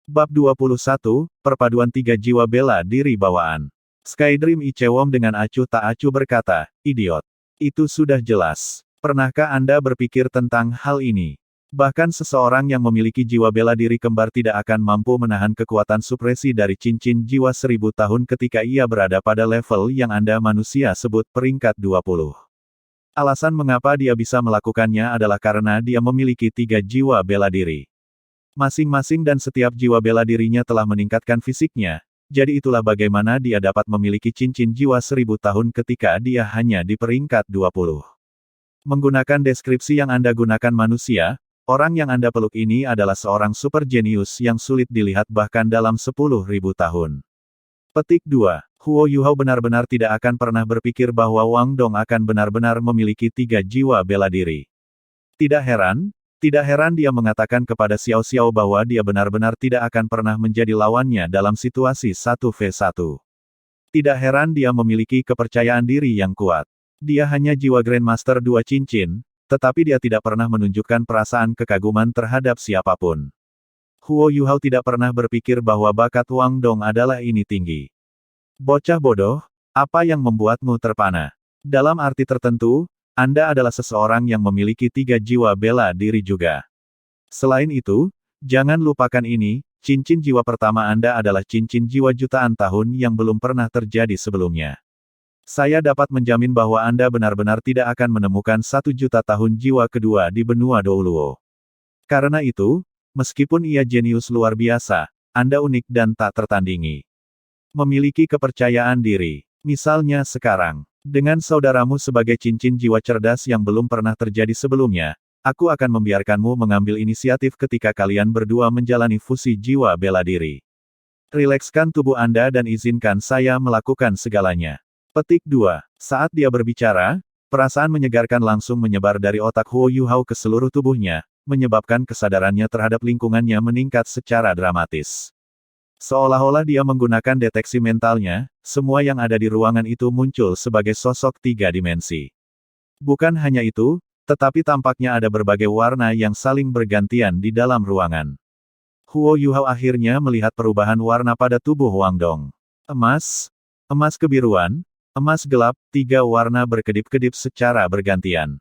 Bab 21, Perpaduan Tiga Jiwa Bela Diri Bawaan. Skydream Ichewom dengan acuh tak acuh berkata, idiot. Itu sudah jelas. Pernahkah Anda berpikir tentang hal ini? Bahkan seseorang yang memiliki jiwa bela diri kembar tidak akan mampu menahan kekuatan supresi dari cincin jiwa 1000 tahun ketika ia berada pada level yang Anda manusia sebut peringkat 20. Alasan mengapa dia bisa melakukannya adalah karena dia memiliki 3 jiwa bela diri. Masing-masing dan setiap jiwa bela dirinya telah meningkatkan fisiknya, jadi itulah bagaimana dia dapat memiliki cincin jiwa 1000 tahun ketika dia hanya di peringkat 20. Menggunakan deskripsi yang Anda gunakan manusia, orang yang Anda peluk ini adalah seorang super jenius yang sulit dilihat bahkan dalam 10.000 tahun. Petik 2. Huo Yuhao benar-benar tidak akan pernah berpikir bahwa Wang Dong akan benar-benar memiliki 3 jiwa bela diri. Tidak heran dia mengatakan kepada Xiao Xiao bahwa dia benar-benar tidak akan pernah menjadi lawannya dalam situasi 1v1. Tidak heran dia memiliki kepercayaan diri yang kuat. Dia hanya jiwa Grandmaster 2 cincin, tetapi dia tidak pernah menunjukkan perasaan kekaguman terhadap siapapun. Huo Yuhao tidak pernah berpikir bahwa bakat Wang Dong adalah ini tinggi. Bocah bodoh, apa yang membuatmu terpana? Dalam arti tertentu, Anda adalah seseorang yang memiliki 3 jiwa bela diri juga. Selain itu, jangan lupakan ini, cincin jiwa pertama Anda adalah cincin jiwa jutaan tahun yang belum pernah terjadi sebelumnya. Saya dapat menjamin bahwa Anda benar-benar tidak akan menemukan 1 juta tahun jiwa kedua di benua Douluo. Karena itu, meskipun ia jenius luar biasa, Anda unik dan tak tertandingi. Memiliki kepercayaan diri. Misalnya sekarang. Dengan saudaramu sebagai cincin jiwa cerdas yang belum pernah terjadi sebelumnya, aku akan membiarkanmu mengambil inisiatif ketika kalian berdua menjalani fusi jiwa bela diri. Rilekskan tubuh Anda dan izinkan saya melakukan segalanya. Petik 2. Saat dia berbicara, perasaan menyegarkan langsung menyebar dari otak Huo Yuhao ke seluruh tubuhnya, menyebabkan kesadarannya terhadap lingkungannya meningkat secara dramatis. Seolah-olah dia menggunakan deteksi mentalnya, semua yang ada di ruangan itu muncul sebagai sosok 3 dimensi. Bukan hanya itu, tetapi tampaknya ada berbagai warna yang saling bergantian di dalam ruangan. Huo Yuhao akhirnya melihat perubahan warna pada tubuh Wang Dong. Emas, emas kebiruan, emas gelap, 3 warna berkedip-kedip secara bergantian.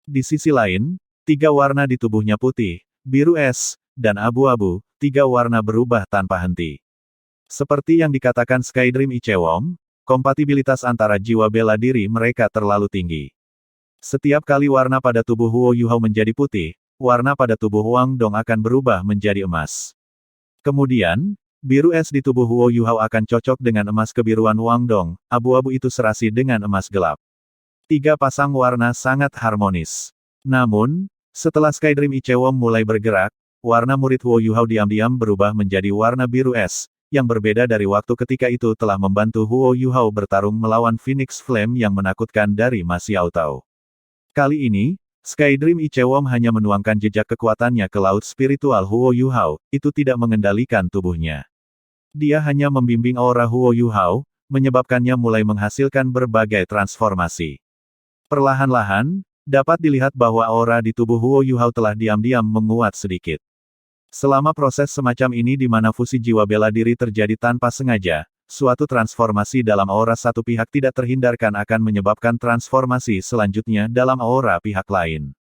Di sisi lain, 3 warna di tubuhnya putih, biru es, dan abu-abu, 3 warna berubah tanpa henti. Seperti yang dikatakan Skydream Ichewom, kompatibilitas antara jiwa bela diri mereka terlalu tinggi. Setiap kali warna pada tubuh Huo Yuhao menjadi putih, warna pada tubuh Wang Dong akan berubah menjadi emas. Kemudian, biru es di tubuh Huo Yuhao akan cocok dengan emas kebiruan Wang Dong, abu-abu itu serasi dengan emas gelap. 3 pasang warna sangat harmonis. Namun, setelah Skydream Ichewom mulai bergerak, warna murid Huo Yuhao diam-diam berubah menjadi warna biru es, yang berbeda dari waktu ketika itu telah membantu Huo Yuhao bertarung melawan Phoenix Flame yang menakutkan dari Ma Xiaotao. Kali ini, Skydream Ichewom hanya menuangkan jejak kekuatannya ke laut spiritual Huo Yuhao, itu tidak mengendalikan tubuhnya. Dia hanya membimbing aura Huo Yuhao, menyebabkannya mulai menghasilkan berbagai transformasi. Perlahan-lahan, dapat dilihat bahwa aura di tubuh Huo Yuhao telah diam-diam menguat sedikit. Selama proses semacam ini di mana fusi jiwa bela diri terjadi tanpa sengaja, suatu transformasi dalam aura satu pihak tidak terhindarkan akan menyebabkan transformasi selanjutnya dalam aura pihak lain.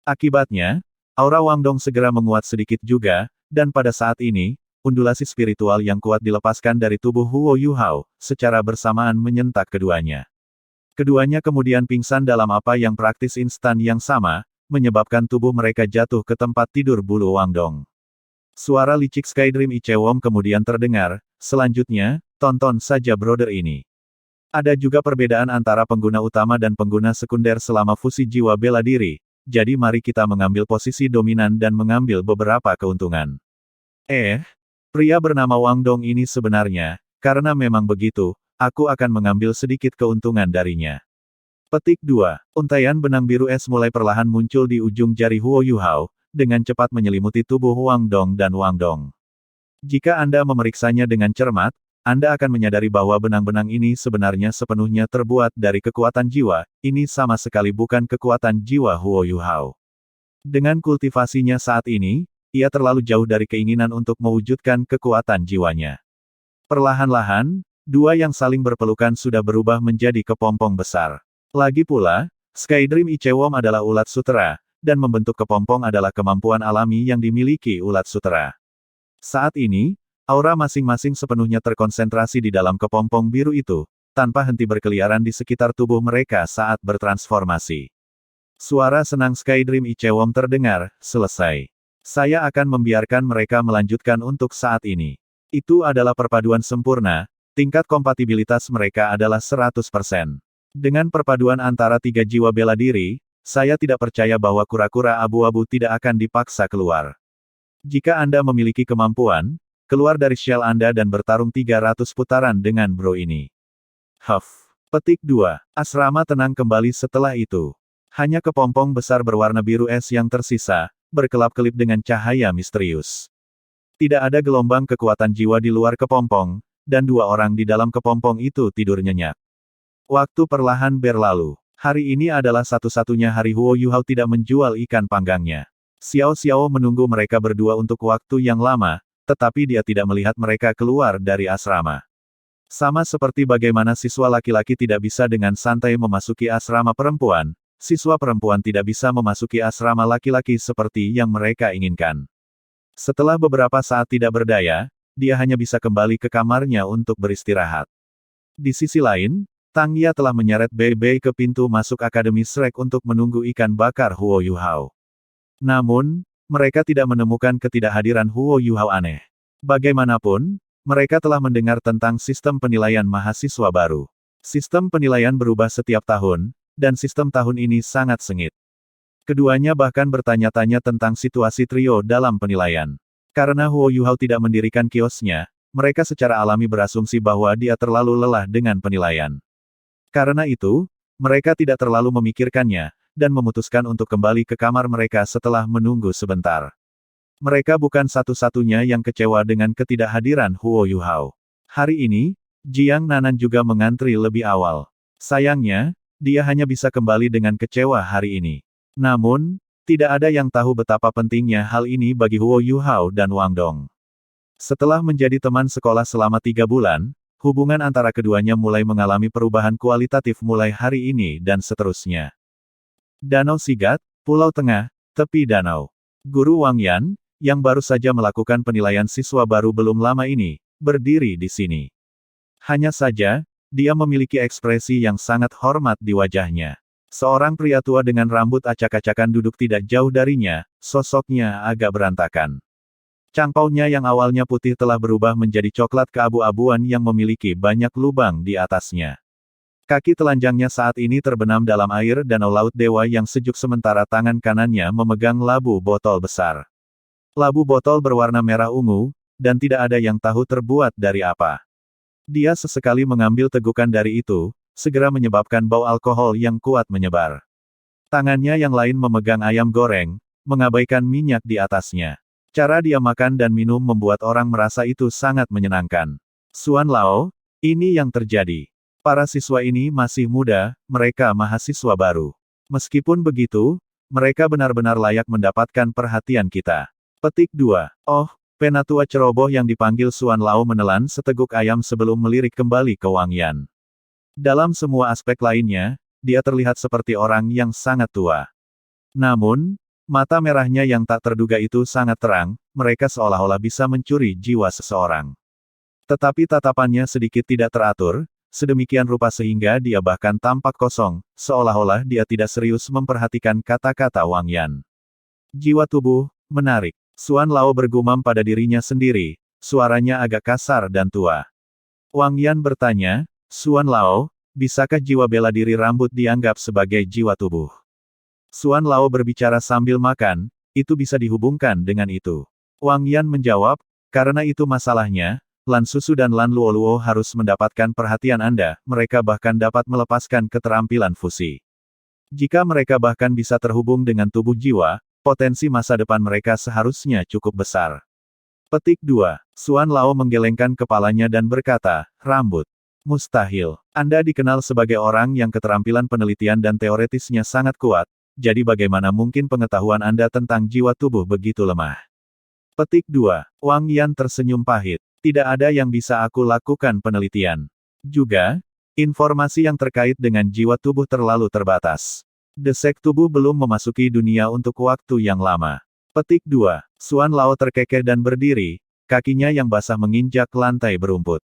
Akibatnya, aura Wang Dong segera menguat sedikit juga, dan pada saat ini, undulasi spiritual yang kuat dilepaskan dari tubuh Huo Yuhao, secara bersamaan menyentak keduanya. Keduanya kemudian pingsan dalam apa yang praktis instan yang sama, menyebabkan tubuh mereka jatuh ke tempat tidur bulu Wang Dong. Suara licik Skydream Ichewom kemudian terdengar, selanjutnya, tonton saja brother ini. Ada juga perbedaan antara pengguna utama dan pengguna sekunder selama fusi jiwa bela diri, jadi mari kita mengambil posisi dominan dan mengambil beberapa keuntungan. Pria bernama Wang Dong ini sebenarnya, karena memang begitu, aku akan mengambil sedikit keuntungan darinya. Petik 2. Untaian benang biru es mulai perlahan muncul di ujung jari Huo Yuhao, dengan cepat menyelimuti tubuh Wang Dong dan Wang Dong. Jika Anda memeriksanya dengan cermat, Anda akan menyadari bahwa benang-benang ini sebenarnya sepenuhnya terbuat dari kekuatan jiwa, ini sama sekali bukan kekuatan jiwa Huo Yuhao. Dengan kultivasinya saat ini, ia terlalu jauh dari keinginan untuk mewujudkan kekuatan jiwanya. Perlahan-lahan, dua yang saling berpelukan sudah berubah menjadi kepompong besar. Lagi pula, Skydream Ichewom adalah ulat sutera, dan membentuk kepompong adalah kemampuan alami yang dimiliki ulat sutera. Saat ini, aura masing-masing sepenuhnya terkonsentrasi di dalam kepompong biru itu, tanpa henti berkeliaran di sekitar tubuh mereka saat bertransformasi. Suara senang Skydream Ichewom terdengar, selesai. Saya akan membiarkan mereka melanjutkan untuk saat ini. Itu adalah perpaduan sempurna, tingkat kompatibilitas mereka adalah 100%. Dengan perpaduan antara tiga jiwa bela diri, saya tidak percaya bahwa kura-kura abu-abu tidak akan dipaksa keluar. Jika Anda memiliki kemampuan, keluar dari shell Anda dan bertarung 300 putaran dengan bro ini. Huff. Petik 2. Asrama tenang kembali setelah itu. Hanya kepompong besar berwarna biru es yang tersisa, berkelap-kelip dengan cahaya misterius. Tidak ada gelombang kekuatan jiwa di luar kepompong, dan dua orang di dalam kepompong itu tidur nyenyak. Waktu perlahan berlalu. Hari ini adalah satu-satunya hari Huo Yuhao tidak menjual ikan panggangnya. Xiao Xiao menunggu mereka berdua untuk waktu yang lama, tetapi dia tidak melihat mereka keluar dari asrama. Sama seperti bagaimana siswa laki-laki tidak bisa dengan santai memasuki asrama perempuan, siswa perempuan tidak bisa memasuki asrama laki-laki seperti yang mereka inginkan. Setelah beberapa saat tidak berdaya, dia hanya bisa kembali ke kamarnya untuk beristirahat. Di sisi lain, Tang Ya telah menyeret Bei Bei ke pintu masuk Akademi Shrek untuk menunggu ikan bakar Huo Yuhao. Namun, mereka tidak menemukan ketidakhadiran Huo Yuhao aneh. Bagaimanapun, mereka telah mendengar tentang sistem penilaian mahasiswa baru. Sistem penilaian berubah setiap tahun, dan sistem tahun ini sangat sengit. Keduanya bahkan bertanya-tanya tentang situasi trio dalam penilaian. Karena Huo Yuhao tidak mendirikan kiosnya, mereka secara alami berasumsi bahwa dia terlalu lelah dengan penilaian. Karena itu, mereka tidak terlalu memikirkannya, dan memutuskan untuk kembali ke kamar mereka setelah menunggu sebentar. Mereka bukan satu-satunya yang kecewa dengan ketidakhadiran Huo Yuhao. Hari ini, Jiang Nanan juga mengantri lebih awal. Sayangnya, dia hanya bisa kembali dengan kecewa hari ini. Namun, tidak ada yang tahu betapa pentingnya hal ini bagi Huo Yuhao dan Wang Dong. Setelah menjadi teman sekolah selama 3 bulan, hubungan antara keduanya mulai mengalami perubahan kualitatif mulai hari ini dan seterusnya. Danau Sigat, Pulau Tengah, tepi danau. Guru Wang Yan, yang baru saja melakukan penilaian siswa baru belum lama ini, berdiri di sini. Hanya saja, dia memiliki ekspresi yang sangat hormat di wajahnya. Seorang pria tua dengan rambut acak-acakan duduk tidak jauh darinya, sosoknya agak berantakan. Cangkaunya yang awalnya putih telah berubah menjadi coklat keabu-abuan yang memiliki banyak lubang di atasnya. Kaki telanjangnya saat ini terbenam dalam air danau laut dewa yang sejuk sementara tangan kanannya memegang labu botol besar. Labu botol berwarna merah ungu, dan tidak ada yang tahu terbuat dari apa. Dia sesekali mengambil tegukan dari itu, segera menyebabkan bau alkohol yang kuat menyebar. Tangannya yang lain memegang ayam goreng, mengabaikan minyak di atasnya. Cara dia makan dan minum membuat orang merasa itu sangat menyenangkan. Xuan Lao, ini yang terjadi. Para siswa ini masih muda, mereka mahasiswa baru. Meskipun begitu, mereka benar-benar layak mendapatkan perhatian kita. Petik 2. Oh, penatua ceroboh yang dipanggil Xuan Lao menelan seteguk ayam sebelum melirik kembali ke Wang Yan. Dalam semua aspek lainnya, dia terlihat seperti orang yang sangat tua. Namun, mata merahnya yang tak terduga itu sangat terang, mereka seolah-olah bisa mencuri jiwa seseorang. Tetapi tatapannya sedikit tidak teratur, sedemikian rupa sehingga dia bahkan tampak kosong, seolah-olah dia tidak serius memperhatikan kata-kata Wang Yan. Jiwa tubuh, menarik. Xuan Lao bergumam pada dirinya sendiri, suaranya agak kasar dan tua. Wang Yan bertanya, Xuan Lao, bisakah jiwa bela diri rambut dianggap sebagai jiwa tubuh? Xuan Lao berbicara sambil makan, itu bisa dihubungkan dengan itu. Wang Yan menjawab, karena itu masalahnya, Lan Susu dan Lan Luoluo harus mendapatkan perhatian Anda, mereka bahkan dapat melepaskan keterampilan fusi. Jika mereka bahkan bisa terhubung dengan tubuh jiwa, potensi masa depan mereka seharusnya cukup besar. Petik 2. Xuan Lao menggelengkan kepalanya dan berkata, rambut. Mustahil. Anda dikenal sebagai orang yang keterampilan penelitian dan teoretisnya sangat kuat, jadi bagaimana mungkin pengetahuan Anda tentang jiwa tubuh begitu lemah? Petik 2. Wang Yan tersenyum pahit. Tidak ada yang bisa aku lakukan penelitian. Juga, informasi yang terkait dengan jiwa tubuh terlalu terbatas. Desek tubuh belum memasuki dunia untuk waktu yang lama. Petik 2. Suan Lao terkekeh dan berdiri, kakinya yang basah menginjak lantai berumput.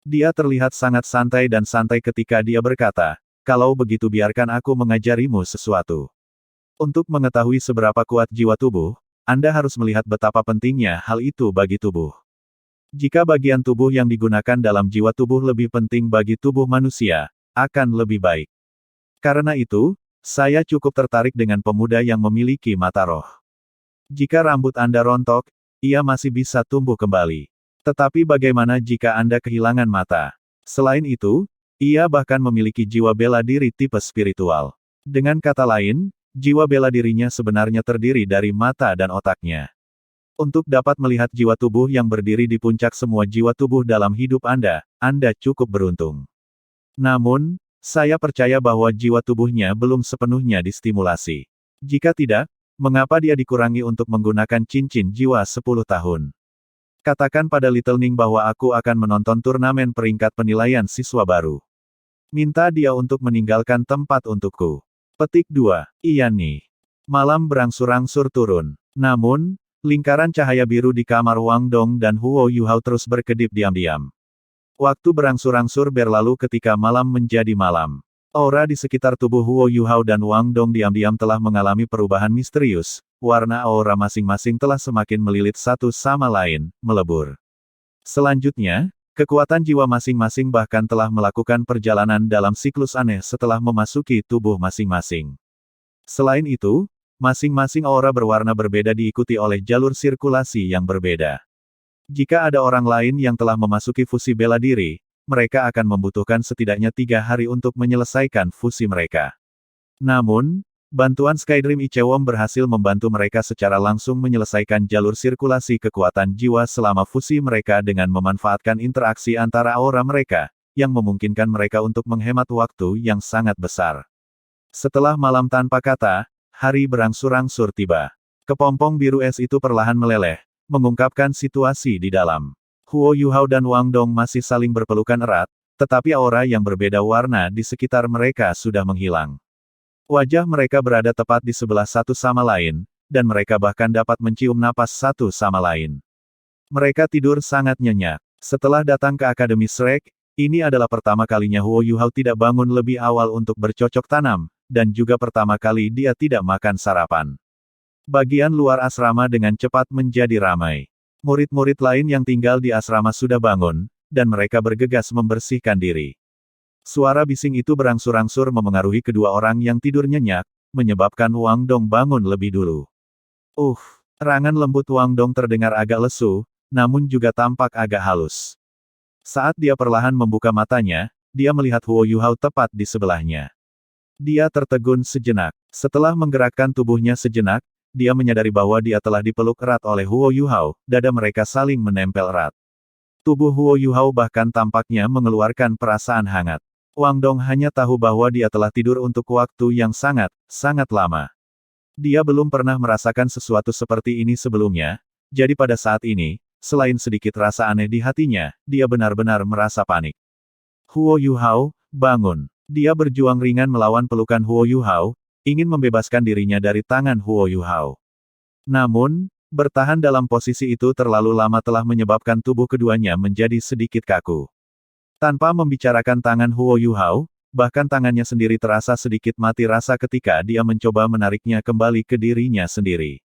Dia terlihat sangat santai dan santai ketika dia berkata, kalau begitu biarkan aku mengajarimu sesuatu. Untuk mengetahui seberapa kuat jiwa tubuh, Anda harus melihat betapa pentingnya hal itu bagi tubuh. Jika bagian tubuh yang digunakan dalam jiwa tubuh lebih penting bagi tubuh manusia, akan lebih baik. Karena itu, saya cukup tertarik dengan pemuda yang memiliki mata roh. Jika rambut Anda rontok, ia masih bisa tumbuh kembali. Tetapi bagaimana jika Anda kehilangan mata? Selain itu, ia bahkan memiliki jiwa bela diri tipe spiritual. Dengan kata lain, jiwa bela dirinya sebenarnya terdiri dari mata dan otaknya. Untuk dapat melihat jiwa tubuh yang berdiri di puncak semua jiwa tubuh dalam hidup Anda cukup beruntung. Namun, saya percaya bahwa jiwa tubuhnya belum sepenuhnya distimulasi. Jika tidak, mengapa dia dikurangi untuk menggunakan cincin jiwa 10 tahun? Katakan pada Little Ning bahwa aku akan menonton turnamen peringkat penilaian siswa baru. Minta dia untuk meninggalkan tempat untukku. Petik 2. Iya nih. Malam berangsur-angsur turun. Namun, lingkaran cahaya biru di kamar Wang Dong dan Huo Yuhao terus berkedip diam-diam. Waktu berangsur-angsur berlalu ketika malam menjadi malam. Aura di sekitar tubuh Huo Yuhao dan Wang Dong diam-diam telah mengalami perubahan misterius, warna aura masing-masing telah semakin melilit satu sama lain, melebur. Selanjutnya, kekuatan jiwa masing-masing bahkan telah melakukan perjalanan dalam siklus aneh setelah memasuki tubuh masing-masing. Selain itu, masing-masing aura berwarna berbeda diikuti oleh jalur sirkulasi yang berbeda. Jika ada orang lain yang telah memasuki fusi bela diri, mereka akan membutuhkan setidaknya 3 hari untuk menyelesaikan fusi mereka. Namun, bantuan Skydream Icewom berhasil membantu mereka secara langsung menyelesaikan jalur sirkulasi kekuatan jiwa selama fusi mereka dengan memanfaatkan interaksi antara aura mereka, yang memungkinkan mereka untuk menghemat waktu yang sangat besar. Setelah malam tanpa kata, hari berangsur-angsur tiba. Kepompong biru es itu perlahan meleleh, mengungkapkan situasi di dalam. Huo Yuhao dan Wang Dong masih saling berpelukan erat, tetapi aura yang berbeda warna di sekitar mereka sudah menghilang. Wajah mereka berada tepat di sebelah satu sama lain, dan mereka bahkan dapat mencium napas satu sama lain. Mereka tidur sangat nyenyak. Setelah datang ke Akademi Shrek, ini adalah pertama kalinya Huo Yuhao tidak bangun lebih awal untuk bercocok tanam, dan juga pertama kali dia tidak makan sarapan. Bagian luar asrama dengan cepat menjadi ramai. Murid-murid lain yang tinggal di asrama sudah bangun, dan mereka bergegas membersihkan diri. Suara bising itu berangsur-angsur memengaruhi kedua orang yang tidur nyenyak, menyebabkan Wang Dong bangun lebih dulu. Rangan lembut Wang Dong terdengar agak lesu, namun juga tampak agak halus. Saat dia perlahan membuka matanya, dia melihat Huo Yuhao tepat di sebelahnya. Dia tertegun sejenak. Setelah menggerakkan tubuhnya sejenak, dia menyadari bahwa dia telah dipeluk erat oleh Huo Yuhao, dada mereka saling menempel erat. Tubuh Huo Yuhao bahkan tampaknya mengeluarkan perasaan hangat. Wang Dong hanya tahu bahwa dia telah tidur untuk waktu yang sangat, sangat lama. Dia belum pernah merasakan sesuatu seperti ini sebelumnya, jadi pada saat ini, selain sedikit rasa aneh di hatinya, dia benar-benar merasa panik. Huo Yuhao, bangun. Dia berjuang ringan melawan pelukan Huo Yuhao, ingin membebaskan dirinya dari tangan Huo Yuhao. Namun, bertahan dalam posisi itu terlalu lama telah menyebabkan tubuh keduanya menjadi sedikit kaku. Tanpa membicarakan tangan Huo Yuhao, bahkan tangannya sendiri terasa sedikit mati rasa ketika dia mencoba menariknya kembali ke dirinya sendiri.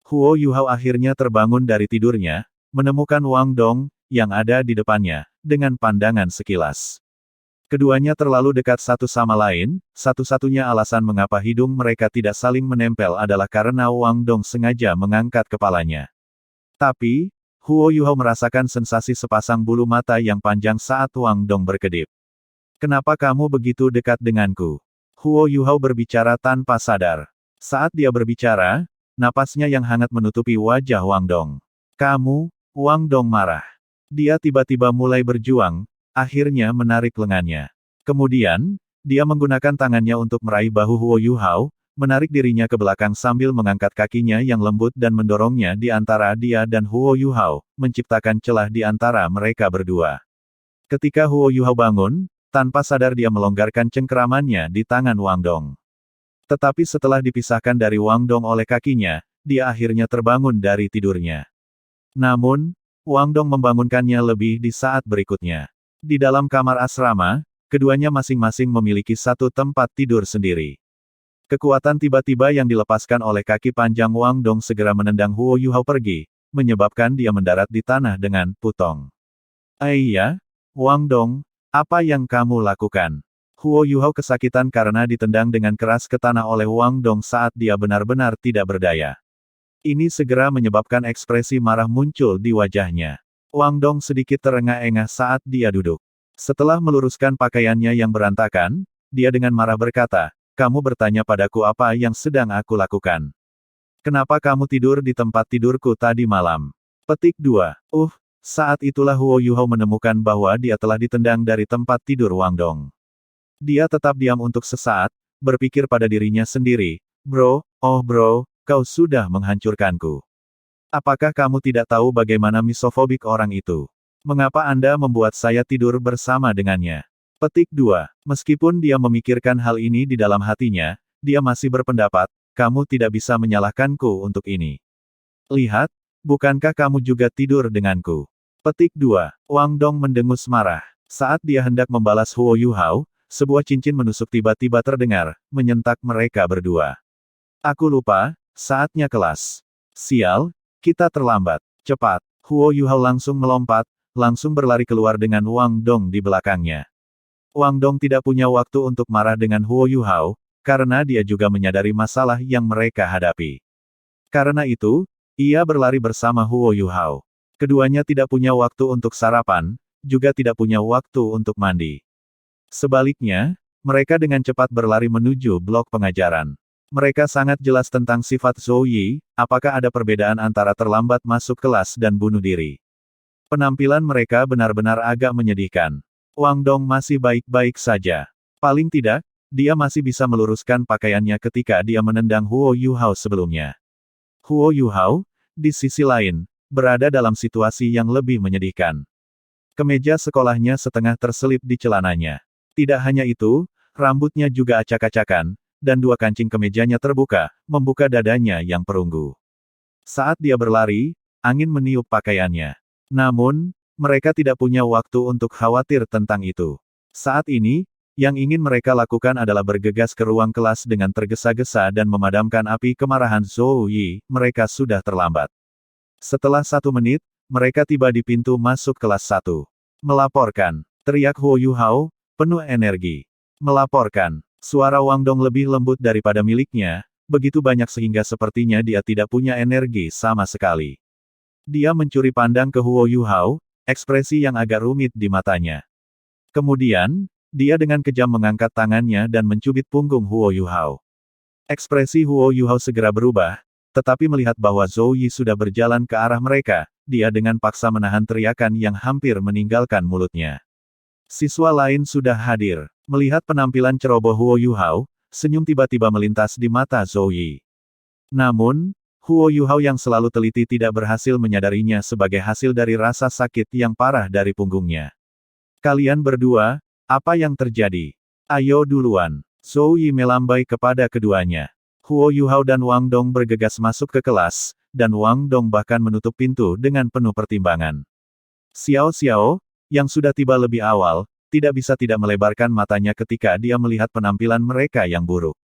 Huo Yuhao akhirnya terbangun dari tidurnya, menemukan Wang Dong, yang ada di depannya, dengan pandangan sekilas. Keduanya terlalu dekat satu sama lain, satu-satunya alasan mengapa hidung mereka tidak saling menempel adalah karena Wang Dong sengaja mengangkat kepalanya. Tapi, Huo Yuhao merasakan sensasi sepasang bulu mata yang panjang saat Wang Dong berkedip. Kenapa kamu begitu dekat denganku? Huo Yuhao berbicara tanpa sadar. Saat dia berbicara, napasnya yang hangat menutupi wajah Wang Dong. Kamu, Wang Dong marah. Dia tiba-tiba mulai berjuang, akhirnya menarik lengannya. Kemudian, dia menggunakan tangannya untuk meraih bahu Huo Yuhao, menarik dirinya ke belakang sambil mengangkat kakinya yang lembut dan mendorongnya di antara dia dan Huo Yuhao, menciptakan celah di antara mereka berdua. Ketika Huo Yuhao bangun, tanpa sadar dia melonggarkan cengkeramannya di tangan Wang Dong. Tetapi setelah dipisahkan dari Wang Dong oleh kakinya, dia akhirnya terbangun dari tidurnya. Namun, Wang Dong membangunkannya lebih di saat berikutnya. Di dalam kamar asrama, keduanya masing-masing memiliki satu tempat tidur sendiri. Kekuatan tiba-tiba yang dilepaskan oleh kaki panjang Wang Dong segera menendang Huo Yuhao pergi, menyebabkan dia mendarat di tanah dengan putong. Iya, Wang Dong, apa yang kamu lakukan? Huo Yuhao kesakitan karena ditendang dengan keras ke tanah oleh Wang Dong saat dia benar-benar tidak berdaya. Ini segera menyebabkan ekspresi marah muncul di wajahnya. Wang Dong sedikit terengah-engah saat dia duduk. Setelah meluruskan pakaiannya yang berantakan, dia dengan marah berkata, "Kamu bertanya padaku apa yang sedang aku lakukan. Kenapa kamu tidur di tempat tidurku tadi malam?" Petik 2. Saat itulah Huo Yuhao menemukan bahwa dia telah ditendang dari tempat tidur Wang Dong. Dia tetap diam untuk sesaat, berpikir pada dirinya sendiri, bro, kau sudah menghancurkanku. Apakah kamu tidak tahu bagaimana misofobik orang itu? Mengapa Anda membuat saya tidur bersama dengannya?" Petik 2. Meskipun dia memikirkan hal ini di dalam hatinya, dia masih berpendapat, kamu tidak bisa menyalahkanku untuk ini. Lihat, bukankah kamu juga tidur denganku? Petik 2. Wang Dong mendengus marah. Saat dia hendak membalas Huo Yuhao, sebuah cincin menusuk tiba-tiba terdengar, menyentak mereka berdua. "Aku lupa, saatnya kelas. Sial, kita terlambat. Cepat." Huo Yuhao langsung melompat, langsung berlari keluar dengan Wang Dong di belakangnya. Wang Dong tidak punya waktu untuk marah dengan Huo Yuhao, karena dia juga menyadari masalah yang mereka hadapi. Karena itu, ia berlari bersama Huo Yuhao. Keduanya tidak punya waktu untuk sarapan, juga tidak punya waktu untuk mandi. Sebaliknya, mereka dengan cepat berlari menuju blok pengajaran. Mereka sangat jelas tentang sifat Zhou Yi, apakah ada perbedaan antara terlambat masuk kelas dan bunuh diri. Penampilan mereka benar-benar agak menyedihkan. Wang Dong masih baik-baik saja. Paling tidak, dia masih bisa meluruskan pakaiannya ketika dia menendang Huo Yuhao sebelumnya. Huo Yuhao, di sisi lain, berada dalam situasi yang lebih menyedihkan. Kemeja sekolahnya setengah terselip di celananya. Tidak hanya itu, rambutnya juga acak-acakan, dan dua kancing kemejanya terbuka, membuka dadanya yang perunggu. Saat dia berlari, angin meniup pakaiannya. Namun, mereka tidak punya waktu untuk khawatir tentang itu. Saat ini, yang ingin mereka lakukan adalah bergegas ke ruang kelas dengan tergesa-gesa dan memadamkan api kemarahan Zhou Yi, mereka sudah terlambat. Setelah 1 menit, mereka tiba di pintu masuk kelas 1. "Melaporkan," teriak Huo Yuhao, penuh energi. "Melaporkan." Suara Wang Dong lebih lembut daripada miliknya, begitu banyak sehingga sepertinya dia tidak punya energi sama sekali. Dia mencuri pandang ke Huo Yuhao, ekspresi yang agak rumit di matanya. Kemudian, dia dengan kejam mengangkat tangannya dan mencubit punggung Huo Yuhao. Ekspresi Huo Yuhao segera berubah, tetapi melihat bahwa Zhou Yi sudah berjalan ke arah mereka, dia dengan paksa menahan teriakan yang hampir meninggalkan mulutnya. Siswa lain sudah hadir. Melihat penampilan ceroboh Huo Yuhao, senyum tiba-tiba melintas di mata Zhou Yi. Namun, Huo Yuhao yang selalu teliti tidak berhasil menyadarinya sebagai hasil dari rasa sakit yang parah dari punggungnya. "Kalian berdua, apa yang terjadi? Ayo duluan." Zhou Yi melambai kepada keduanya. Huo Yuhao dan Wang Dong bergegas masuk ke kelas, dan Wang Dong bahkan menutup pintu dengan penuh pertimbangan. Xiao Xiao, yang sudah tiba lebih awal, tidak bisa tidak melebarkan matanya ketika dia melihat penampilan mereka yang buruk.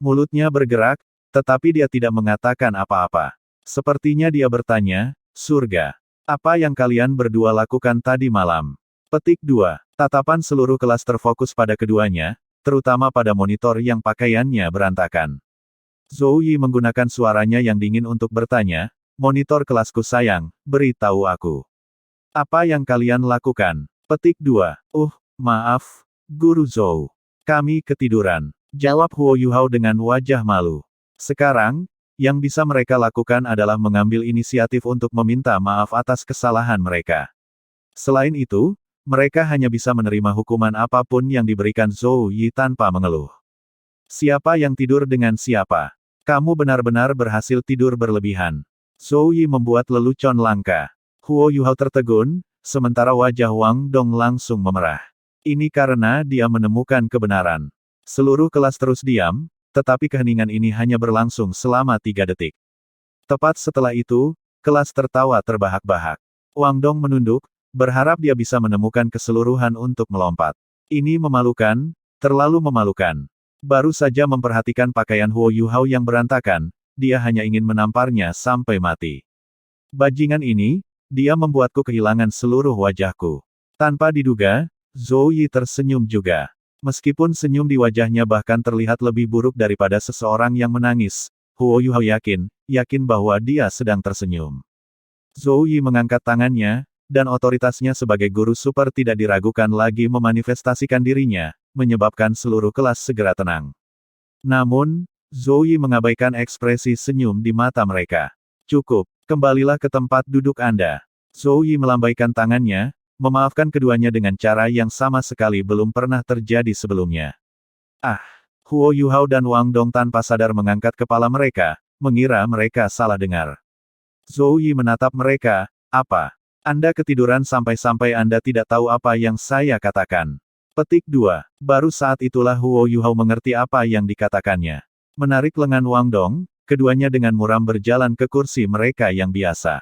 Mulutnya bergerak, tetapi dia tidak mengatakan apa-apa. Sepertinya dia bertanya, "Surga, apa yang kalian berdua lakukan tadi malam?" Petik 2. Tatapan seluruh kelas terfokus pada keduanya, terutama pada monitor yang pakaiannya berantakan. Zhou Yi menggunakan suaranya yang dingin untuk bertanya, "Monitor kelasku sayang, beritahu aku. Apa yang kalian lakukan?" Petik 2. Maaf, Guru Zhou. Kami ketiduran. Jawab Huo Yuhao dengan wajah malu. Sekarang, yang bisa mereka lakukan adalah mengambil inisiatif untuk meminta maaf atas kesalahan mereka. Selain itu, mereka hanya bisa menerima hukuman apapun yang diberikan Zhou Yi tanpa mengeluh. Siapa yang tidur dengan siapa? Kamu benar-benar berhasil tidur berlebihan. Zhou Yi membuat lelucon langka. Huo Yuhao tertegun, sementara wajah Wang Dong langsung memerah. Ini karena dia menemukan kebenaran. Seluruh kelas terus diam, tetapi keheningan ini hanya berlangsung selama 3 detik. Tepat setelah itu, kelas tertawa terbahak-bahak. Wang Dong menunduk, berharap dia bisa menemukan keseluruhan untuk melompat. Ini memalukan, terlalu memalukan. Baru saja memperhatikan pakaian Huo Yuhao yang berantakan, dia hanya ingin menamparnya sampai mati. Bajingan ini, dia membuatku kehilangan seluruh wajahku. Tanpa diduga, Zhou Yi tersenyum juga. Meskipun senyum di wajahnya bahkan terlihat lebih buruk daripada seseorang yang menangis, Huo Yuhao yakin bahwa dia sedang tersenyum. Zhou Yi mengangkat tangannya, dan otoritasnya sebagai guru super tidak diragukan lagi memanifestasikan dirinya, menyebabkan seluruh kelas segera tenang. Namun, Zhou Yi mengabaikan ekspresi senyum di mata mereka. Cukup, kembalilah ke tempat duduk Anda. Zhou Yi melambaikan tangannya, memaafkan keduanya dengan cara yang sama sekali belum pernah terjadi sebelumnya. Ah! Huo Yuhao dan Wang Dong tanpa sadar mengangkat kepala mereka, mengira mereka salah dengar. Zhou Yi menatap mereka, apa? Anda ketiduran sampai-sampai Anda tidak tahu apa yang saya katakan. Petik 2. Baru saat itulah Huo Yuhao mengerti apa yang dikatakannya. Menarik lengan Wang Dong, keduanya dengan muram berjalan ke kursi mereka yang biasa.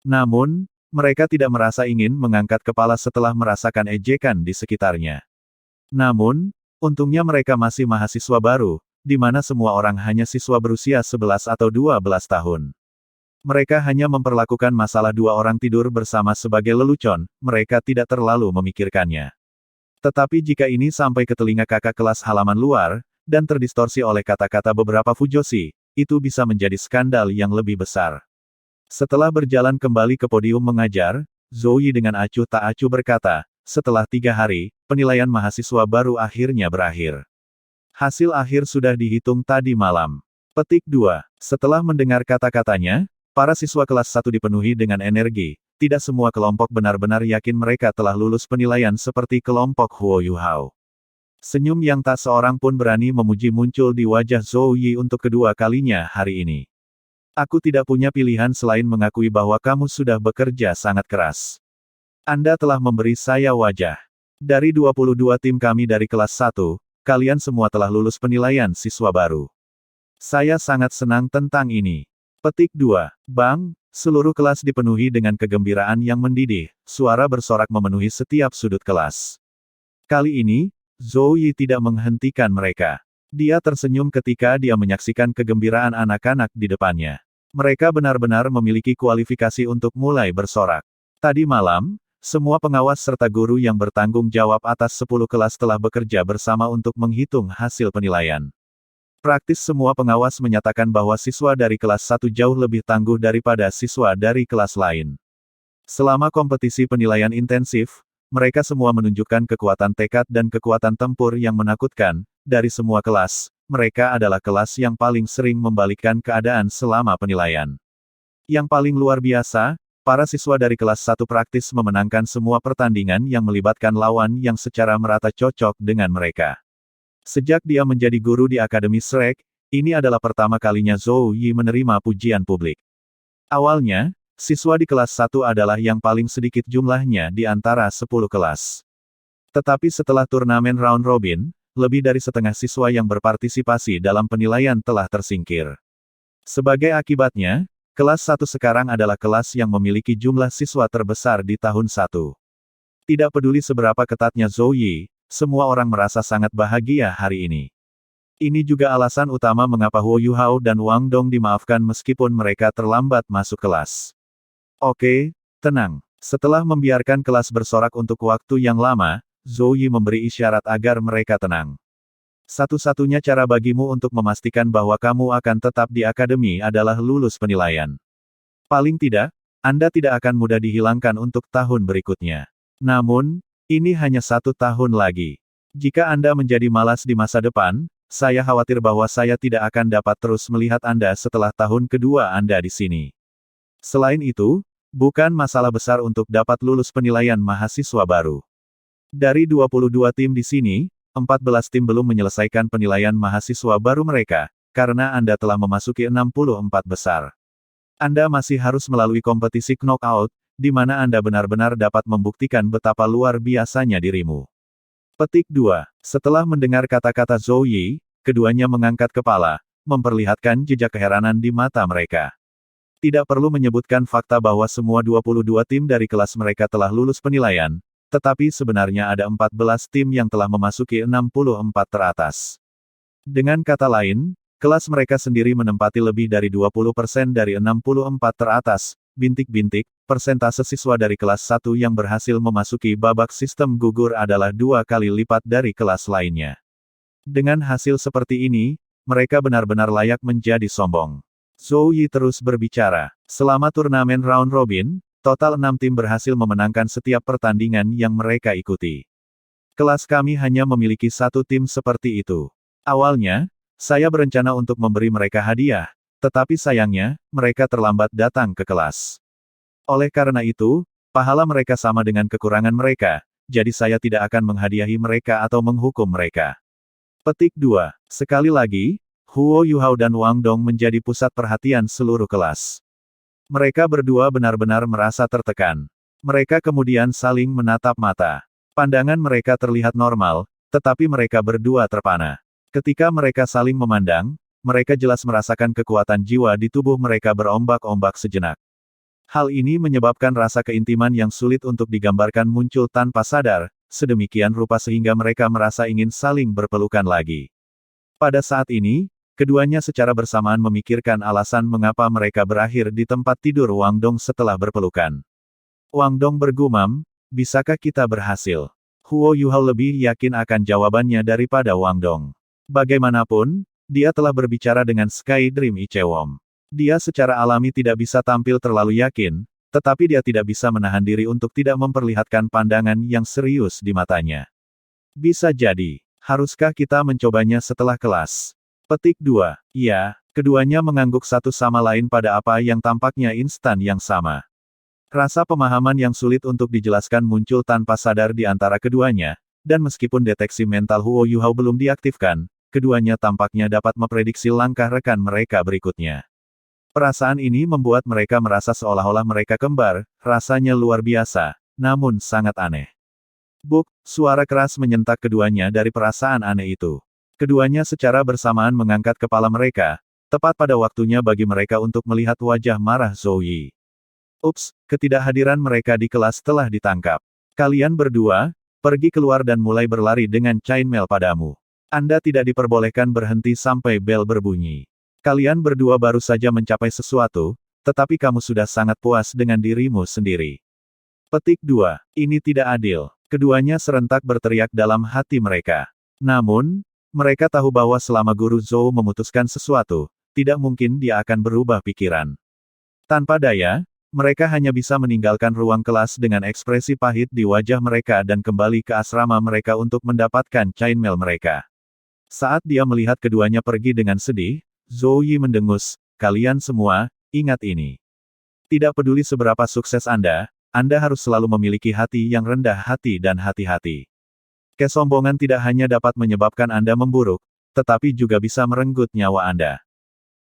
Namun, mereka tidak merasa ingin mengangkat kepala setelah merasakan ejekan di sekitarnya. Namun, untungnya mereka masih mahasiswa baru, di mana semua orang hanya siswa berusia 11 atau 12 tahun. Mereka hanya memperlakukan masalah 2 orang tidur bersama sebagai lelucon, mereka tidak terlalu memikirkannya. Tetapi jika ini sampai ke telinga kakak kelas halaman luar, dan terdistorsi oleh kata-kata beberapa fujoshi, itu bisa menjadi skandal yang lebih besar. Setelah berjalan kembali ke podium mengajar, Zhou Yi dengan acuh tak acuh berkata, setelah 3 hari, penilaian mahasiswa baru akhirnya berakhir. Hasil akhir sudah dihitung tadi malam. Petik 2. Setelah mendengar kata-katanya, para siswa kelas 1 dipenuhi dengan energi, tidak semua kelompok benar-benar yakin mereka telah lulus penilaian seperti kelompok Huo Yuhao. Senyum yang tak seorang pun berani memuji muncul di wajah Zhou Yi untuk kedua kalinya hari ini. Aku tidak punya pilihan selain mengakui bahwa kamu sudah bekerja sangat keras. Anda telah memberi saya wajah. Dari 22 tim kami dari kelas 1, kalian semua telah lulus penilaian siswa baru. Saya sangat senang tentang ini. Petik 2. Bang, seluruh kelas dipenuhi dengan kegembiraan yang mendidih, suara bersorak memenuhi setiap sudut kelas. Kali ini, Zhou Yi tidak menghentikan mereka. Dia tersenyum ketika dia menyaksikan kegembiraan anak-anak di depannya. Mereka benar-benar memiliki kualifikasi untuk mulai bersorak. Tadi malam, semua pengawas serta guru yang bertanggung jawab atas 10 kelas telah bekerja bersama untuk menghitung hasil penilaian. Praktis semua pengawas menyatakan bahwa siswa dari kelas 1 jauh lebih tangguh daripada siswa dari kelas lain. Selama kompetisi penilaian intensif, mereka semua menunjukkan kekuatan tekad dan kekuatan tempur yang menakutkan. Dari semua kelas, mereka adalah kelas yang paling sering membalikkan keadaan selama penilaian. Yang paling luar biasa, para siswa dari kelas 1 praktis memenangkan semua pertandingan yang melibatkan lawan yang secara merata cocok dengan mereka. Sejak dia menjadi guru di Akademi Shrek, ini adalah pertama kalinya Zhou Yi menerima pujian publik. Awalnya, siswa di kelas 1 adalah yang paling sedikit jumlahnya di antara 10 kelas. Tetapi setelah turnamen round robin, lebih dari setengah siswa yang berpartisipasi dalam penilaian telah tersingkir. Sebagai akibatnya, kelas 1 sekarang adalah kelas yang memiliki jumlah siswa terbesar di tahun 1. Tidak peduli seberapa ketatnya Zhou Yi, semua orang merasa sangat bahagia hari ini. Ini juga alasan utama mengapa Huo Yuhao dan Wang Dong dimaafkan meskipun mereka terlambat masuk kelas. Oke, tenang. Setelah membiarkan kelas bersorak untuk waktu yang lama, Zhou Yi memberi isyarat agar mereka tenang. Satu-satunya cara bagimu untuk memastikan bahwa kamu akan tetap di akademi adalah lulus penilaian. Paling tidak, Anda tidak akan mudah dihilangkan untuk tahun berikutnya. Namun, ini hanya 1 tahun lagi. Jika Anda menjadi malas di masa depan, saya khawatir bahwa saya tidak akan dapat terus melihat Anda setelah tahun kedua Anda di sini. Selain itu, bukan masalah besar untuk dapat lulus penilaian mahasiswa baru. Dari 22 tim di sini, 14 tim belum menyelesaikan penilaian mahasiswa baru mereka, karena Anda telah memasuki 64 besar. Anda masih harus melalui kompetisi knockout, di mana Anda benar-benar dapat membuktikan betapa luar biasanya dirimu. Petik 2. Setelah mendengar kata-kata Zhou Yi, keduanya mengangkat kepala, memperlihatkan jejak keheranan di mata mereka. Tidak perlu menyebutkan fakta bahwa semua 22 tim dari kelas mereka telah lulus penilaian, tetapi sebenarnya ada 14 tim yang telah memasuki 64 teratas. Dengan kata lain, kelas mereka sendiri menempati lebih dari 20% dari 64 teratas, bintik-bintik, persentase siswa dari kelas 1 yang berhasil memasuki babak sistem gugur adalah 2 kali lipat dari kelas lainnya. Dengan hasil seperti ini, mereka benar-benar layak menjadi sombong. Zhou Yi terus berbicara. Selama turnamen round robin, total 6 tim berhasil memenangkan setiap pertandingan yang mereka ikuti. Kelas kami hanya memiliki 1 tim seperti itu. Awalnya, saya berencana untuk memberi mereka hadiah, tetapi sayangnya, mereka terlambat datang ke kelas. Oleh karena itu, pahala mereka sama dengan kekurangan mereka, jadi saya tidak akan menghadiahi mereka atau menghukum mereka. Petik 2. Sekali lagi, Huo Yuhao dan Wang Dong menjadi pusat perhatian seluruh kelas. Mereka berdua benar-benar merasa tertekan. Mereka kemudian saling menatap mata. Pandangan mereka terlihat normal, tetapi mereka berdua terpana. Ketika mereka saling memandang, mereka jelas merasakan kekuatan jiwa di tubuh mereka berombak-ombak sejenak. Hal ini menyebabkan rasa keintiman yang sulit untuk digambarkan muncul tanpa sadar, sedemikian rupa sehingga mereka merasa ingin saling berpelukan lagi. Pada saat ini, keduanya secara bersamaan memikirkan alasan mengapa mereka berakhir di tempat tidur Wang Dong setelah berpelukan. Wang Dong bergumam, bisakah kita berhasil? Huo Yuhao lebih yakin akan jawabannya daripada Wang Dong. Bagaimanapun, dia telah berbicara dengan Sky Dream Ichewom. Dia secara alami tidak bisa tampil terlalu yakin, tetapi dia tidak bisa menahan diri untuk tidak memperlihatkan pandangan yang serius di matanya. Bisa jadi, haruskah kita mencobanya setelah kelas? Petik 2. Ya, keduanya mengangguk satu sama lain pada apa yang tampaknya instan yang sama. Rasa pemahaman yang sulit untuk dijelaskan muncul tanpa sadar di antara keduanya, dan meskipun deteksi mental Huo Yuhao belum diaktifkan, keduanya tampaknya dapat memprediksi langkah rekan mereka berikutnya. Perasaan ini membuat mereka merasa seolah-olah mereka kembar, rasanya luar biasa, namun sangat aneh. Buk, suara keras menyentak keduanya dari perasaan aneh itu. Keduanya secara bersamaan mengangkat kepala mereka, tepat pada waktunya bagi mereka untuk melihat wajah marah Zhou Yi. Ups, ketidakhadiran mereka di kelas telah ditangkap. Kalian berdua, pergi keluar dan mulai berlari dengan chainmail padamu. Anda tidak diperbolehkan berhenti sampai bel berbunyi. Kalian berdua baru saja mencapai sesuatu, tetapi kamu sudah sangat puas dengan dirimu sendiri. Petik 2. Ini tidak adil. Keduanya serentak berteriak dalam hati mereka. Namun, mereka tahu bahwa selama Guru Zhou memutuskan sesuatu, tidak mungkin dia akan berubah pikiran. Tanpa daya, mereka hanya bisa meninggalkan ruang kelas dengan ekspresi pahit di wajah mereka dan kembali ke asrama mereka untuk mendapatkan chainmail mereka. Saat dia melihat keduanya pergi dengan sedih, Zhou Yi mendengus, kalian semua, ingat ini. Tidak peduli seberapa sukses Anda harus selalu memiliki hati yang rendah hati dan hati-hati. Kesombongan tidak hanya dapat menyebabkan Anda memburuk, tetapi juga bisa merenggut nyawa Anda.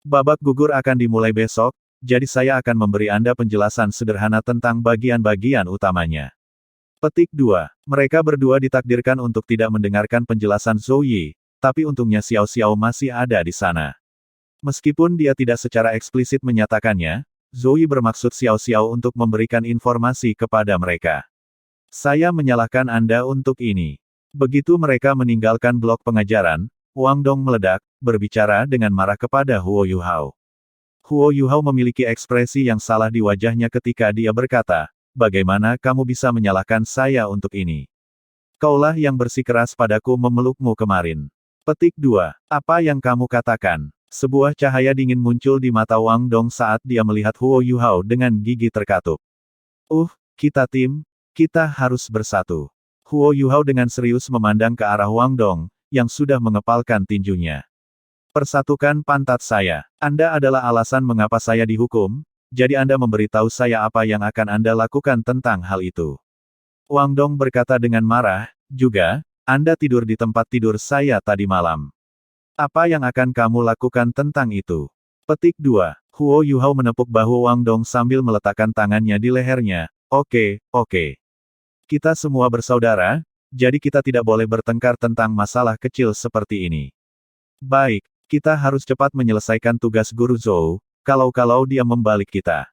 Babak gugur akan dimulai besok, jadi saya akan memberi Anda penjelasan sederhana tentang bagian-bagian utamanya. Petik 2. Mereka berdua ditakdirkan untuk tidak mendengarkan penjelasan Zhou Yi, tapi untungnya Xiao Xiao masih ada di sana. Meskipun dia tidak secara eksplisit menyatakannya, Zhou Yi bermaksud Xiao Xiao untuk memberikan informasi kepada mereka. Saya menyalahkan Anda untuk ini. Begitu mereka meninggalkan blok pengajaran, Wang Dong meledak, berbicara dengan marah kepada Huo Yuhao. Huo Yuhao memiliki ekspresi yang salah di wajahnya ketika dia berkata, bagaimana kamu bisa menyalahkan saya untuk ini? Kaulah yang bersikeras padaku memelukmu kemarin. Petik 2. Apa yang kamu katakan? Sebuah cahaya dingin muncul di mata Wang Dong saat dia melihat Huo Yuhao dengan gigi terkatup. Kita tim, kita harus bersatu. Huo Yuhao dengan serius memandang ke arah Wang Dong, yang sudah mengepalkan tinjunya. Persatukan pantat saya. Anda adalah alasan mengapa saya dihukum, jadi Anda memberitahu saya apa yang akan Anda lakukan tentang hal itu. Wang Dong berkata dengan marah, juga, Anda tidur di tempat tidur saya tadi malam. Apa yang akan kamu lakukan tentang itu? Petik 2. Huo Yuhao menepuk bahu Wang Dong sambil meletakkan tangannya di lehernya. Oke, oke. Kita semua bersaudara, jadi kita tidak boleh bertengkar tentang masalah kecil seperti ini. Baik, kita harus cepat menyelesaikan tugas Guru Zhou, kalau-kalau dia membalik kita.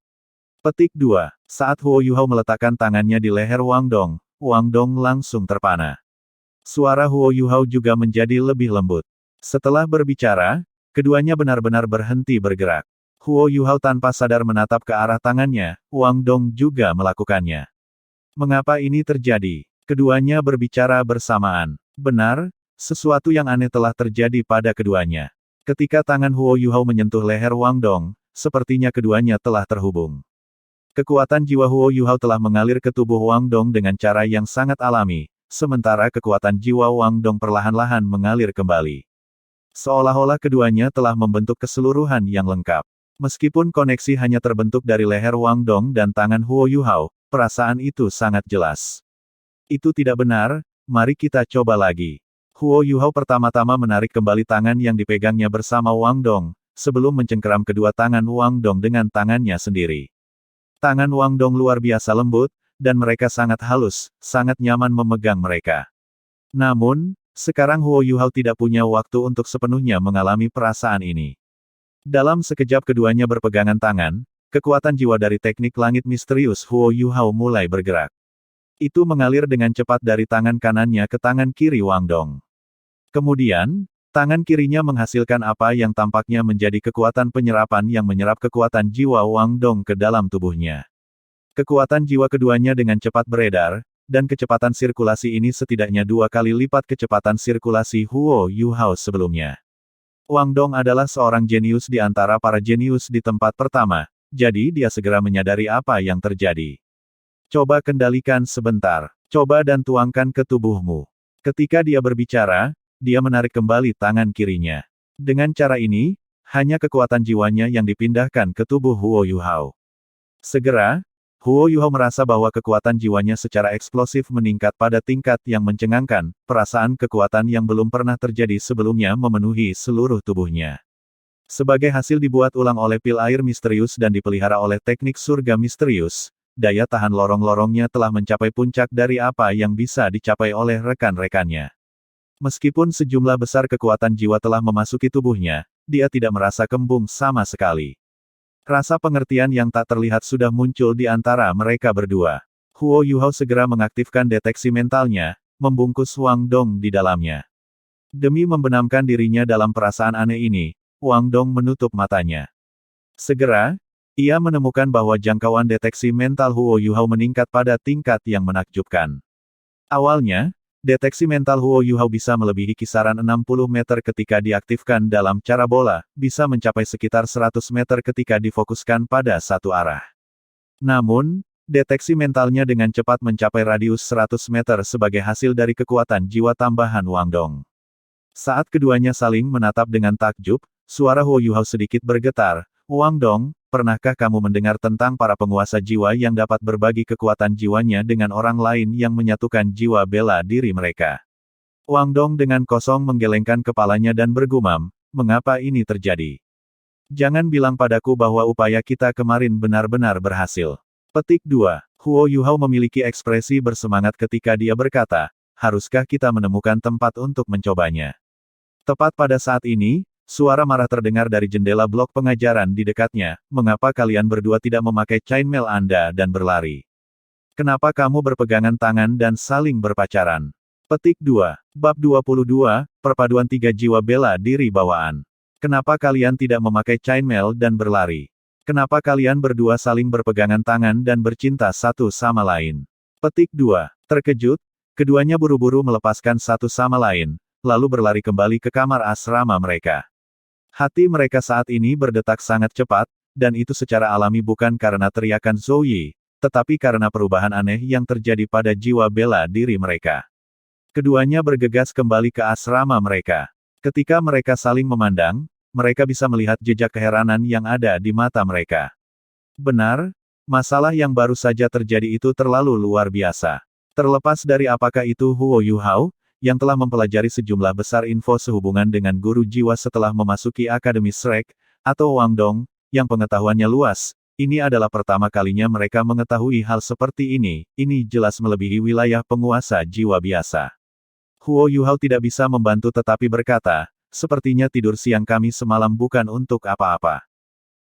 Petik 2. Saat Huo Yuhao meletakkan tangannya di leher Wang Dong langsung terpana. Suara Huo Yuhao juga menjadi lebih lembut. Setelah berbicara, keduanya benar-benar berhenti bergerak. Huo Yuhao tanpa sadar menatap ke arah tangannya, Wang Dong juga melakukannya. Mengapa ini terjadi? Keduanya berbicara bersamaan. Benar, sesuatu yang aneh telah terjadi pada keduanya. Ketika tangan Huo Yuhao menyentuh leher Wang Dong, sepertinya keduanya telah terhubung. Kekuatan jiwa Huo Yuhao telah mengalir ke tubuh Wang Dong dengan cara yang sangat alami, sementara kekuatan jiwa Wang Dong perlahan-lahan mengalir kembali. Seolah-olah keduanya telah membentuk keseluruhan yang lengkap. Meskipun koneksi hanya terbentuk dari leher Wang Dong dan tangan Huo Yuhao, perasaan itu sangat jelas. Itu tidak benar, mari kita coba lagi. Huo Yuhao pertama-tama menarik kembali tangan yang dipegangnya bersama Wang Dong, sebelum mencengkeram kedua tangan Wang Dong dengan tangannya sendiri. Tangan Wang Dong luar biasa lembut, dan mereka sangat halus, sangat nyaman memegang mereka. Namun, sekarang Huo Yuhao tidak punya waktu untuk sepenuhnya mengalami perasaan ini. Dalam sekejap keduanya berpegangan tangan, kekuatan jiwa dari teknik langit misterius Huo Yuhao mulai bergerak. Itu mengalir dengan cepat dari tangan kanannya ke tangan kiri Wang Dong. Kemudian, tangan kirinya menghasilkan apa yang tampaknya menjadi kekuatan penyerapan yang menyerap kekuatan jiwa Wang Dong ke dalam tubuhnya. Kekuatan jiwa keduanya dengan cepat beredar, dan kecepatan sirkulasi ini setidaknya 2 kali lipat kecepatan sirkulasi Huo Yuhao sebelumnya. Wang Dong adalah seorang jenius di antara para jenius di tempat pertama, jadi dia segera menyadari apa yang terjadi. Coba kendalikan sebentar, coba dan tuangkan ke tubuhmu. Ketika dia berbicara, dia menarik kembali tangan kirinya. Dengan cara ini, hanya kekuatan jiwanya yang dipindahkan ke tubuh Huo Yuhao. Segera, Huo Yuhao merasa bahwa kekuatan jiwanya secara eksplosif meningkat pada tingkat yang mencengangkan, perasaan kekuatan yang belum pernah terjadi sebelumnya memenuhi seluruh tubuhnya. Sebagai hasil dibuat ulang oleh pil air misterius dan dipelihara oleh teknik surga misterius, daya tahan lorong-lorongnya telah mencapai puncak dari apa yang bisa dicapai oleh rekan-rekannya. Meskipun sejumlah besar kekuatan jiwa telah memasuki tubuhnya, dia tidak merasa kembung sama sekali. Rasa pengertian yang tak terlihat sudah muncul di antara mereka berdua. Huo Yuhao segera mengaktifkan deteksi mentalnya, membungkus Wang Dong di dalamnya. Demi membenamkan dirinya dalam perasaan aneh ini, Wang Dong menutup matanya. Segera, ia menemukan bahwa jangkauan deteksi mental Huo Yuhao meningkat pada tingkat yang menakjubkan. Awalnya, deteksi mental Huo Yuhao bisa melebihi kisaran 60 meter ketika diaktifkan dalam cara bola, bisa mencapai sekitar 100 meter ketika difokuskan pada satu arah. Namun, deteksi mentalnya dengan cepat mencapai radius 100 meter sebagai hasil dari kekuatan jiwa tambahan Wang Dong. Saat keduanya saling menatap dengan takjub, suara Huo Yuhao sedikit bergetar. Wang Dong, pernahkah kamu mendengar tentang para penguasa jiwa yang dapat berbagi kekuatan jiwanya dengan orang lain yang menyatukan jiwa bela diri mereka? Wang Dong dengan kosong menggelengkan kepalanya dan bergumam, mengapa ini terjadi? Jangan bilang padaku bahwa upaya kita kemarin benar-benar berhasil. Petik 2. Huo Yuhao memiliki ekspresi bersemangat ketika dia berkata, haruskah kita menemukan tempat untuk mencobanya? Tepat pada saat ini, suara marah terdengar dari jendela blok pengajaran di dekatnya, mengapa kalian berdua tidak memakai chainmail Anda dan berlari? Kenapa kamu berpegangan tangan dan saling berpacaran? Petik 2. Bab 22, Perpaduan 3 Jiwa Bela Diri Bawaan. Kenapa kalian tidak memakai chainmail dan berlari? Kenapa kalian berdua saling berpegangan tangan dan bercinta satu sama lain? Petik 2. Terkejut, keduanya buru-buru melepaskan satu sama lain, lalu berlari kembali ke kamar asrama mereka. Hati mereka saat ini berdetak sangat cepat, dan itu secara alami bukan karena teriakan Zhou Yi, tetapi karena perubahan aneh yang terjadi pada jiwa bela diri mereka. Keduanya bergegas kembali ke asrama mereka. Ketika mereka saling memandang, mereka bisa melihat jejak keheranan yang ada di mata mereka. Benar, masalah yang baru saja terjadi itu terlalu luar biasa. Terlepas dari apakah itu Huo Yuhao, yang telah mempelajari sejumlah besar info sehubungan dengan guru jiwa setelah memasuki Akademi Shrek, atau Wang Dong, yang pengetahuannya luas. Ini adalah pertama kalinya mereka mengetahui hal seperti ini jelas melebihi wilayah penguasa jiwa biasa. Huo Yuhao tidak bisa membantu tetapi berkata, sepertinya tidur siang kami semalam bukan untuk apa-apa.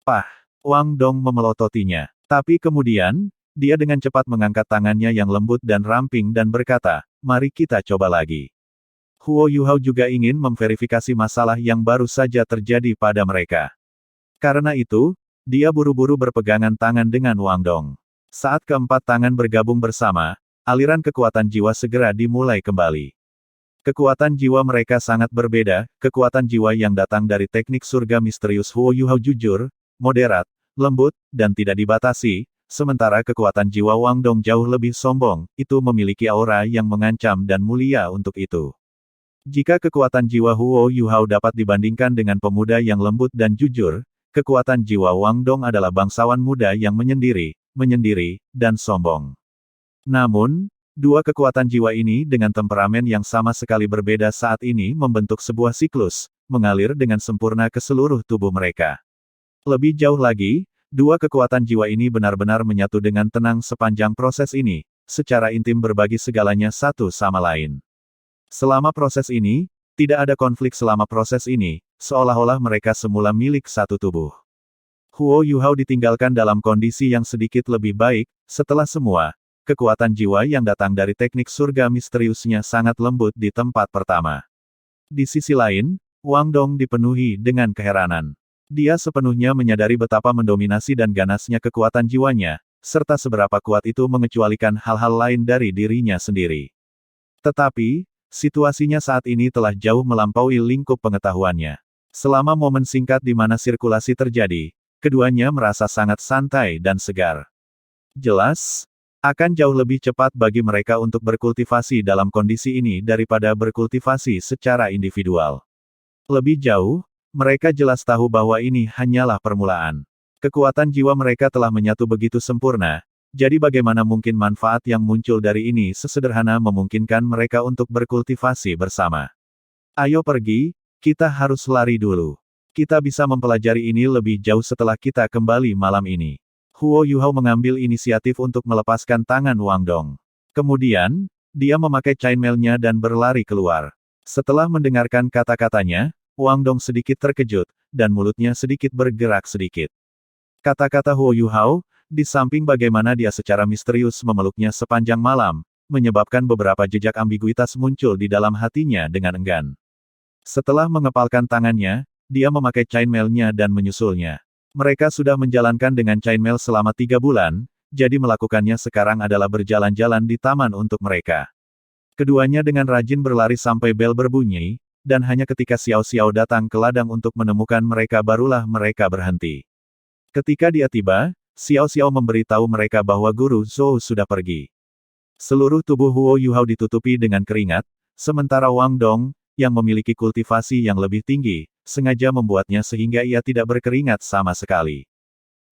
Pah, Wang Dong memelototinya. Tapi kemudian, dia dengan cepat mengangkat tangannya yang lembut dan ramping dan berkata, mari kita coba lagi. Huo Yuhao juga ingin memverifikasi masalah yang baru saja terjadi pada mereka. Karena itu, dia buru-buru berpegangan tangan dengan Wang Dong. Saat keempat tangan bergabung bersama, aliran kekuatan jiwa segera dimulai kembali. Kekuatan jiwa mereka sangat berbeda, kekuatan jiwa yang datang dari teknik surga misterius Huo Yuhao jujur, moderat, lembut, dan tidak dibatasi, sementara kekuatan jiwa Wang Dong jauh lebih sombong, itu memiliki aura yang mengancam dan mulia untuk itu. Jika kekuatan jiwa Huo Yuhao dapat dibandingkan dengan pemuda yang lembut dan jujur, kekuatan jiwa Wang Dong adalah bangsawan muda yang menyendiri, dan sombong. Namun, dua kekuatan jiwa ini dengan temperamen yang sama sekali berbeda saat ini membentuk sebuah siklus, mengalir dengan sempurna ke seluruh tubuh mereka. Lebih jauh lagi, dua kekuatan jiwa ini benar-benar menyatu dengan tenang sepanjang proses ini, secara intim berbagi segalanya satu sama lain. Selama proses ini, tidak ada konflik selama proses ini, seolah-olah mereka semula milik satu tubuh. Huo Yuhao ditinggalkan dalam kondisi yang sedikit lebih baik, setelah semua, kekuatan jiwa yang datang dari teknik surga misteriusnya sangat lembut di tempat pertama. Di sisi lain, Wang Dong dipenuhi dengan keheranan. Dia sepenuhnya menyadari betapa mendominasi dan ganasnya kekuatan jiwanya, serta seberapa kuat itu mengecualikan hal-hal lain dari dirinya sendiri. Tetapi, situasinya saat ini telah jauh melampaui lingkup pengetahuannya. Selama momen singkat di mana sirkulasi terjadi, keduanya merasa sangat santai dan segar. Jelas, akan jauh lebih cepat bagi mereka untuk berkultivasi dalam kondisi ini daripada berkultivasi secara individual. Lebih jauh, mereka jelas tahu bahwa ini hanyalah permulaan. Kekuatan jiwa mereka telah menyatu begitu sempurna, jadi bagaimana mungkin manfaat yang muncul dari ini sesederhana memungkinkan mereka untuk berkultivasi bersama. Ayo pergi, kita harus lari dulu. Kita bisa mempelajari ini lebih jauh setelah kita kembali malam ini. Huo Yuhao mengambil inisiatif untuk melepaskan tangan Wang Dong. Kemudian, dia memakai chainmail-nya dan berlari keluar. Setelah mendengarkan kata-katanya, Wang Dong sedikit terkejut, dan mulutnya sedikit bergerak sedikit. Kata-kata Huo Yuhao, di samping bagaimana dia secara misterius memeluknya sepanjang malam, menyebabkan beberapa jejak ambiguitas muncul di dalam hatinya dengan enggan. Setelah mengepalkan tangannya, dia memakai chainmail-nya dan menyusulnya. Mereka sudah menjalankan dengan chainmail selama 3 bulan, jadi melakukannya sekarang adalah berjalan-jalan di taman untuk mereka. Keduanya dengan rajin berlari sampai bel berbunyi, dan hanya ketika Xiao Xiao datang ke ladang untuk menemukan mereka barulah mereka berhenti. Ketika dia tiba, Xiao Xiao memberitahu mereka bahwa Guru Zhou sudah pergi. Seluruh tubuh Huo Yuhao ditutupi dengan keringat, sementara Wang Dong, yang memiliki kultivasi yang lebih tinggi, sengaja membuatnya sehingga ia tidak berkeringat sama sekali.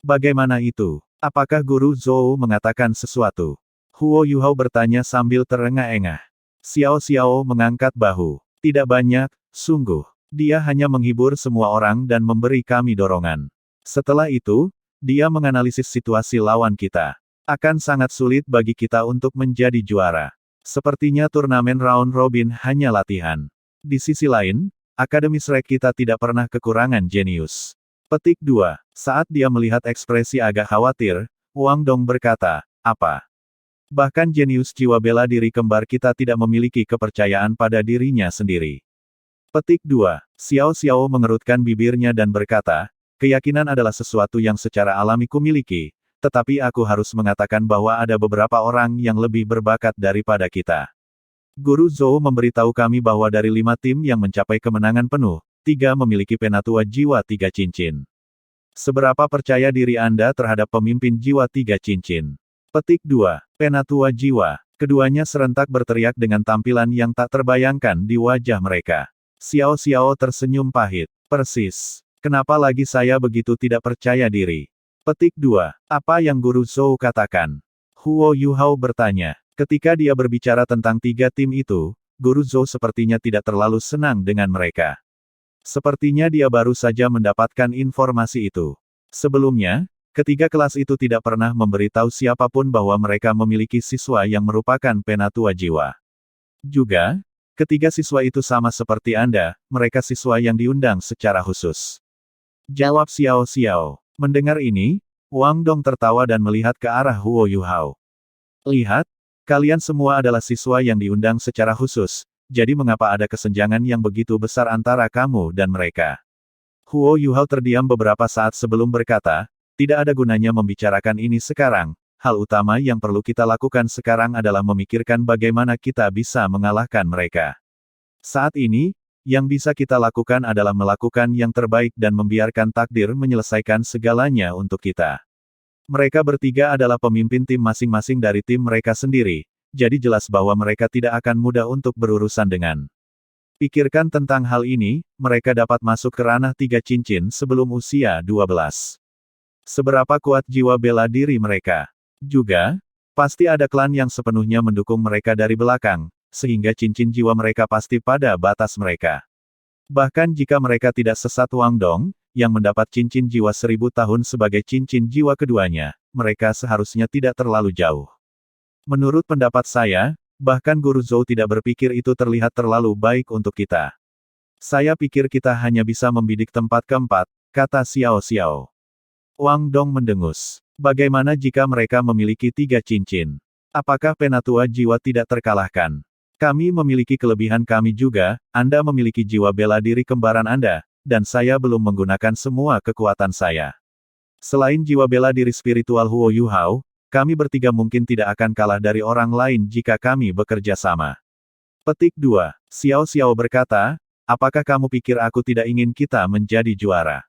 Bagaimana itu? Apakah Guru Zhou mengatakan sesuatu? Huo Yuhao bertanya sambil terengah-engah. Xiao Xiao mengangkat bahu. Tidak banyak, sungguh. Dia hanya menghibur semua orang dan memberi kami dorongan. Setelah itu, dia menganalisis situasi lawan kita. Akan sangat sulit bagi kita untuk menjadi juara. Sepertinya turnamen round robin hanya latihan. Di sisi lain, Akademi Shrek kita tidak pernah kekurangan jenius. Petik 2. Saat dia melihat ekspresi agak khawatir, Wang Dong berkata, apa? Bahkan jenius jiwa bela diri kembar kita tidak memiliki kepercayaan pada dirinya sendiri. Petik 2. Xiao Xiao mengerutkan bibirnya dan berkata, keyakinan adalah sesuatu yang secara alami kumiliki, tetapi aku harus mengatakan bahwa ada beberapa orang yang lebih berbakat daripada kita. Guru Zhou memberitahu kami bahwa dari 5 tim yang mencapai kemenangan penuh, 3 memiliki penatua jiwa 3 cincin. Seberapa percaya diri Anda terhadap pemimpin jiwa 3 cincin? Petik 2. Penatua jiwa. Keduanya serentak berteriak dengan tampilan yang tak terbayangkan di wajah mereka. Xiao Xiao tersenyum pahit. Persis. Kenapa lagi saya begitu tidak percaya diri? Petik 2. Apa yang Guru Zhou katakan? Huo Yuhao bertanya. Ketika dia berbicara tentang 3 tim itu, Guru Zhou sepertinya tidak terlalu senang dengan mereka. Sepertinya dia baru saja mendapatkan informasi itu. Sebelumnya, ketiga kelas itu tidak pernah memberitahu siapapun bahwa mereka memiliki siswa yang merupakan penatua jiwa. Juga, ketiga siswa itu sama seperti Anda, mereka siswa yang diundang secara khusus. Jawab Xiao Xiao. Mendengar ini, Wang Dong tertawa dan melihat ke arah Huo Yuhao. Lihat, kalian semua adalah siswa yang diundang secara khusus, jadi mengapa ada kesenjangan yang begitu besar antara kamu dan mereka? Huo Yuhao terdiam beberapa saat sebelum berkata, tidak ada gunanya membicarakan ini sekarang, hal utama yang perlu kita lakukan sekarang adalah memikirkan bagaimana kita bisa mengalahkan mereka. Saat ini, yang bisa kita lakukan adalah melakukan yang terbaik dan membiarkan takdir menyelesaikan segalanya untuk kita. Mereka bertiga adalah pemimpin tim masing-masing dari tim mereka sendiri, jadi jelas bahwa mereka tidak akan mudah untuk berurusan dengan. Pikirkan tentang hal ini, mereka dapat masuk ke ranah 3 cincin sebelum usia 12. Seberapa kuat jiwa bela diri mereka. Juga, pasti ada klan yang sepenuhnya mendukung mereka dari belakang, sehingga cincin jiwa mereka pasti pada batas mereka. Bahkan jika mereka tidak sesat Wang Dong, yang mendapat cincin jiwa 1000 tahun sebagai cincin jiwa keduanya, mereka seharusnya tidak terlalu jauh. Menurut pendapat saya, bahkan Guru Zhou tidak berpikir itu terlihat terlalu baik untuk kita. Saya pikir kita hanya bisa membidik tempat keempat, kata Xiao Xiao. Wang Dong mendengus. Bagaimana jika mereka memiliki 3 cincin? Apakah penatua jiwa tidak terkalahkan? Kami memiliki kelebihan kami juga, Anda memiliki jiwa bela diri kembaran Anda, dan saya belum menggunakan semua kekuatan saya. Selain jiwa bela diri spiritual Huo Yuhao, kami bertiga mungkin tidak akan kalah dari orang lain jika kami bekerja sama. Petik 2. Xiao Xiao berkata, apakah kamu pikir aku tidak ingin kita menjadi juara?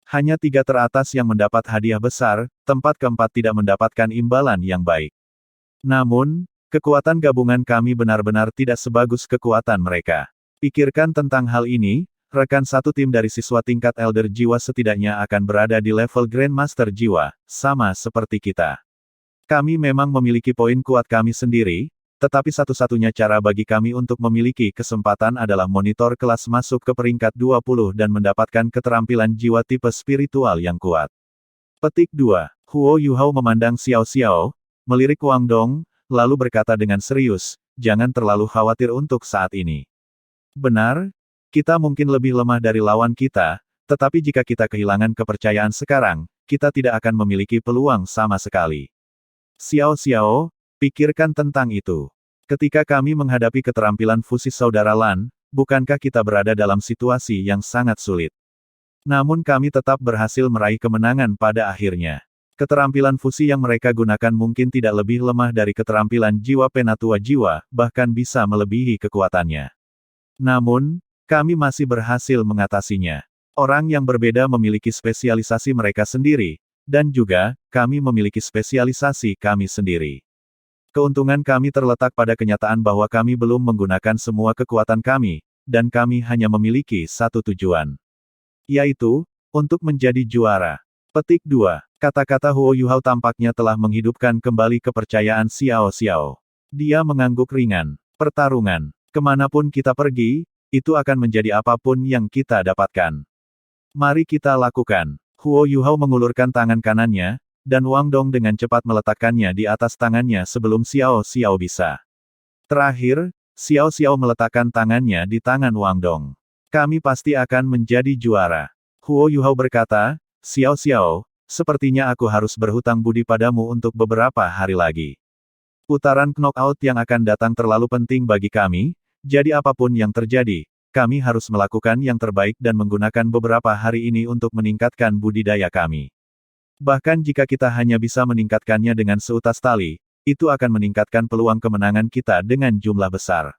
Hanya 3 teratas yang mendapat hadiah besar, tempat keempat tidak mendapatkan imbalan yang baik. Namun, kekuatan gabungan kami benar-benar tidak sebagus kekuatan mereka. Pikirkan tentang hal ini, rekan satu tim dari siswa tingkat Elder Jiwa setidaknya akan berada di level Grandmaster Jiwa, sama seperti kita. Kami memang memiliki poin kuat kami sendiri, tetapi satu-satunya cara bagi kami untuk memiliki kesempatan adalah monitor kelas masuk ke peringkat 20 dan mendapatkan keterampilan jiwa tipe spiritual yang kuat. Petik 2. Huo Yuhao memandang Xiao Xiao, melirik Wang Dong, lalu berkata dengan serius, jangan terlalu khawatir untuk saat ini. Benar, kita mungkin lebih lemah dari lawan kita, tetapi jika kita kehilangan kepercayaan sekarang, kita tidak akan memiliki peluang sama sekali. Xiao Xiao, pikirkan tentang itu. Ketika kami menghadapi keterampilan fusi saudara Lan, bukankah kita berada dalam situasi yang sangat sulit? Namun kami tetap berhasil meraih kemenangan pada akhirnya. Keterampilan fusi yang mereka gunakan mungkin tidak lebih lemah dari keterampilan jiwa penatua jiwa, bahkan bisa melebihi kekuatannya. Namun, kami masih berhasil mengatasinya. Orang yang berbeda memiliki spesialisasi mereka sendiri, dan juga, kami memiliki spesialisasi kami sendiri. Keuntungan kami terletak pada kenyataan bahwa kami belum menggunakan semua kekuatan kami, dan kami hanya memiliki satu tujuan. Yaitu, untuk menjadi juara. Petik 2. Kata-kata Huo Yuhao tampaknya telah menghidupkan kembali kepercayaan Xiao Xiao. Dia mengangguk ringan. Pertarungan. Kemanapun kita pergi, itu akan menjadi apapun yang kita dapatkan. Mari kita lakukan. Huo Yuhao mengulurkan tangan kanannya, dan Wang Dong dengan cepat meletakkannya di atas tangannya sebelum Xiao Xiao bisa. Terakhir, Xiao Xiao meletakkan tangannya di tangan Wang Dong. Kami pasti akan menjadi juara. Huo Yuhao berkata, Xiao Xiao, sepertinya aku harus berhutang budi padamu untuk beberapa hari lagi. Putaran knockout yang akan datang terlalu penting bagi kami, jadi apapun yang terjadi, kami harus melakukan yang terbaik dan menggunakan beberapa hari ini untuk meningkatkan budidaya kami. Bahkan jika kita hanya bisa meningkatkannya dengan seutas tali, itu akan meningkatkan peluang kemenangan kita dengan jumlah besar.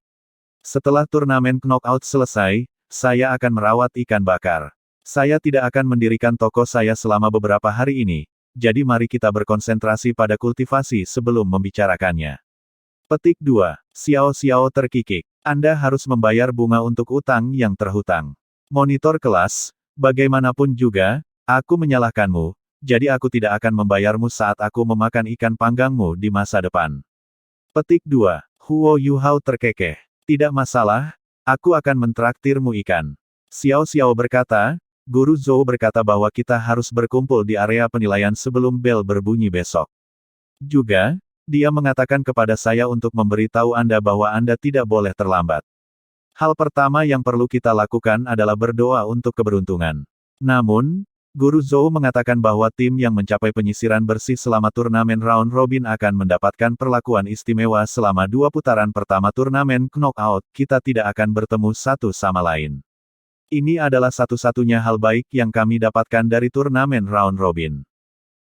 Setelah turnamen knockout selesai, saya akan merawat ikan bakar. Saya tidak akan mendirikan toko saya selama beberapa hari ini, jadi mari kita berkonsentrasi pada kultivasi sebelum membicarakannya. Petik 2. Xiao Xiao terkikik. Anda harus membayar bunga untuk utang yang terhutang. Monitor kelas, bagaimanapun juga, aku menyalahkanmu. Jadi aku tidak akan membayarmu saat aku memakan ikan panggangmu di masa depan. Petik 2. Huo Yuhao terkekeh. Tidak masalah, aku akan mentraktirmu ikan. Xiao Xiao berkata, Guru Zhou berkata bahwa kita harus berkumpul di area penilaian sebelum bel berbunyi besok. Juga, dia mengatakan kepada saya untuk memberitahu Anda bahwa Anda tidak boleh terlambat. Hal pertama yang perlu kita lakukan adalah berdoa untuk keberuntungan. Namun, Guru Zhou mengatakan bahwa tim yang mencapai penyisiran bersih selama turnamen round robin akan mendapatkan perlakuan istimewa selama 2 putaran pertama turnamen knockout, kita tidak akan bertemu satu sama lain. Ini adalah satu-satunya hal baik yang kami dapatkan dari turnamen round robin.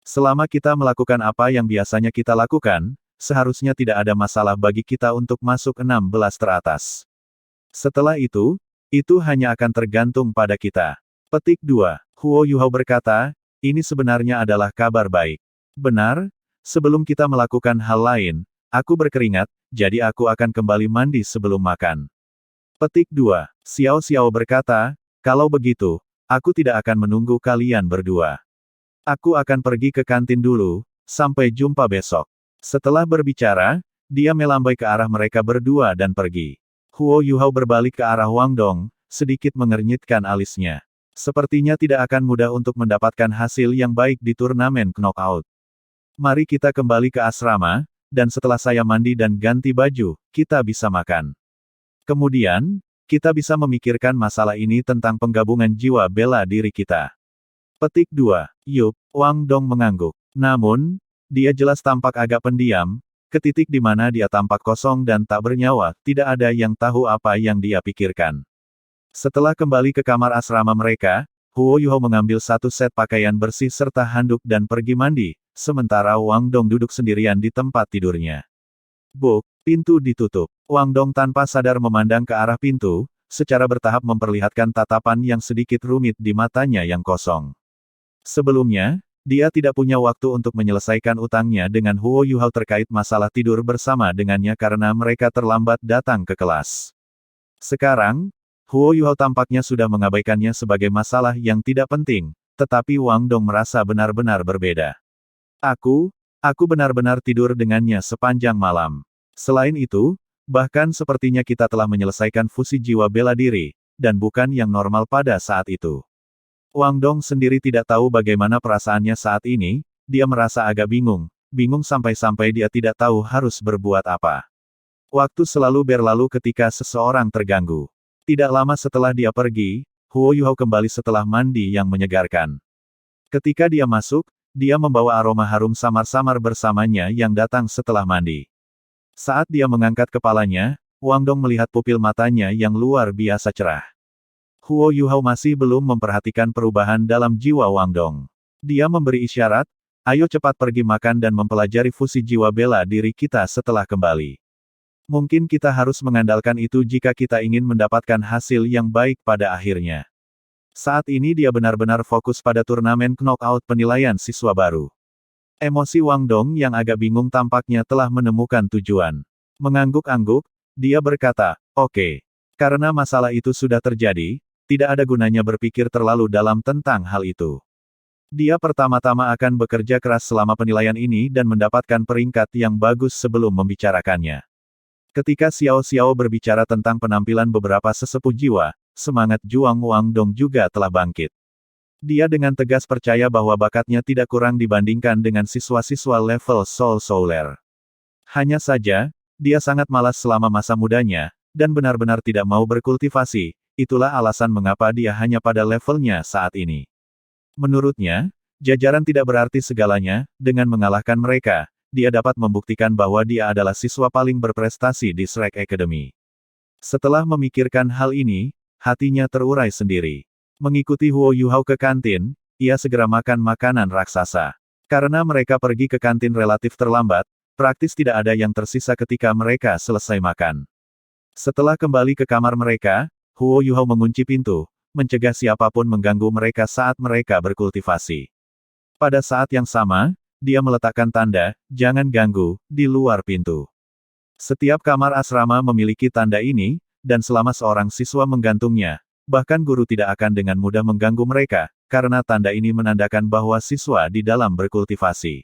Selama kita melakukan apa yang biasanya kita lakukan, seharusnya tidak ada masalah bagi kita untuk masuk 16 teratas. Setelah itu hanya akan tergantung pada kita. Petik 2. Huo Yuhao berkata, ini sebenarnya adalah kabar baik. Benar, sebelum kita melakukan hal lain, aku berkeringat, jadi aku akan kembali mandi sebelum makan. Petik 2. Xiao Xiao berkata, kalau begitu, aku tidak akan menunggu kalian berdua. Aku akan pergi ke kantin dulu, sampai jumpa besok. Setelah berbicara, dia melambai ke arah mereka berdua dan pergi. Huo Yuhao berbalik ke arah Wang Dong, sedikit mengernyitkan alisnya. Sepertinya tidak akan mudah untuk mendapatkan hasil yang baik di turnamen knockout. Mari kita kembali ke asrama, dan setelah saya mandi dan ganti baju, kita bisa makan. Kemudian, kita bisa memikirkan masalah ini tentang penggabungan jiwa bela diri kita. Petik 2. Yup, Wang Dong mengangguk. Namun, dia jelas tampak agak pendiam, ke titik di mana dia tampak kosong dan tak bernyawa, tidak ada yang tahu apa yang dia pikirkan. Setelah kembali ke kamar asrama mereka, Huo Yuhao mengambil satu set pakaian bersih serta handuk dan pergi mandi, sementara Wang Dong duduk sendirian di tempat tidurnya. Buk, pintu ditutup. Wang Dong tanpa sadar memandang ke arah pintu, secara bertahap memperlihatkan tatapan yang sedikit rumit di matanya yang kosong. Sebelumnya, dia tidak punya waktu untuk menyelesaikan utangnya dengan Huo Yuhao terkait masalah tidur bersama dengannya karena mereka terlambat datang ke kelas. Sekarang, Huo Yuhao tampaknya sudah mengabaikannya sebagai masalah yang tidak penting, tetapi Wang Dong merasa benar-benar berbeda. Aku benar-benar tidur dengannya sepanjang malam. Selain itu, bahkan sepertinya kita telah menyelesaikan fusi jiwa bela diri, dan bukan yang normal pada saat itu. Wang Dong sendiri tidak tahu bagaimana perasaannya saat ini, dia merasa agak bingung sampai-sampai dia tidak tahu harus berbuat apa. Waktu selalu berlalu ketika seseorang terganggu. Tidak lama setelah dia pergi, Huo Yuhao kembali setelah mandi yang menyegarkan. Ketika dia masuk, dia membawa aroma harum samar-samar bersamanya yang datang setelah mandi. Saat dia mengangkat kepalanya, Wang Dong melihat pupil matanya yang luar biasa cerah. Huo Yuhao masih belum memperhatikan perubahan dalam jiwa Wang Dong. Dia memberi isyarat, ayo cepat pergi makan dan mempelajari fusi jiwa bela diri kita setelah kembali. Mungkin kita harus mengandalkan itu jika kita ingin mendapatkan hasil yang baik pada akhirnya. Saat ini dia benar-benar fokus pada turnamen knockout penilaian siswa baru. Emosi Wang Dong yang agak bingung tampaknya telah menemukan tujuan. Mengangguk-angguk, dia berkata, oke. Karena masalah itu sudah terjadi, tidak ada gunanya berpikir terlalu dalam tentang hal itu. Dia pertama-tama akan bekerja keras selama penilaian ini dan mendapatkan peringkat yang bagus sebelum membicarakannya. Ketika Xiao Xiao berbicara tentang penampilan beberapa sesepuh jiwa, semangat juang Wang Dong juga telah bangkit. Dia dengan tegas percaya bahwa bakatnya tidak kurang dibandingkan dengan siswa-siswa level Soul Souler. Hanya saja, dia sangat malas selama masa mudanya, dan benar-benar tidak mau berkultivasi, itulah alasan mengapa dia hanya pada levelnya saat ini. Menurutnya, jajaran tidak berarti segalanya, dengan mengalahkan mereka, dia dapat membuktikan bahwa dia adalah siswa paling berprestasi di Shrek Academy. Setelah memikirkan hal ini, hatinya terurai sendiri. Mengikuti Huo Yuhao ke kantin, ia segera makan makanan raksasa. Karena mereka pergi ke kantin relatif terlambat, praktis tidak ada yang tersisa ketika mereka selesai makan. Setelah kembali ke kamar mereka, Huo Yuhao mengunci pintu, mencegah siapapun mengganggu mereka saat mereka berkultivasi. Pada saat yang sama, dia meletakkan tanda, "Jangan ganggu," di luar pintu. Setiap kamar asrama memiliki tanda ini, dan selama seorang siswa menggantungnya, bahkan guru tidak akan dengan mudah mengganggu mereka, karena tanda ini menandakan bahwa siswa di dalam berkultivasi.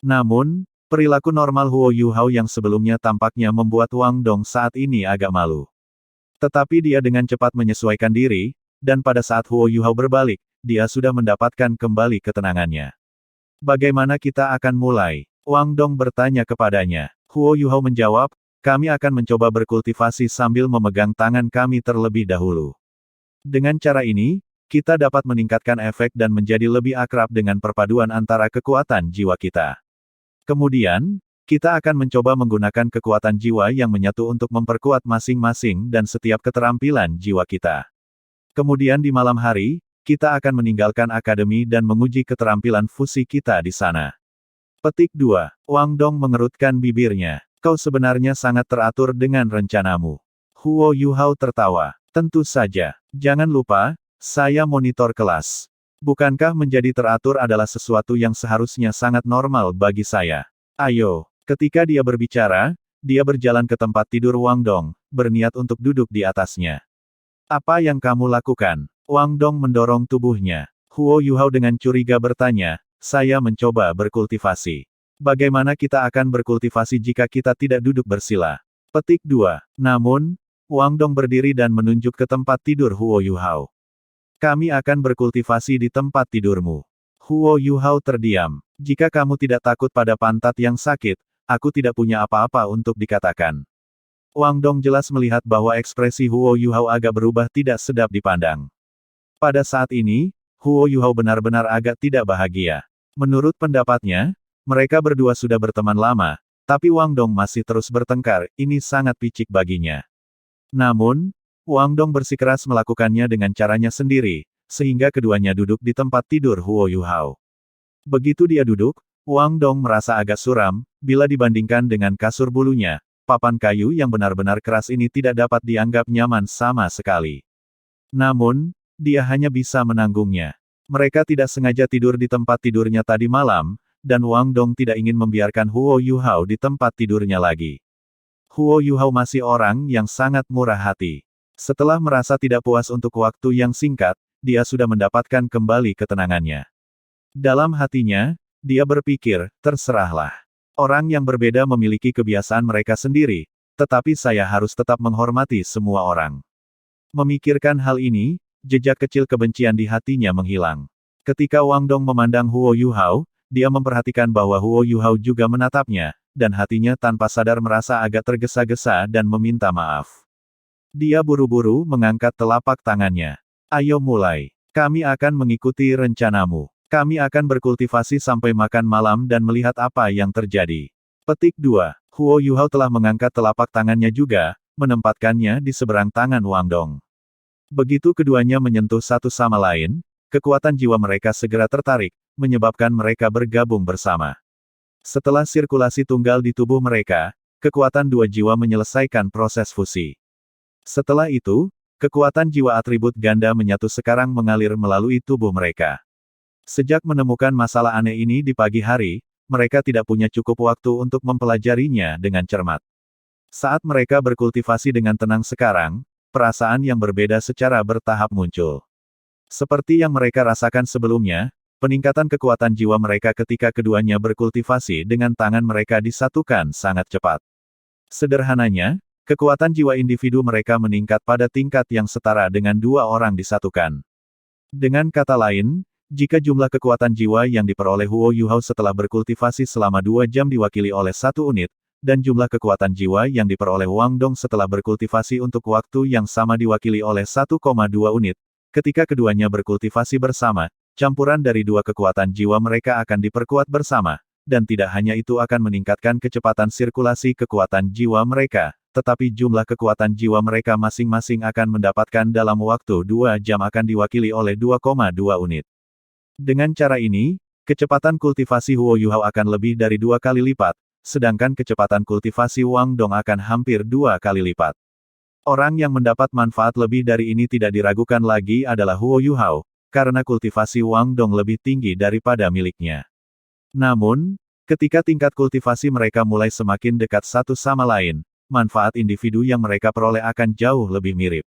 Namun, Perilaku normal Huo Yuhao yang sebelumnya tampaknya membuat Wang Dong saat ini agak malu. Tetapi dia dengan cepat menyesuaikan diri, dan pada saat Huo Yuhao berbalik, dia sudah mendapatkan kembali ketenangannya. Bagaimana kita akan mulai? Wang Dong bertanya kepadanya. Huo Yuhao menjawab, kami akan mencoba berkultivasi sambil memegang tangan kami terlebih dahulu. Dengan cara ini, kita dapat meningkatkan efek dan menjadi lebih akrab dengan perpaduan antara kekuatan jiwa kita. Kemudian, kita akan mencoba menggunakan kekuatan jiwa yang menyatu untuk memperkuat masing-masing dan setiap keterampilan jiwa kita. Kemudian di malam hari, kita akan meninggalkan akademi dan menguji keterampilan fusi kita di sana. Petik 2. Wang Dong mengerutkan bibirnya. Kau sebenarnya sangat teratur dengan rencanamu. Huo Yuhao tertawa. Tentu saja. Jangan lupa, saya monitor kelas. Bukankah menjadi teratur adalah sesuatu yang seharusnya sangat normal bagi saya? Ayo. Ketika dia berbicara, dia berjalan ke tempat tidur Wang Dong, berniat untuk duduk di atasnya. Apa yang kamu lakukan? Wang Dong mendorong tubuhnya. Huo Yuhao dengan curiga bertanya, saya mencoba berkultivasi. Bagaimana kita akan berkultivasi jika kita tidak duduk bersila? Petik 2. Namun, Wang Dong berdiri dan menunjuk ke tempat tidur Huo Yuhao. Kami akan berkultivasi di tempat tidurmu. Huo Yuhao terdiam. Jika kamu tidak takut pada pantat yang sakit, aku tidak punya apa-apa untuk dikatakan. Wang Dong jelas melihat bahwa ekspresi Huo Yuhao agak berubah tidak sedap dipandang. Pada saat ini, Huo Yuhao benar-benar agak tidak bahagia. Menurut pendapatnya, mereka berdua sudah berteman lama, tapi Wang Dong masih terus bertengkar, ini sangat picik baginya. Namun, Wang Dong bersikeras melakukannya dengan caranya sendiri, sehingga keduanya duduk di tempat tidur Huo Yuhao. Begitu dia duduk, Wang Dong merasa agak suram, bila dibandingkan dengan kasur bulunya, papan kayu yang benar-benar keras ini tidak dapat dianggap nyaman sama sekali. Namun, dia hanya bisa menanggungnya. Mereka tidak sengaja tidur di tempat tidurnya tadi malam, dan Wang Dong tidak ingin membiarkan Huo Yuhao di tempat tidurnya lagi. Huo Yuhao masih orang yang sangat murah hati. Setelah merasa tidak puas untuk waktu yang singkat, dia sudah mendapatkan kembali ketenangannya. Dalam hatinya, dia berpikir, terserahlah. Orang yang berbeda memiliki kebiasaan mereka sendiri, tetapi saya harus tetap menghormati semua orang. Memikirkan hal ini, jejak kecil kebencian di hatinya menghilang. Ketika Wang Dong memandang Huo Yuhao, dia memperhatikan bahwa Huo Yuhao juga menatapnya, dan hatinya tanpa sadar merasa agak tergesa-gesa dan meminta maaf. Dia buru-buru mengangkat telapak tangannya. Ayo mulai. Kami akan mengikuti rencanamu. Kami akan berkultivasi sampai makan malam dan melihat apa yang terjadi. Petik 2. Huo Yuhao telah mengangkat telapak tangannya juga, menempatkannya di seberang tangan Wang Dong. Begitu keduanya menyentuh satu sama lain, kekuatan jiwa mereka segera tertarik, menyebabkan mereka bergabung bersama. Setelah sirkulasi tunggal di tubuh mereka, kekuatan dua jiwa menyelesaikan proses fusi. Setelah itu, kekuatan jiwa atribut ganda menyatu sekarang mengalir melalui tubuh mereka. Sejak menemukan masalah aneh ini di pagi hari, mereka tidak punya cukup waktu untuk mempelajarinya dengan cermat. Saat mereka berkultivasi dengan tenang sekarang, perasaan yang berbeda secara bertahap muncul. Seperti yang mereka rasakan sebelumnya, peningkatan kekuatan jiwa mereka ketika keduanya berkultivasi dengan tangan mereka disatukan sangat cepat. Sederhananya, kekuatan jiwa individu mereka meningkat pada tingkat yang setara dengan dua orang disatukan. Dengan kata lain, jika jumlah kekuatan jiwa yang diperoleh Huo Yuhao setelah berkultivasi selama 2 jam diwakili oleh 1 unit, dan jumlah kekuatan jiwa yang diperoleh Wang Dong setelah berkultivasi untuk waktu yang sama diwakili oleh 1,2 unit, ketika keduanya berkultivasi bersama, campuran dari dua kekuatan jiwa mereka akan diperkuat bersama, dan tidak hanya itu akan meningkatkan kecepatan sirkulasi kekuatan jiwa mereka, tetapi jumlah kekuatan jiwa mereka masing-masing akan mendapatkan dalam waktu 2 jam akan diwakili oleh 2,2 unit. Dengan cara ini, kecepatan kultivasi Huo Yuhao akan lebih dari 2 kali lipat, sedangkan kecepatan kultivasi Wang Dong akan hampir 2 kali lipat. Orang yang mendapat manfaat lebih dari ini tidak diragukan lagi adalah Huo Yuhao, karena kultivasi Wang Dong lebih tinggi daripada miliknya. Namun, ketika tingkat kultivasi mereka mulai semakin dekat satu sama lain, manfaat individu yang mereka peroleh akan jauh lebih mirip.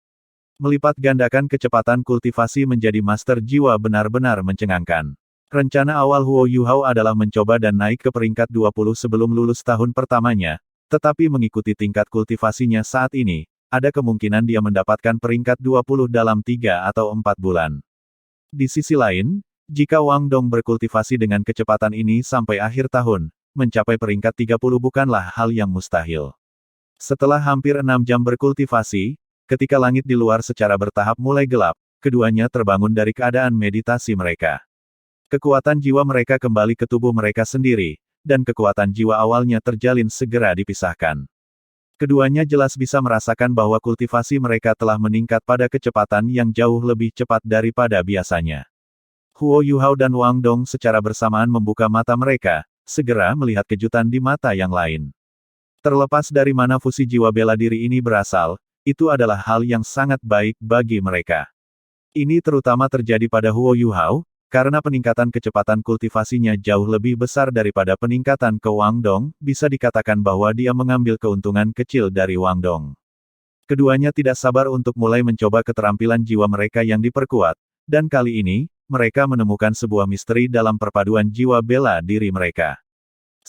Melipat gandakan kecepatan kultivasi menjadi master jiwa benar-benar mencengangkan. Rencana awal Huo Yuhao adalah mencoba dan naik ke peringkat 20 sebelum lulus tahun pertamanya, tetapi mengikuti tingkat kultivasinya saat ini, ada kemungkinan dia mendapatkan peringkat 20 dalam 3 atau 4 bulan. Di sisi lain, jika Wang Dong berkultivasi dengan kecepatan ini sampai akhir tahun, mencapai peringkat 30 bukanlah hal yang mustahil. Setelah hampir 6 jam berkultivasi, ketika langit di luar secara bertahap mulai gelap, keduanya terbangun dari keadaan meditasi mereka. Kekuatan jiwa mereka kembali ke tubuh mereka sendiri, dan kekuatan jiwa awalnya terjalin segera dipisahkan. Keduanya jelas bisa merasakan bahwa kultivasi mereka telah meningkat pada kecepatan yang jauh lebih cepat daripada biasanya. Huo Yuhao dan Wang Dong secara bersamaan membuka mata mereka, segera melihat kejutan di mata yang lain. Terlepas dari mana fusi jiwa bela diri ini berasal, itu adalah hal yang sangat baik bagi mereka. Ini terutama terjadi pada Huo Yuhao, karena peningkatan kecepatan kultivasinya jauh lebih besar daripada peningkatan ke Wang Dong, bisa dikatakan bahwa dia mengambil keuntungan kecil dari Wang Dong. Keduanya tidak sabar untuk mulai mencoba keterampilan jiwa mereka yang diperkuat, dan kali ini, mereka menemukan sebuah misteri dalam perpaduan jiwa bela diri mereka.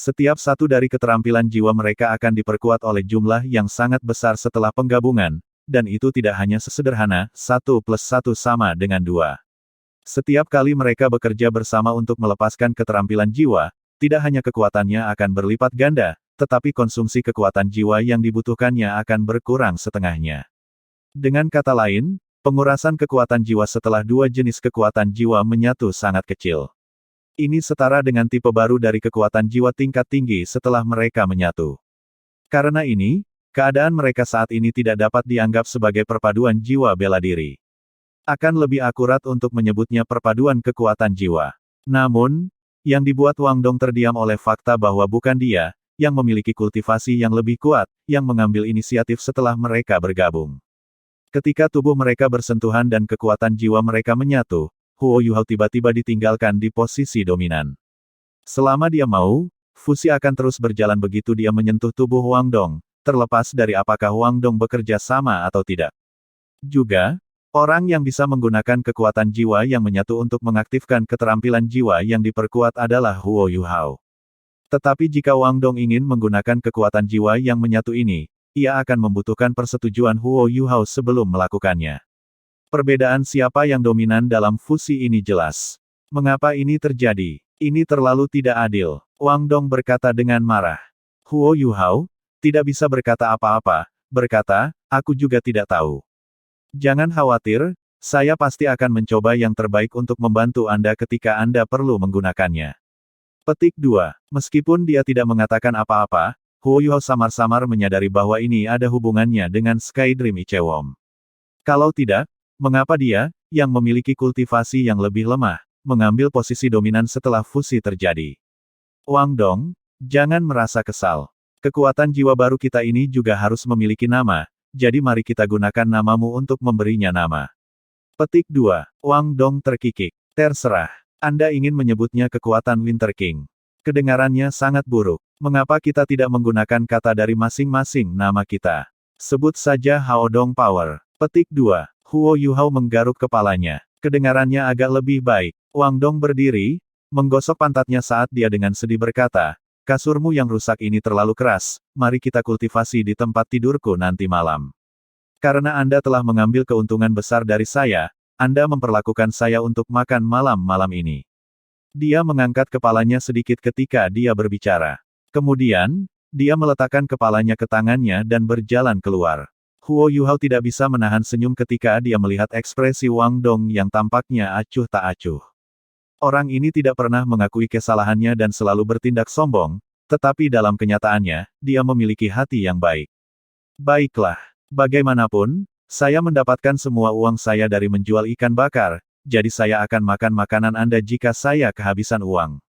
Setiap satu dari keterampilan jiwa mereka akan diperkuat oleh jumlah yang sangat besar setelah penggabungan, dan itu tidak hanya sesederhana, 1 plus 1 sama dengan 2. Setiap kali mereka bekerja bersama untuk melepaskan keterampilan jiwa, tidak hanya kekuatannya akan berlipat ganda, tetapi konsumsi kekuatan jiwa yang dibutuhkannya akan berkurang setengahnya. Dengan kata lain, pengurasan kekuatan jiwa setelah dua jenis kekuatan jiwa menyatu sangat kecil. Ini setara dengan tipe baru dari kekuatan jiwa tingkat tinggi setelah mereka menyatu. Karena ini, keadaan mereka saat ini tidak dapat dianggap sebagai perpaduan jiwa bela diri. Akan lebih akurat untuk menyebutnya perpaduan kekuatan jiwa. Namun, yang dibuat Wang Dong terdiam oleh fakta bahwa bukan dia, yang memiliki kultivasi yang lebih kuat, yang mengambil inisiatif setelah mereka bergabung. Ketika tubuh mereka bersentuhan dan kekuatan jiwa mereka menyatu, Huo Yuhao tiba-tiba ditinggalkan di posisi dominan. Selama dia mau, fusi akan terus berjalan begitu dia menyentuh tubuh Wang Dong, terlepas dari apakah Wang Dong bekerja sama atau tidak. Juga, orang yang bisa menggunakan kekuatan jiwa yang menyatu untuk mengaktifkan keterampilan jiwa yang diperkuat adalah Huo Yuhao. Tetapi jika Wang Dong ingin menggunakan kekuatan jiwa yang menyatu ini, ia akan membutuhkan persetujuan Huo Yuhao sebelum melakukannya. Perbedaan siapa yang dominan dalam fusi ini jelas. Mengapa ini terjadi? Ini terlalu tidak adil, Wang Dong berkata dengan marah. Huo Yuhao tidak bisa berkata apa-apa, berkata, aku juga tidak tahu. Jangan khawatir, saya pasti akan mencoba yang terbaik untuk membantu Anda ketika Anda perlu menggunakannya. Petik 2. Meskipun dia tidak mengatakan apa-apa, Huo Yuhao samar-samar menyadari bahwa ini ada hubungannya dengan Sky Dream Ichewom. Kalau tidak, mengapa dia, yang memiliki kultivasi yang lebih lemah, mengambil posisi dominan setelah fusi terjadi? Wang Dong, jangan merasa kesal. Kekuatan jiwa baru kita ini juga harus memiliki nama, jadi mari kita gunakan namamu untuk memberinya nama. Petik 2. Wang Dong terkikik. Terserah. Anda ingin menyebutnya kekuatan Winter King. Kedengarannya sangat buruk. Mengapa kita tidak menggunakan kata dari masing-masing nama kita? Sebut saja Hao Dong Power. Petik 2. Huo Yuhao menggaruk kepalanya. Kedengarannya agak lebih baik. Wang Dong berdiri, menggosok pantatnya saat dia dengan sedih berkata, kasurmu yang rusak ini terlalu keras, mari kita kultivasi di tempat tidurku nanti malam. Karena Anda telah mengambil keuntungan besar dari saya, Anda memperlakukan saya untuk makan malam-malam ini. Dia mengangkat kepalanya sedikit ketika dia berbicara. Kemudian, dia meletakkan kepalanya ke tangannya dan berjalan keluar. Huo Yuhao tidak bisa menahan senyum ketika dia melihat ekspresi Wang Dong yang tampaknya acuh tak acuh. Orang ini tidak pernah mengakui kesalahannya dan selalu bertindak sombong, tetapi dalam kenyataannya, dia memiliki hati yang baik. Baiklah, bagaimanapun, saya mendapatkan semua uang saya dari menjual ikan bakar, jadi saya akan makan makanan Anda jika saya kehabisan uang.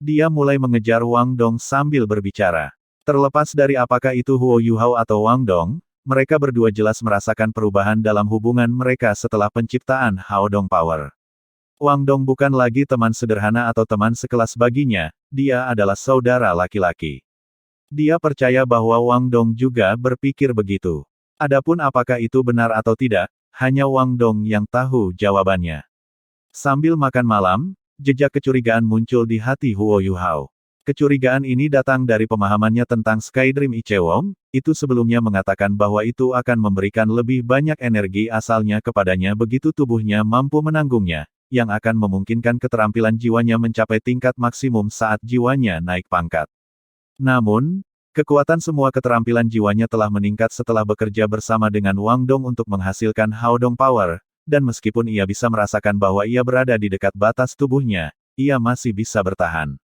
Dia mulai mengejar Wang Dong sambil berbicara. Terlepas dari apakah itu Huo Yuhao atau Wang Dong, mereka berdua jelas merasakan perubahan dalam hubungan mereka setelah penciptaan Hao Dong Power. Wang Dong bukan lagi teman sederhana atau teman sekelas baginya, dia adalah saudara laki-laki. Dia percaya bahwa Wang Dong juga berpikir begitu. Adapun apakah itu benar atau tidak, hanya Wang Dong yang tahu jawabannya. Sambil makan malam, Jejak kecurigaan muncul di hati Huo Yuhao. Kecurigaan ini datang dari pemahamannya tentang Sky Dream Ichewom, itu sebelumnya mengatakan bahwa itu akan memberikan lebih banyak energi asalnya kepadanya begitu tubuhnya mampu menanggungnya, yang akan memungkinkan keterampilan jiwanya mencapai tingkat maksimum saat jiwanya naik pangkat. Namun, kekuatan semua keterampilan jiwanya telah meningkat setelah bekerja bersama dengan Wang Dong untuk menghasilkan Haodong Power, dan meskipun ia bisa merasakan bahwa ia berada di dekat batas tubuhnya, ia masih bisa bertahan.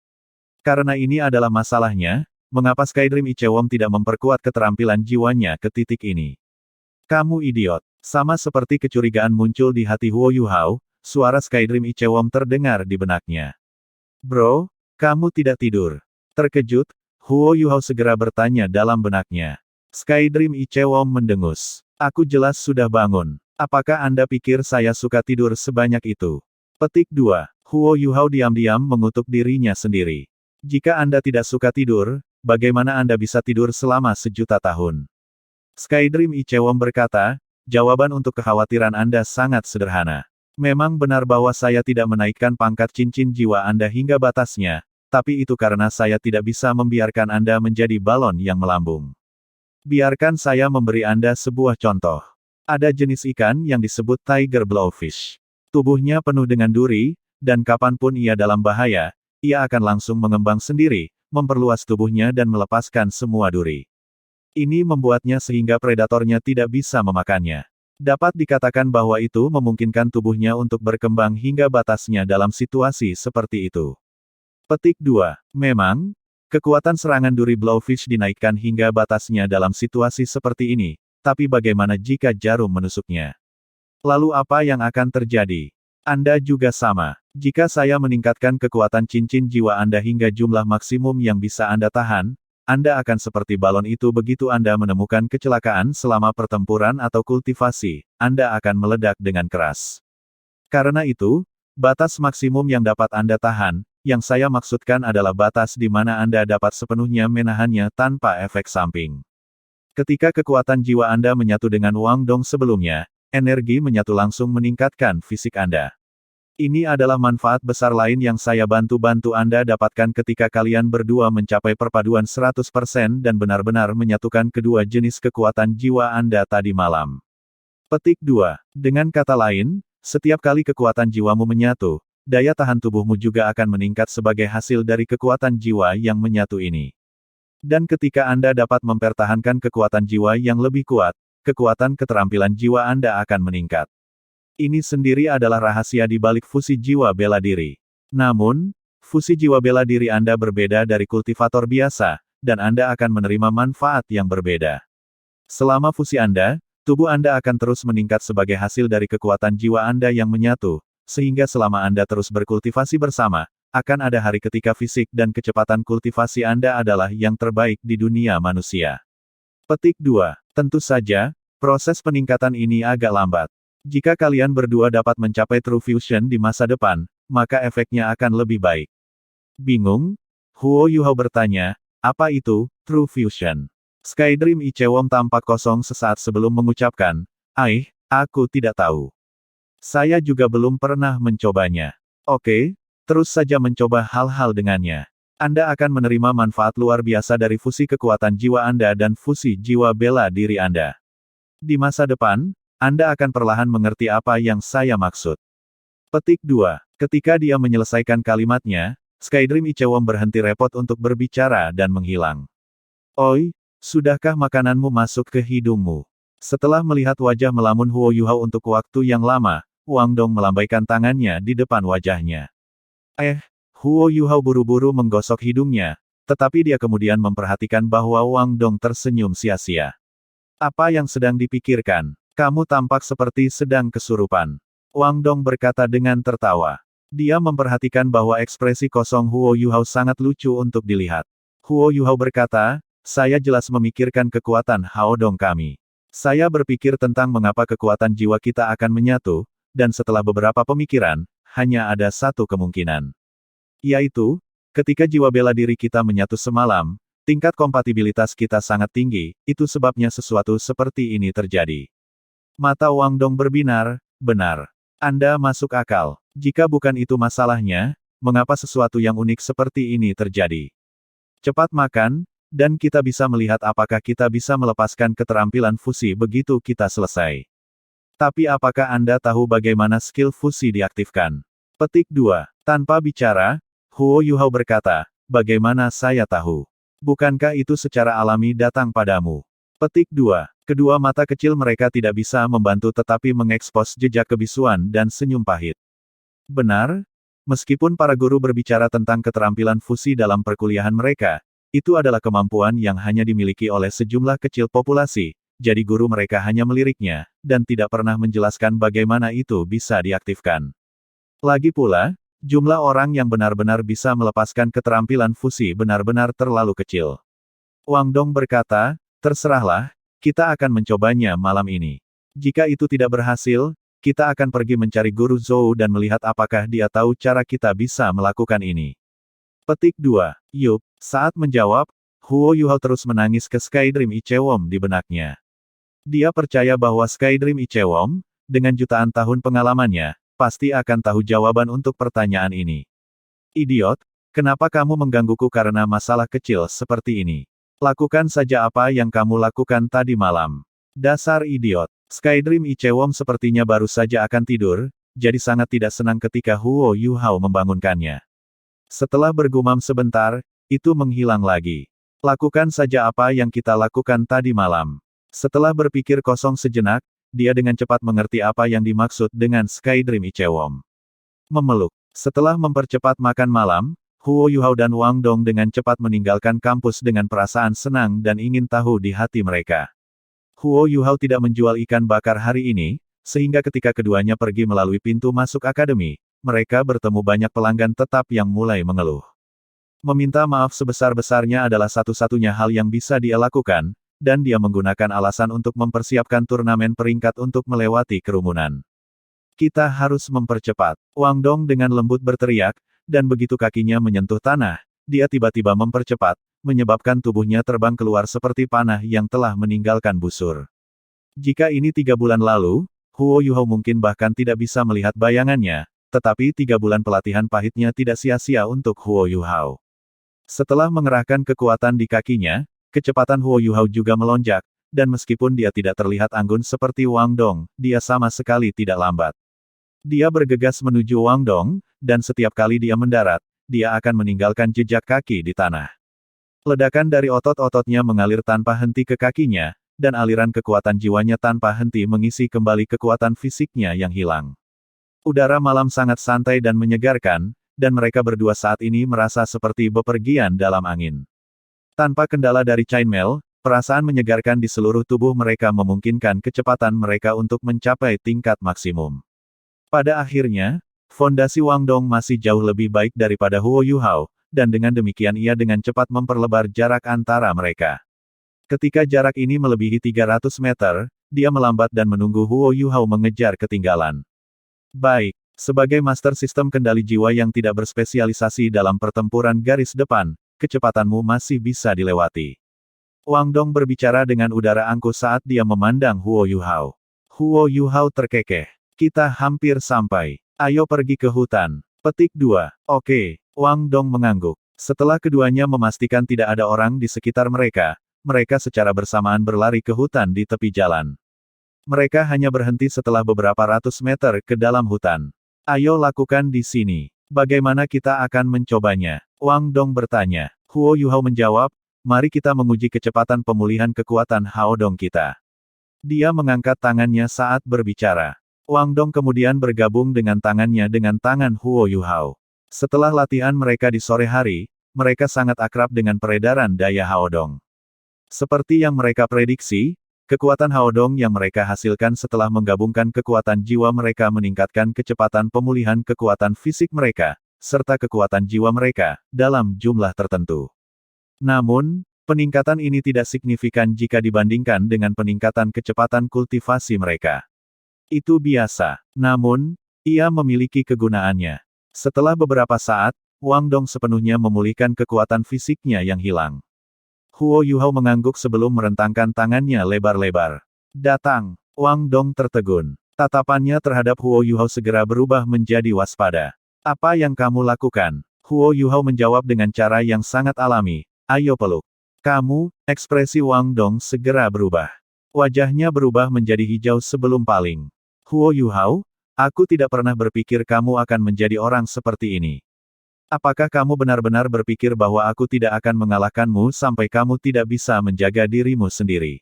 Karena ini adalah masalahnya, mengapa Sky Dream Ichewom tidak memperkuat keterampilan jiwanya ke titik ini? Kamu idiot. Sama seperti kecurigaan muncul di hati Huo Yuhao, suara Sky Dream Ichewom terdengar di benaknya. Bro, kamu tidak tidur. Terkejut, Huo Yuhao segera bertanya dalam benaknya. Sky Dream Ichewom mendengus. Aku jelas sudah bangun. Apakah Anda pikir saya suka tidur sebanyak itu? Petik 2. Huo Yuhao diam-diam mengutuk dirinya sendiri. Jika Anda tidak suka tidur, bagaimana Anda bisa tidur selama sejuta tahun? Sky Dream Ichewom berkata, jawaban untuk kekhawatiran Anda sangat sederhana. Memang benar bahwa saya tidak menaikkan pangkat cincin jiwa Anda hingga batasnya, tapi itu karena saya tidak bisa membiarkan Anda menjadi balon yang melambung. Biarkan saya memberi Anda sebuah contoh. Ada jenis ikan yang disebut Tiger Blowfish. Tubuhnya penuh dengan duri, dan kapanpun ia dalam bahaya, ia akan langsung mengembang sendiri, memperluas tubuhnya dan melepaskan semua duri. Ini membuatnya sehingga predatornya tidak bisa memakannya. Dapat dikatakan bahwa itu memungkinkan tubuhnya untuk berkembang hingga batasnya dalam situasi seperti itu. Petik 2. Memang, kekuatan serangan duri Blowfish dinaikkan hingga batasnya dalam situasi seperti ini, tapi bagaimana jika jarum menusuknya? Lalu apa yang akan terjadi? Anda juga sama. Jika saya meningkatkan kekuatan cincin jiwa Anda hingga jumlah maksimum yang bisa Anda tahan, Anda akan seperti balon itu begitu Anda menemukan kecelakaan selama pertempuran atau kultivasi, Anda akan meledak dengan keras. Karena itu, batas maksimum yang dapat Anda tahan, yang saya maksudkan adalah batas di mana Anda dapat sepenuhnya menahannya tanpa efek samping. Ketika kekuatan jiwa Anda menyatu dengan Wang Dong sebelumnya, energi menyatu langsung meningkatkan fisik Anda. Ini adalah manfaat besar lain yang saya bantu Anda dapatkan ketika kalian berdua mencapai perpaduan 100% dan benar-benar menyatukan kedua jenis kekuatan jiwa Anda tadi malam. Petik 2. Dengan kata lain, setiap kali kekuatan jiwamu menyatu, daya tahan tubuhmu juga akan meningkat sebagai hasil dari kekuatan jiwa yang menyatu ini. Dan ketika Anda dapat mempertahankan kekuatan jiwa yang lebih kuat, kekuatan keterampilan jiwa Anda akan meningkat. Ini sendiri adalah rahasia di balik fusi jiwa bela diri. Namun, fusi jiwa bela diri Anda berbeda dari kultivator biasa, dan Anda akan menerima manfaat yang berbeda. Selama fusi Anda, tubuh Anda akan terus meningkat sebagai hasil dari kekuatan jiwa Anda yang menyatu, sehingga selama Anda terus berkultivasi bersama, akan ada hari ketika fisik dan kecepatan kultivasi Anda adalah yang terbaik di dunia manusia. Petik 2. Tentu saja, proses peningkatan ini agak lambat. Jika kalian berdua dapat mencapai True Fusion di masa depan, maka efeknya akan lebih baik. Bingung? Huo Yuhao bertanya, apa itu, True Fusion? Sky Dream Ichewom tampak kosong sesaat sebelum mengucapkan, aku tidak tahu. Saya juga belum pernah mencobanya. Oke. Terus saja mencoba hal-hal dengannya. Anda akan menerima manfaat luar biasa dari fusi kekuatan jiwa Anda dan fusi jiwa bela diri Anda. Di masa depan, Anda akan perlahan mengerti apa yang saya maksud. Petik 2. Ketika dia menyelesaikan kalimatnya, Sky Dream Ichewom berhenti repot untuk berbicara dan menghilang. Oi, sudahkah makananmu masuk ke hidungmu? Setelah melihat wajah melamun Huo Yuhao untuk waktu yang lama, Wang Dong melambaikan tangannya di depan wajahnya. Huo Yuhao buru-buru menggosok hidungnya, tetapi dia kemudian memperhatikan bahwa Wang Dong tersenyum sia-sia. Apa yang sedang dipikirkan? Kamu tampak seperti sedang kesurupan. Wang Dong berkata dengan tertawa. Dia memperhatikan bahwa ekspresi kosong Huo Yuhao sangat lucu untuk dilihat. Huo Yuhao berkata, saya jelas memikirkan kekuatan Haodong kami. Saya berpikir tentang mengapa kekuatan jiwa kita akan menyatu, dan setelah beberapa pemikiran, hanya ada satu kemungkinan. Yaitu, ketika jiwa bela diri kita menyatu semalam, tingkat kompatibilitas kita sangat tinggi, itu sebabnya sesuatu seperti ini terjadi. Mata Wang Dong berbinar, benar. Anda masuk akal. Jika bukan itu masalahnya, mengapa sesuatu yang unik seperti ini terjadi? Cepat makan, dan kita bisa melihat apakah kita bisa melepaskan keterampilan fusi begitu kita selesai. Tapi apakah Anda tahu bagaimana skill fusi diaktifkan? Petik 2. Tanpa bicara, Huo Yuhao berkata, bagaimana saya tahu? Bukankah itu secara alami datang padamu? Petik 2. Kedua mata kecil mereka tidak bisa membantu tetapi mengekspos jejak kebisuan dan senyum pahit. Benar? Meskipun para guru berbicara tentang keterampilan fusi dalam perkuliahan mereka, itu adalah kemampuan yang hanya dimiliki oleh sejumlah kecil populasi, jadi guru mereka hanya meliriknya, dan tidak pernah menjelaskan bagaimana itu bisa diaktifkan. Lagi pula, jumlah orang yang benar-benar bisa melepaskan keterampilan fusi benar-benar terlalu kecil. Wang Dong berkata, terserahlah, kita akan mencobanya malam ini. Jika itu tidak berhasil, kita akan pergi mencari guru Zhou dan melihat apakah dia tahu cara kita bisa melakukan ini. Petik 2. Yup, saat menjawab, Huo Yuhao terus menangis ke Skydream Ichewom di benaknya. Dia percaya bahwa Skydream Ichewom, dengan jutaan tahun pengalamannya, pasti akan tahu jawaban untuk pertanyaan ini. Idiot, kenapa kamu menggangguku karena masalah kecil seperti ini? Lakukan saja apa yang kamu lakukan tadi malam. Dasar idiot. Skydream Ichewom sepertinya baru saja akan tidur, jadi sangat tidak senang ketika Huo Yuhao membangunkannya. Setelah bergumam sebentar, itu menghilang lagi. Lakukan saja apa yang kita lakukan tadi malam. Setelah berpikir kosong sejenak, dia dengan cepat mengerti apa yang dimaksud dengan Skydream Ichewom. Memeluk. Setelah mempercepat makan malam, Huo Yuhao dan Wang Dong dengan cepat meninggalkan kampus dengan perasaan senang dan ingin tahu di hati mereka. Huo Yuhao tidak menjual ikan bakar hari ini, sehingga ketika keduanya pergi melalui pintu masuk akademi, mereka bertemu banyak pelanggan tetap yang mulai mengeluh. Meminta maaf sebesar-besarnya adalah satu-satunya hal yang bisa dia lakukan, dan dia menggunakan alasan untuk mempersiapkan turnamen peringkat untuk melewati kerumunan. Kita harus mempercepat. Wang Dong dengan lembut berteriak, dan begitu kakinya menyentuh tanah, dia tiba-tiba mempercepat, menyebabkan tubuhnya terbang keluar seperti panah yang telah meninggalkan busur. Jika ini 3 bulan lalu, Huo Yuhao mungkin bahkan tidak bisa melihat bayangannya, tetapi 3 bulan pelatihan pahitnya tidak sia-sia untuk Huo Yuhao. Setelah mengerahkan kekuatan di kakinya, kecepatan Huo Yuhao juga melonjak, dan meskipun dia tidak terlihat anggun seperti Wang Dong, dia sama sekali tidak lambat. Dia bergegas menuju Wang Dong, dan setiap kali dia mendarat, dia akan meninggalkan jejak kaki di tanah. Ledakan dari otot-ototnya mengalir tanpa henti ke kakinya, dan aliran kekuatan jiwanya tanpa henti mengisi kembali kekuatan fisiknya yang hilang. Udara malam sangat santai dan menyegarkan, dan mereka berdua saat ini merasa seperti bepergian dalam angin. Tanpa kendala dari Chainmail, perasaan menyegarkan di seluruh tubuh mereka memungkinkan kecepatan mereka untuk mencapai tingkat maksimum. Pada akhirnya, fondasi Wang Dong masih jauh lebih baik daripada Huo Yuhao, dan dengan demikian ia dengan cepat memperlebar jarak antara mereka. Ketika jarak ini melebihi 300 meter, dia melambat dan menunggu Huo Yuhao mengejar ketinggalan. Baik, sebagai master sistem kendali jiwa yang tidak berspesialisasi dalam pertempuran garis depan, kecepatanmu masih bisa dilewati. Wang Dong berbicara dengan udara angkuh saat dia memandang Huo Yuhao. Huo Yuhao terkekeh. Kita hampir sampai. Ayo pergi ke hutan. Petik 2. Oke. Wang Dong mengangguk. Setelah keduanya memastikan tidak ada orang di sekitar mereka, mereka secara bersamaan berlari ke hutan di tepi jalan. Mereka hanya berhenti setelah beberapa ratus meter ke dalam hutan. Ayo lakukan di sini. Bagaimana kita akan mencobanya? Wang Dong bertanya. Huo Yuhao menjawab, mari kita menguji kecepatan pemulihan kekuatan Hao Dong kita. Dia mengangkat tangannya saat berbicara. Wang Dong kemudian bergabung dengan tangannya dengan tangan Huo Yuhao. Setelah latihan mereka di sore hari, mereka sangat akrab dengan peredaran daya Hao Dong. Seperti yang mereka prediksi, kekuatan Hao Dong yang mereka hasilkan setelah menggabungkan kekuatan jiwa mereka meningkatkan kecepatan pemulihan kekuatan fisik mereka, serta kekuatan jiwa mereka, dalam jumlah tertentu. Namun, peningkatan ini tidak signifikan jika dibandingkan dengan peningkatan kecepatan kultivasi mereka. Itu biasa. Namun, ia memiliki kegunaannya. Setelah beberapa saat, Wang Dong sepenuhnya memulihkan kekuatan fisiknya yang hilang. Huo Yuhao mengangguk sebelum merentangkan tangannya lebar-lebar. Datang. Wang Dong tertegun. Tatapannya terhadap Huo Yuhao segera berubah menjadi waspada. Apa yang kamu lakukan? Huo Yuhao menjawab dengan cara yang sangat alami, ayo peluk. Kamu, ekspresi Wang Dong segera berubah. Wajahnya berubah menjadi hijau sebelum paling. Huo Yuhao, aku tidak pernah berpikir kamu akan menjadi orang seperti ini. Apakah kamu benar-benar berpikir bahwa aku tidak akan mengalahkanmu sampai kamu tidak bisa menjaga dirimu sendiri?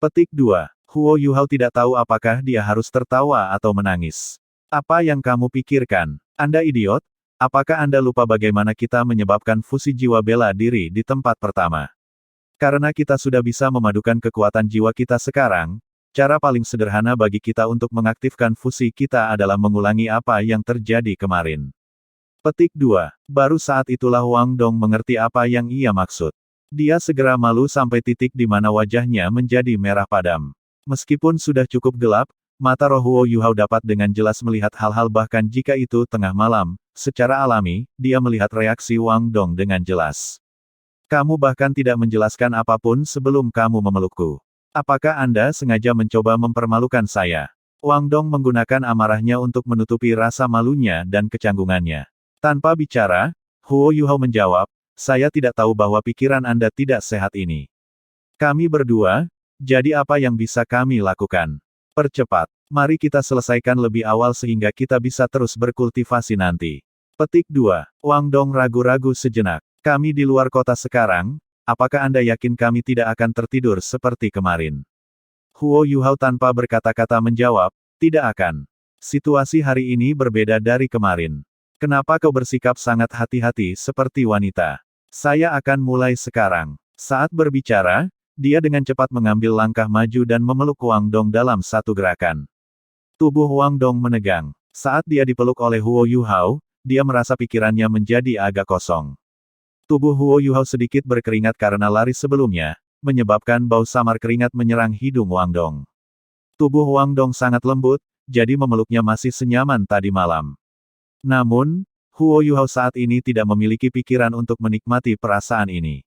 Petik 2. Huo Yuhao tidak tahu apakah dia harus tertawa atau menangis. Apa yang kamu pikirkan? Anda idiot? Apakah Anda lupa bagaimana kita menyebabkan fusi jiwa bela diri di tempat pertama? Karena kita sudah bisa memadukan kekuatan jiwa kita sekarang, cara paling sederhana bagi kita untuk mengaktifkan fusi kita adalah mengulangi apa yang terjadi kemarin. Petik 2. Baru saat itulah Wang Dong mengerti apa yang ia maksud. Dia segera malu sampai titik di mana wajahnya menjadi merah padam. Meskipun sudah cukup gelap, mata roh Huo Yuhao dapat dengan jelas melihat hal-hal bahkan jika itu tengah malam. Secara alami, dia melihat reaksi Wang Dong dengan jelas. Kamu bahkan tidak menjelaskan apapun sebelum kamu memelukku. Apakah Anda sengaja mencoba mempermalukan saya? Wang Dong menggunakan amarahnya untuk menutupi rasa malunya dan kecanggungannya. Tanpa bicara, Huo Yuhao menjawab, saya tidak tahu bahwa pikiran Anda tidak sehat ini. Kami berdua, jadi apa yang bisa kami lakukan? Percepat, mari kita selesaikan lebih awal sehingga kita bisa terus berkultivasi nanti. Petik 2. Wang Dong ragu-ragu sejenak. Kami di luar kota sekarang, apakah Anda yakin kami tidak akan tertidur seperti kemarin? Huo Yuhao tanpa berkata-kata menjawab, tidak akan. Situasi hari ini berbeda dari kemarin. Kenapa kau bersikap sangat hati-hati seperti wanita? Saya akan mulai sekarang. Saat berbicara, dia dengan cepat mengambil langkah maju dan memeluk Wang Dong dalam satu gerakan. Tubuh Wang Dong menegang. Saat dia dipeluk oleh Huo Yuhao, dia merasa pikirannya menjadi agak kosong. Tubuh Huo Yuhao sedikit berkeringat karena lari sebelumnya, menyebabkan bau samar keringat menyerang hidung Wang Dong. Tubuh Wang Dong sangat lembut, jadi memeluknya masih senyaman tadi malam. Namun, Huo Yuhao saat ini tidak memiliki pikiran untuk menikmati perasaan ini.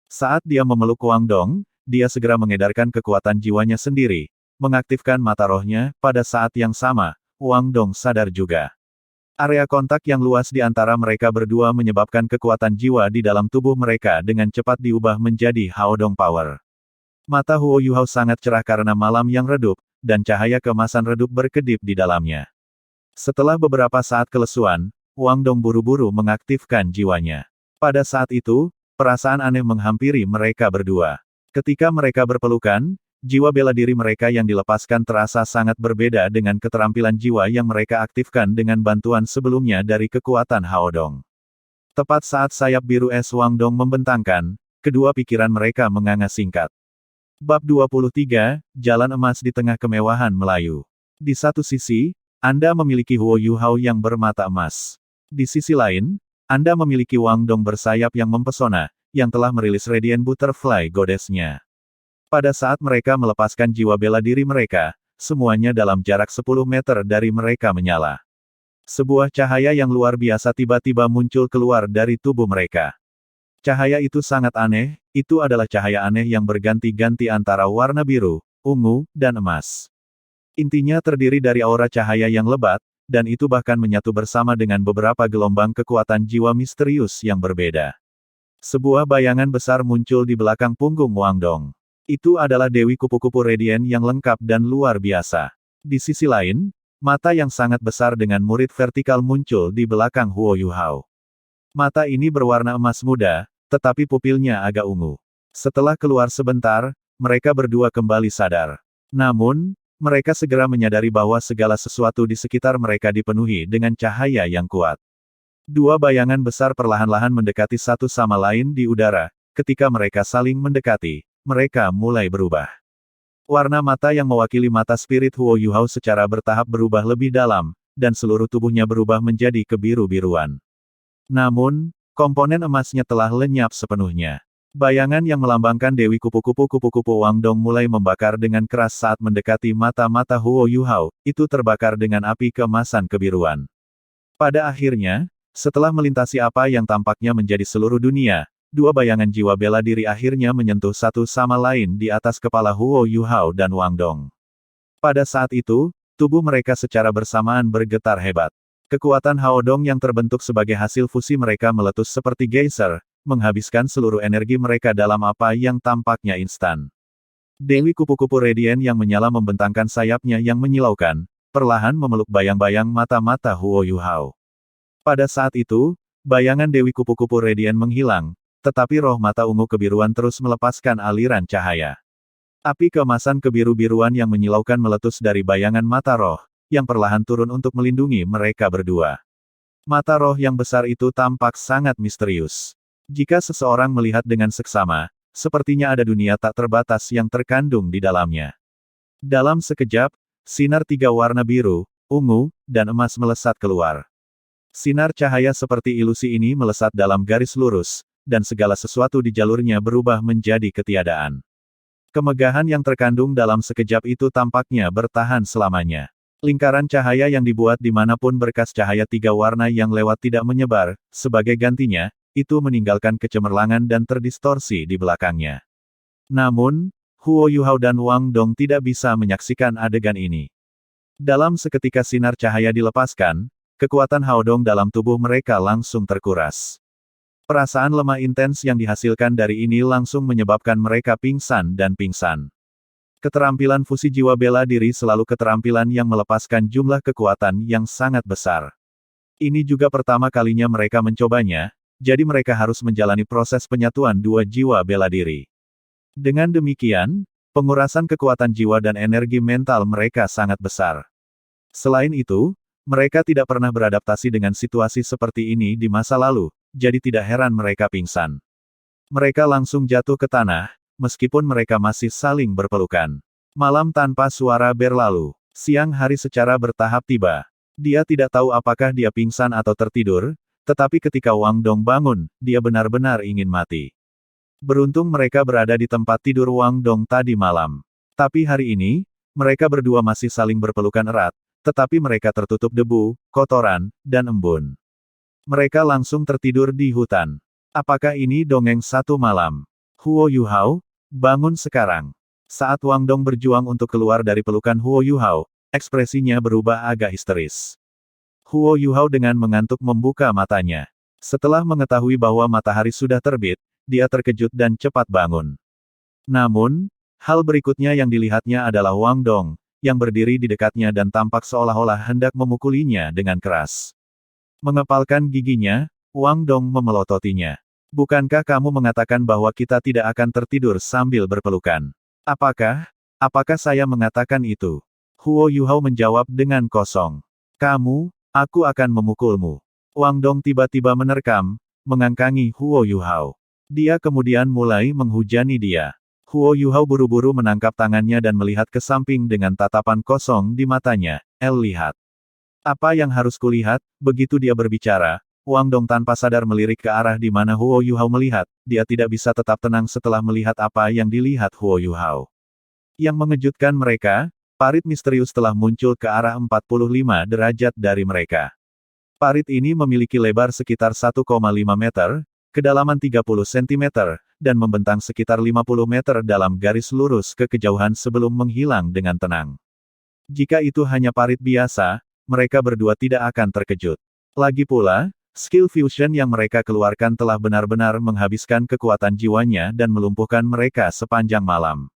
Saat dia memeluk Wang Dong, dia segera mengedarkan kekuatan jiwanya sendiri, mengaktifkan mata rohnya. Pada saat yang sama, Wang Dong sadar juga. Area kontak yang luas di antara mereka berdua menyebabkan kekuatan jiwa di dalam tubuh mereka dengan cepat diubah menjadi Haodong Power. Mata Huo Yuhao sangat cerah karena malam yang redup, dan cahaya keemasan redup berkedip di dalamnya. Setelah beberapa saat kelesuan, Wang Dong buru-buru mengaktifkan jiwanya. Pada saat itu, perasaan aneh menghampiri mereka berdua. Ketika mereka berpelukan, jiwa bela diri mereka yang dilepaskan terasa sangat berbeda dengan keterampilan jiwa yang mereka aktifkan dengan bantuan sebelumnya dari kekuatan Haodong. Tepat saat sayap biru es Wang Dong membentangkan, kedua pikiran mereka menganga singkat. Bab 23, Jalan Emas di Tengah Kemewahan Melayu. Di satu sisi, Anda memiliki Huo Yuhao yang bermata emas. Di sisi lain, Anda memiliki Wang Dong bersayap yang mempesona, yang telah merilis Radiant Butterfly Goddess-nya. Pada saat mereka melepaskan jiwa bela diri mereka, semuanya dalam jarak 10 meter dari mereka menyala. Sebuah cahaya yang luar biasa tiba-tiba muncul keluar dari tubuh mereka. Cahaya itu sangat aneh, itu adalah cahaya aneh yang berganti-ganti antara warna biru, ungu, dan emas. Intinya terdiri dari aura cahaya yang lebat, dan itu bahkan menyatu bersama dengan beberapa gelombang kekuatan jiwa misterius yang berbeda. Sebuah bayangan besar muncul di belakang punggung Wang Dong. Itu adalah Dewi Kupu-Kupu Radiant yang lengkap dan luar biasa. Di sisi lain, mata yang sangat besar dengan murid vertikal muncul di belakang Huo Yuhao. Mata ini berwarna emas muda, tetapi pupilnya agak ungu. Setelah keluar sebentar, mereka berdua kembali sadar. Namun, mereka segera menyadari bahwa segala sesuatu di sekitar mereka dipenuhi dengan cahaya yang kuat. Dua bayangan besar perlahan-lahan mendekati satu sama lain di udara. Ketika mereka saling mendekati, mereka mulai berubah. Warna mata yang mewakili mata spirit Huo Yuhao secara bertahap berubah lebih dalam, dan seluruh tubuhnya berubah menjadi kebiru-biruan. Namun, komponen emasnya telah lenyap sepenuhnya. Bayangan yang melambangkan Dewi Kupu-Kupu Wang Dong mulai membakar dengan keras saat mendekati mata-mata Huo Yuhao, itu terbakar dengan api keemasan kebiruan. Pada akhirnya, setelah melintasi apa yang tampaknya menjadi seluruh dunia, dua bayangan jiwa bela diri akhirnya menyentuh satu sama lain di atas kepala Huo Yuhao dan Wang Dong. Pada saat itu, tubuh mereka secara bersamaan bergetar hebat. Kekuatan Haodong yang terbentuk sebagai hasil fusi mereka meletus seperti geyser, menghabiskan seluruh energi mereka dalam apa yang tampaknya instan. Dewi kupu-kupu Radiant yang menyala membentangkan sayapnya yang menyilaukan, perlahan memeluk bayang-bayang mata-mata Huo Yuhao. Pada saat itu, bayangan Dewi kupu-kupu Radiant menghilang, tetapi roh mata ungu kebiruan terus melepaskan aliran cahaya. Api keemasan kebiru-biruan yang menyilaukan meletus dari bayangan mata roh, yang perlahan turun untuk melindungi mereka berdua. Mata roh yang besar itu tampak sangat misterius. Jika seseorang melihat dengan seksama, sepertinya ada dunia tak terbatas yang terkandung di dalamnya. Dalam sekejap, sinar tiga warna biru, ungu, dan emas melesat keluar. Sinar cahaya seperti ilusi ini melesat dalam garis lurus, dan segala sesuatu di jalurnya berubah menjadi ketiadaan. Kemegahan yang terkandung dalam sekejap itu tampaknya bertahan selamanya. Lingkaran cahaya yang dibuat dimanapun berkas cahaya tiga warna yang lewat tidak menyebar, sebagai gantinya, itu meninggalkan kecemerlangan dan terdistorsi di belakangnya. Namun, Huo Yuhao dan Wang Dong tidak bisa menyaksikan adegan ini. Dalam seketika sinar cahaya dilepaskan, kekuatan Haodong dalam tubuh mereka langsung terkuras. Perasaan lemah intens yang dihasilkan dari ini langsung menyebabkan mereka pingsan dan pingsan. Keterampilan fusi jiwa bela diri selalu keterampilan yang melepaskan jumlah kekuatan yang sangat besar. Ini juga pertama kalinya mereka mencobanya, jadi mereka harus menjalani proses penyatuan dua jiwa bela diri. Dengan demikian, pengurasan kekuatan jiwa dan energi mental mereka sangat besar. Selain itu, mereka tidak pernah beradaptasi dengan situasi seperti ini di masa lalu, jadi tidak heran mereka pingsan. Mereka langsung jatuh ke tanah, meskipun mereka masih saling berpelukan. Malam tanpa suara berlalu. Siang hari secara bertahap tiba. Dia tidak tahu apakah dia pingsan atau tertidur, tetapi ketika Wang Dong bangun, dia benar-benar ingin mati. Beruntung mereka berada di tempat tidur Wang Dong tadi malam. Tapi hari ini, mereka berdua masih saling berpelukan erat, tetapi mereka tertutup debu, kotoran, dan embun. Mereka langsung tertidur di hutan. Apakah ini dongeng satu malam? Huo Yuhao, bangun sekarang. Saat Wang Dong berjuang untuk keluar dari pelukan Huo Yuhao, ekspresinya berubah agak histeris. Huo Yuhao dengan mengantuk membuka matanya. Setelah mengetahui bahwa matahari sudah terbit, dia terkejut dan cepat bangun. Namun, hal berikutnya yang dilihatnya adalah Wang Dong, yang berdiri di dekatnya dan tampak seolah-olah hendak memukulinya dengan keras. Mengepalkan giginya, Wang Dong memelototinya. Bukankah kamu mengatakan bahwa kita tidak akan tertidur sambil berpelukan? Apakah saya mengatakan itu? Huo Yuhao menjawab dengan kosong. Aku akan memukulmu. Wang Dong tiba-tiba menerkam, mengangkangi Huo Yuhao. Dia kemudian mulai menghujani dia. Huo Yuhao buru-buru menangkap tangannya dan melihat ke samping dengan tatapan kosong di matanya. Lihat. Apa yang harus kulihat? Begitu dia berbicara, Wang Dong tanpa sadar melirik ke arah di mana Huo Yuhao melihat, dia tidak bisa tetap tenang setelah melihat apa yang dilihat Huo Yuhao. Yang mengejutkan mereka, parit misterius telah muncul ke arah 45 derajat dari mereka. Parit ini memiliki lebar sekitar 1,5 meter, kedalaman 30 cm, dan membentang sekitar 50 meter dalam garis lurus ke kejauhan sebelum menghilang dengan tenang. Jika itu hanya parit biasa, mereka berdua tidak akan terkejut. Lagi pula, skill fusion yang mereka keluarkan telah benar-benar menghabiskan kekuatan jiwanya dan melumpuhkan mereka sepanjang malam.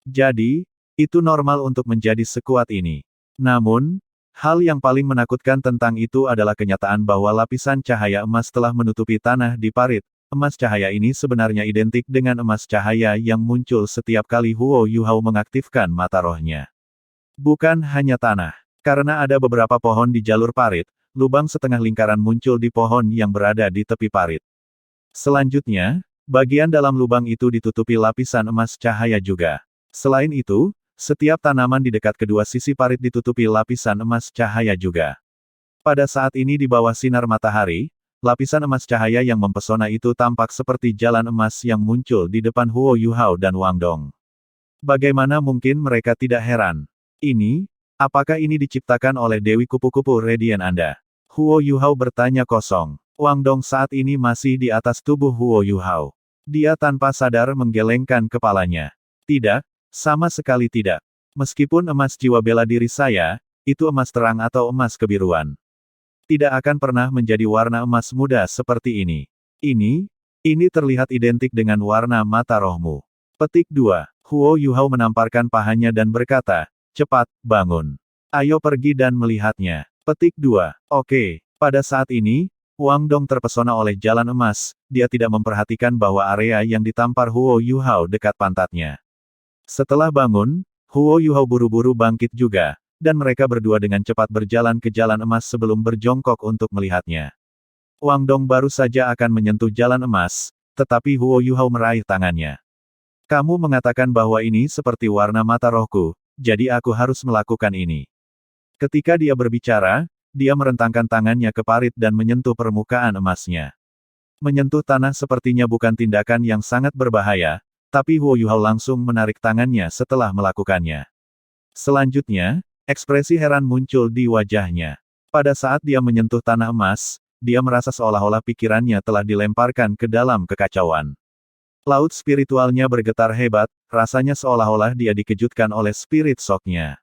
Jadi, itu normal untuk menjadi sekuat ini. Namun, hal yang paling menakutkan tentang itu adalah kenyataan bahwa lapisan cahaya emas telah menutupi tanah di parit. Emas cahaya ini sebenarnya identik dengan emas cahaya yang muncul setiap kali Huo Yuhao mengaktifkan mata rohnya. Bukan hanya tanah. Karena ada beberapa pohon di jalur parit, lubang setengah lingkaran muncul di pohon yang berada di tepi parit. Selanjutnya, bagian dalam lubang itu ditutupi lapisan emas cahaya juga. Selain itu, setiap tanaman di dekat kedua sisi parit ditutupi lapisan emas cahaya juga. Pada saat ini di bawah sinar matahari, lapisan emas cahaya yang mempesona itu tampak seperti jalan emas yang muncul di depan Huo Yuhao dan Wang Dong. Bagaimana mungkin mereka tidak heran? Apakah ini diciptakan oleh Dewi Kupu-Kupu Radiant Anda? Huo Yuhao bertanya kosong. Wang Dong saat ini masih di atas tubuh Huo Yuhao. Dia tanpa sadar menggelengkan kepalanya. Tidak, sama sekali tidak. Meskipun emas jiwa bela diri saya, itu emas terang atau emas kebiruan. Tidak akan pernah menjadi warna emas muda seperti ini. Ini terlihat identik dengan warna mata rohmu. Petik 2. Huo Yuhao menamparkan pahanya dan berkata, cepat, bangun. Ayo pergi dan melihatnya. Petik 2. Oke. Pada saat ini, Wang Dong terpesona oleh jalan emas, dia tidak memperhatikan bahwa area yang ditampar Huo Yuhao dekat pantatnya. Setelah bangun, Huo Yuhao buru-buru bangkit juga, dan mereka berdua dengan cepat berjalan ke jalan emas sebelum berjongkok untuk melihatnya. Wang Dong baru saja akan menyentuh jalan emas, tetapi Huo Yuhao meraih tangannya. Kamu mengatakan bahwa ini seperti warna mata rohku, jadi aku harus melakukan ini. Ketika dia berbicara, dia merentangkan tangannya ke parit dan menyentuh permukaan emasnya. Menyentuh tanah sepertinya bukan tindakan yang sangat berbahaya, tapi Huo Yuhao langsung menarik tangannya setelah melakukannya. Selanjutnya, ekspresi heran muncul di wajahnya. Pada saat dia menyentuh tanah emas, dia merasa seolah-olah pikirannya telah dilemparkan ke dalam kekacauan. Laut spiritualnya bergetar hebat, rasanya seolah-olah dia dikejutkan oleh spirit shock-nya.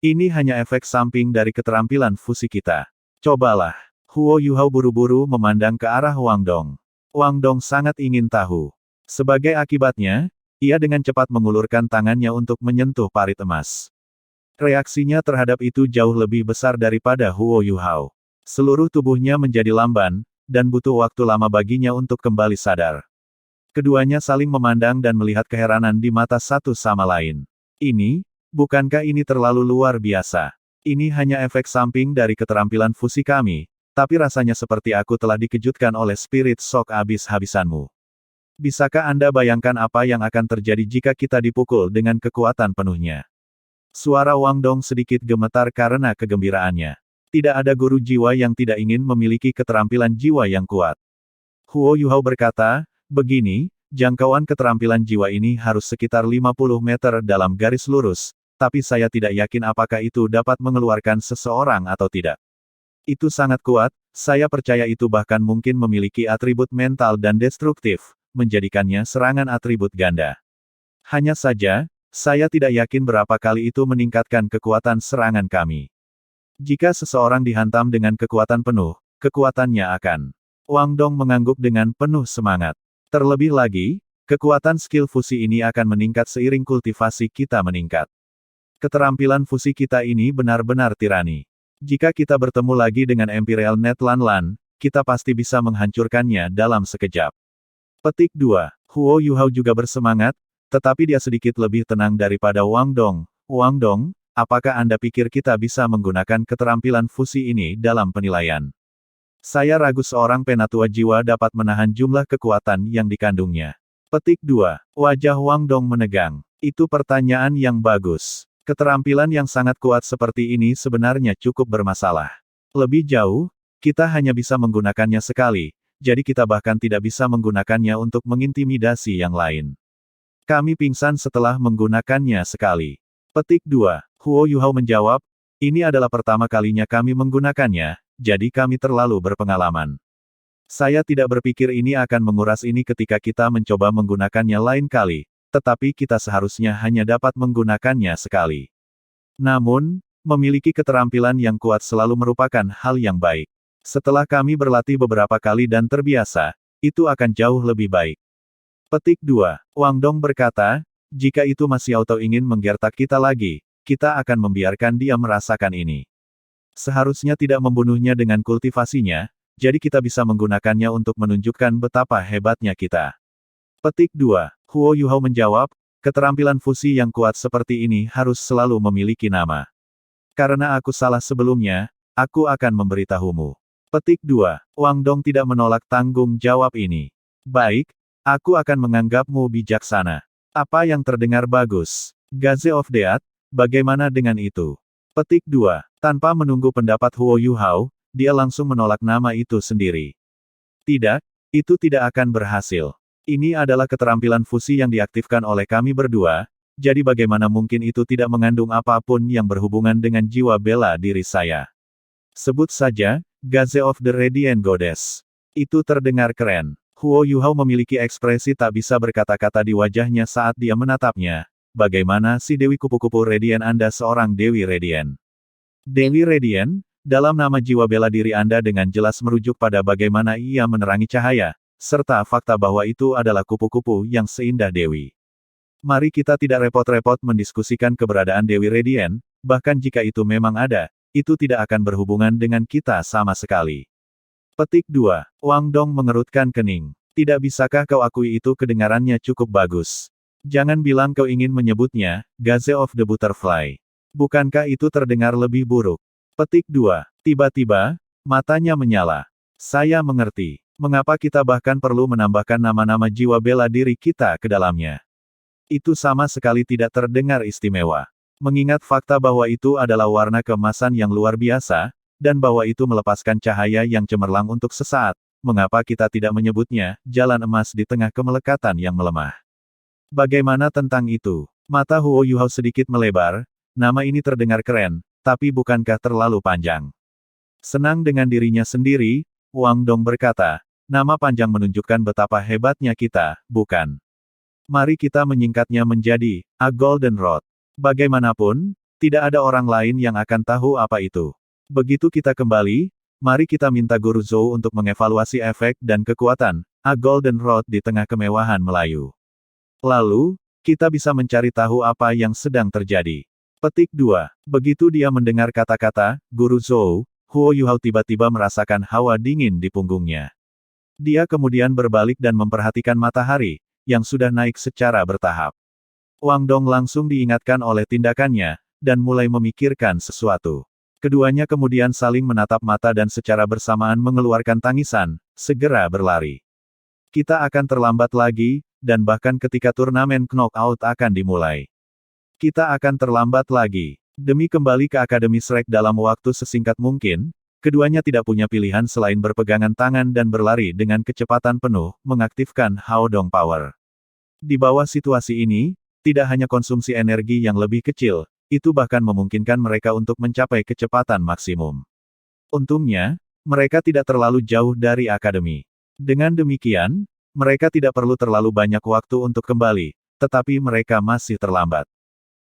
Ini hanya efek samping dari keterampilan fusi kita. Cobalah. Huo Yuhao buru-buru memandang ke arah Wang Dong. Wang Dong sangat ingin tahu. Sebagai akibatnya, ia dengan cepat mengulurkan tangannya untuk menyentuh parit emas. Reaksinya terhadap itu jauh lebih besar daripada Huo Yuhao. Seluruh tubuhnya menjadi lamban, dan butuh waktu lama baginya untuk kembali sadar. Keduanya saling memandang dan melihat keheranan di mata satu sama lain. Bukankah ini terlalu luar biasa? Ini hanya efek samping dari keterampilan fusi kami, tapi rasanya seperti aku telah dikejutkan oleh spirit shock habis-habisanmu. Bisakah Anda bayangkan apa yang akan terjadi jika kita dipukul dengan kekuatan penuhnya? Suara Wang Dong sedikit gemetar karena kegembiraannya. Tidak ada guru jiwa yang tidak ingin memiliki keterampilan jiwa yang kuat. Huo Yuhao berkata, begini, jangkauan keterampilan jiwa ini harus sekitar 50 meter dalam garis lurus, tapi saya tidak yakin apakah itu dapat mengeluarkan seseorang atau tidak. Itu sangat kuat, saya percaya itu bahkan mungkin memiliki atribut mental dan destruktif, menjadikannya serangan atribut ganda. Hanya saja, saya tidak yakin berapa kali itu meningkatkan kekuatan serangan kami. Jika seseorang dihantam dengan kekuatan penuh, kekuatannya akan. Wang Dong mengangguk dengan penuh semangat. Terlebih lagi, kekuatan skill fusi ini akan meningkat seiring kultivasi kita meningkat. Keterampilan fusi kita ini benar-benar tirani. Jika kita bertemu lagi dengan Imperial Net Lan Lan, kita pasti bisa menghancurkannya dalam sekejap. Petik 2. Huo Yuhao juga bersemangat, tetapi dia sedikit lebih tenang daripada Wang Dong. Wang Dong, apakah Anda pikir kita bisa menggunakan keterampilan fusi ini dalam penilaian? Saya ragu seorang penatua jiwa dapat menahan jumlah kekuatan yang dikandungnya. Petik 2. Wajah Wang Dong menegang. Itu pertanyaan yang bagus. Keterampilan yang sangat kuat seperti ini sebenarnya cukup bermasalah. Lebih jauh, kita hanya bisa menggunakannya sekali, jadi kita bahkan tidak bisa menggunakannya untuk mengintimidasi yang lain. Kami pingsan setelah menggunakannya sekali. Petik 2. Huo Yuhao menjawab, ini adalah pertama kalinya kami menggunakannya, jadi kami terlalu berpengalaman. Saya tidak berpikir ini akan menguras ini ketika kita mencoba menggunakannya lain kali, tetapi kita seharusnya hanya dapat menggunakannya sekali. Namun, memiliki keterampilan yang kuat selalu merupakan hal yang baik. Setelah kami berlatih beberapa kali dan terbiasa, itu akan jauh lebih baik. Petik 2. Wang Dong berkata, jika itu masih auto ingin menggertak kita lagi, kita akan membiarkan dia merasakan ini. Seharusnya tidak membunuhnya dengan kultivasinya, jadi kita bisa menggunakannya untuk menunjukkan betapa hebatnya kita. Petik 2. Huo Yuhao menjawab, keterampilan fusi yang kuat seperti ini harus selalu memiliki nama. Karena aku salah sebelumnya, aku akan memberitahumu. Petik 2. Wang Dong tidak menolak tanggung jawab ini. Baik, aku akan menganggapmu bijaksana. Apa yang terdengar bagus? Gaze of Death, bagaimana dengan itu? Petik 2. Tanpa menunggu pendapat Huo Yuhao, dia langsung menolak nama itu sendiri. Tidak, itu tidak akan berhasil. Ini adalah keterampilan fusi yang diaktifkan oleh kami berdua, jadi bagaimana mungkin itu tidak mengandung apapun yang berhubungan dengan jiwa bela diri saya. Sebut saja, Gaze of the Radiant Goddess. Itu terdengar keren. Huo Yuhao memiliki ekspresi tak bisa berkata-kata di wajahnya saat dia menatapnya. Bagaimana si Dewi Kupu-Kupu Radiant Anda seorang Dewi Radiant? Dewi Radiant, Dalam nama jiwa bela diri Anda dengan jelas merujuk pada bagaimana ia menerangi cahaya, serta fakta bahwa itu adalah kupu-kupu yang seindah Dewi. Mari kita tidak repot-repot mendiskusikan keberadaan Dewi Radiant, bahkan jika itu memang ada, itu tidak akan berhubungan dengan kita sama sekali. Petik 2. Wang Dong mengerutkan kening. Tidak bisakah kau akui itu kedengarannya cukup bagus? Jangan bilang kau ingin menyebutnya, Gaze of the Butterfly. Bukankah itu terdengar lebih buruk? Petik 2. Tiba-tiba, matanya menyala. Saya mengerti. Mengapa kita bahkan perlu menambahkan nama-nama jiwa bela diri kita ke dalamnya? Itu sama sekali tidak terdengar istimewa. Mengingat fakta bahwa itu adalah warna keemasan yang luar biasa, dan bahwa itu melepaskan cahaya yang cemerlang untuk sesaat, mengapa kita tidak menyebutnya, jalan emas di tengah kemelekatan yang melemah? Bagaimana tentang itu? Mata Huo Yuhao sedikit melebar, nama ini terdengar keren, tapi bukankah terlalu panjang? Senang dengan dirinya sendiri, Wang Dong berkata, nama panjang menunjukkan betapa hebatnya kita, bukan? Mari kita menyingkatnya menjadi, A Golden Rod. Bagaimanapun, tidak ada orang lain yang akan tahu apa itu. Begitu kita kembali, mari kita minta Guru Zhou untuk mengevaluasi efek dan kekuatan, A Golden Rod di tengah kemewahan Melayu. Lalu, kita bisa mencari tahu apa yang sedang terjadi. Petik 2. Begitu dia mendengar kata-kata, Guru Zhou, Huo Yuhao tiba-tiba merasakan hawa dingin di punggungnya. Dia kemudian berbalik dan memperhatikan matahari, yang sudah naik secara bertahap. Wang Dong langsung diingatkan oleh tindakannya, dan mulai memikirkan sesuatu. Keduanya kemudian saling menatap mata dan secara bersamaan mengeluarkan tangisan, segera berlari. Kita akan terlambat lagi, dan bahkan ketika turnamen knockout akan dimulai. Kita akan terlambat lagi. Demi kembali ke Akademi Shrek dalam waktu sesingkat mungkin, keduanya tidak punya pilihan selain berpegangan tangan dan berlari dengan kecepatan penuh, mengaktifkan Hao Dong Power. Di bawah situasi ini, tidak hanya konsumsi energi yang lebih kecil, itu bahkan memungkinkan mereka untuk mencapai kecepatan maksimum. Untungnya, mereka tidak terlalu jauh dari Akademi. Dengan demikian, mereka tidak perlu terlalu banyak waktu untuk kembali, tetapi mereka masih terlambat.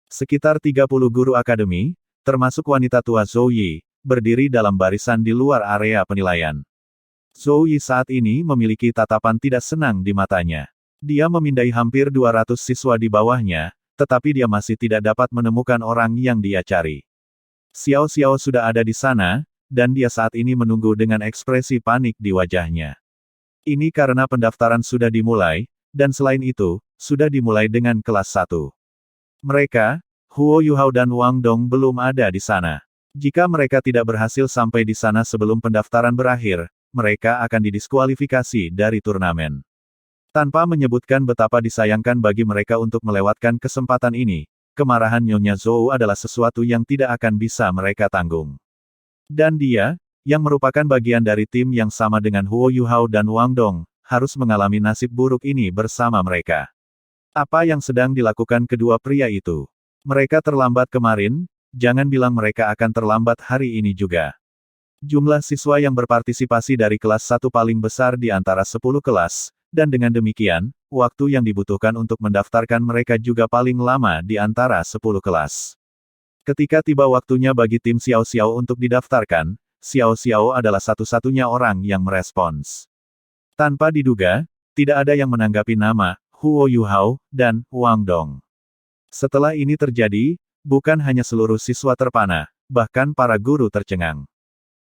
Sekitar 30 guru akademi, termasuk wanita tua Zhou Yi, berdiri dalam barisan di luar area penilaian. Zhou Yi saat ini memiliki tatapan tidak senang di matanya. Dia memindai hampir 200 siswa di bawahnya, tetapi dia masih tidak dapat menemukan orang yang dia cari. Xiao Xiao sudah ada di sana, dan dia saat ini menunggu dengan ekspresi panik di wajahnya. Ini karena pendaftaran sudah dimulai, dan selain itu, sudah dimulai dengan kelas 1. Mereka, Huo Yuhao dan Wang Dong belum ada di sana. Jika mereka tidak berhasil sampai di sana sebelum pendaftaran berakhir, mereka akan didiskualifikasi dari turnamen. Tanpa menyebutkan betapa disayangkan bagi mereka untuk melewatkan kesempatan ini, kemarahan Nyonya Zhou adalah sesuatu yang tidak akan bisa mereka tanggung. Dan dia, yang merupakan bagian dari tim yang sama dengan Huo Yuhao dan Wang Dong, harus mengalami nasib buruk ini bersama mereka. Apa yang sedang dilakukan kedua pria itu? Mereka terlambat kemarin, jangan bilang mereka akan terlambat hari ini juga. Jumlah siswa yang berpartisipasi dari kelas 1 paling besar di antara 10 kelas, dan dengan demikian, waktu yang dibutuhkan untuk mendaftarkan mereka juga paling lama di antara 10 kelas. Ketika tiba waktunya bagi tim Xiao Xiao untuk didaftarkan, Xiao Xiao adalah satu-satunya orang yang merespons. Tanpa diduga, tidak ada yang menanggapi nama Huo Yuhao dan Wang Dong. Setelah ini terjadi, bukan hanya seluruh siswa terpana, bahkan para guru tercengang.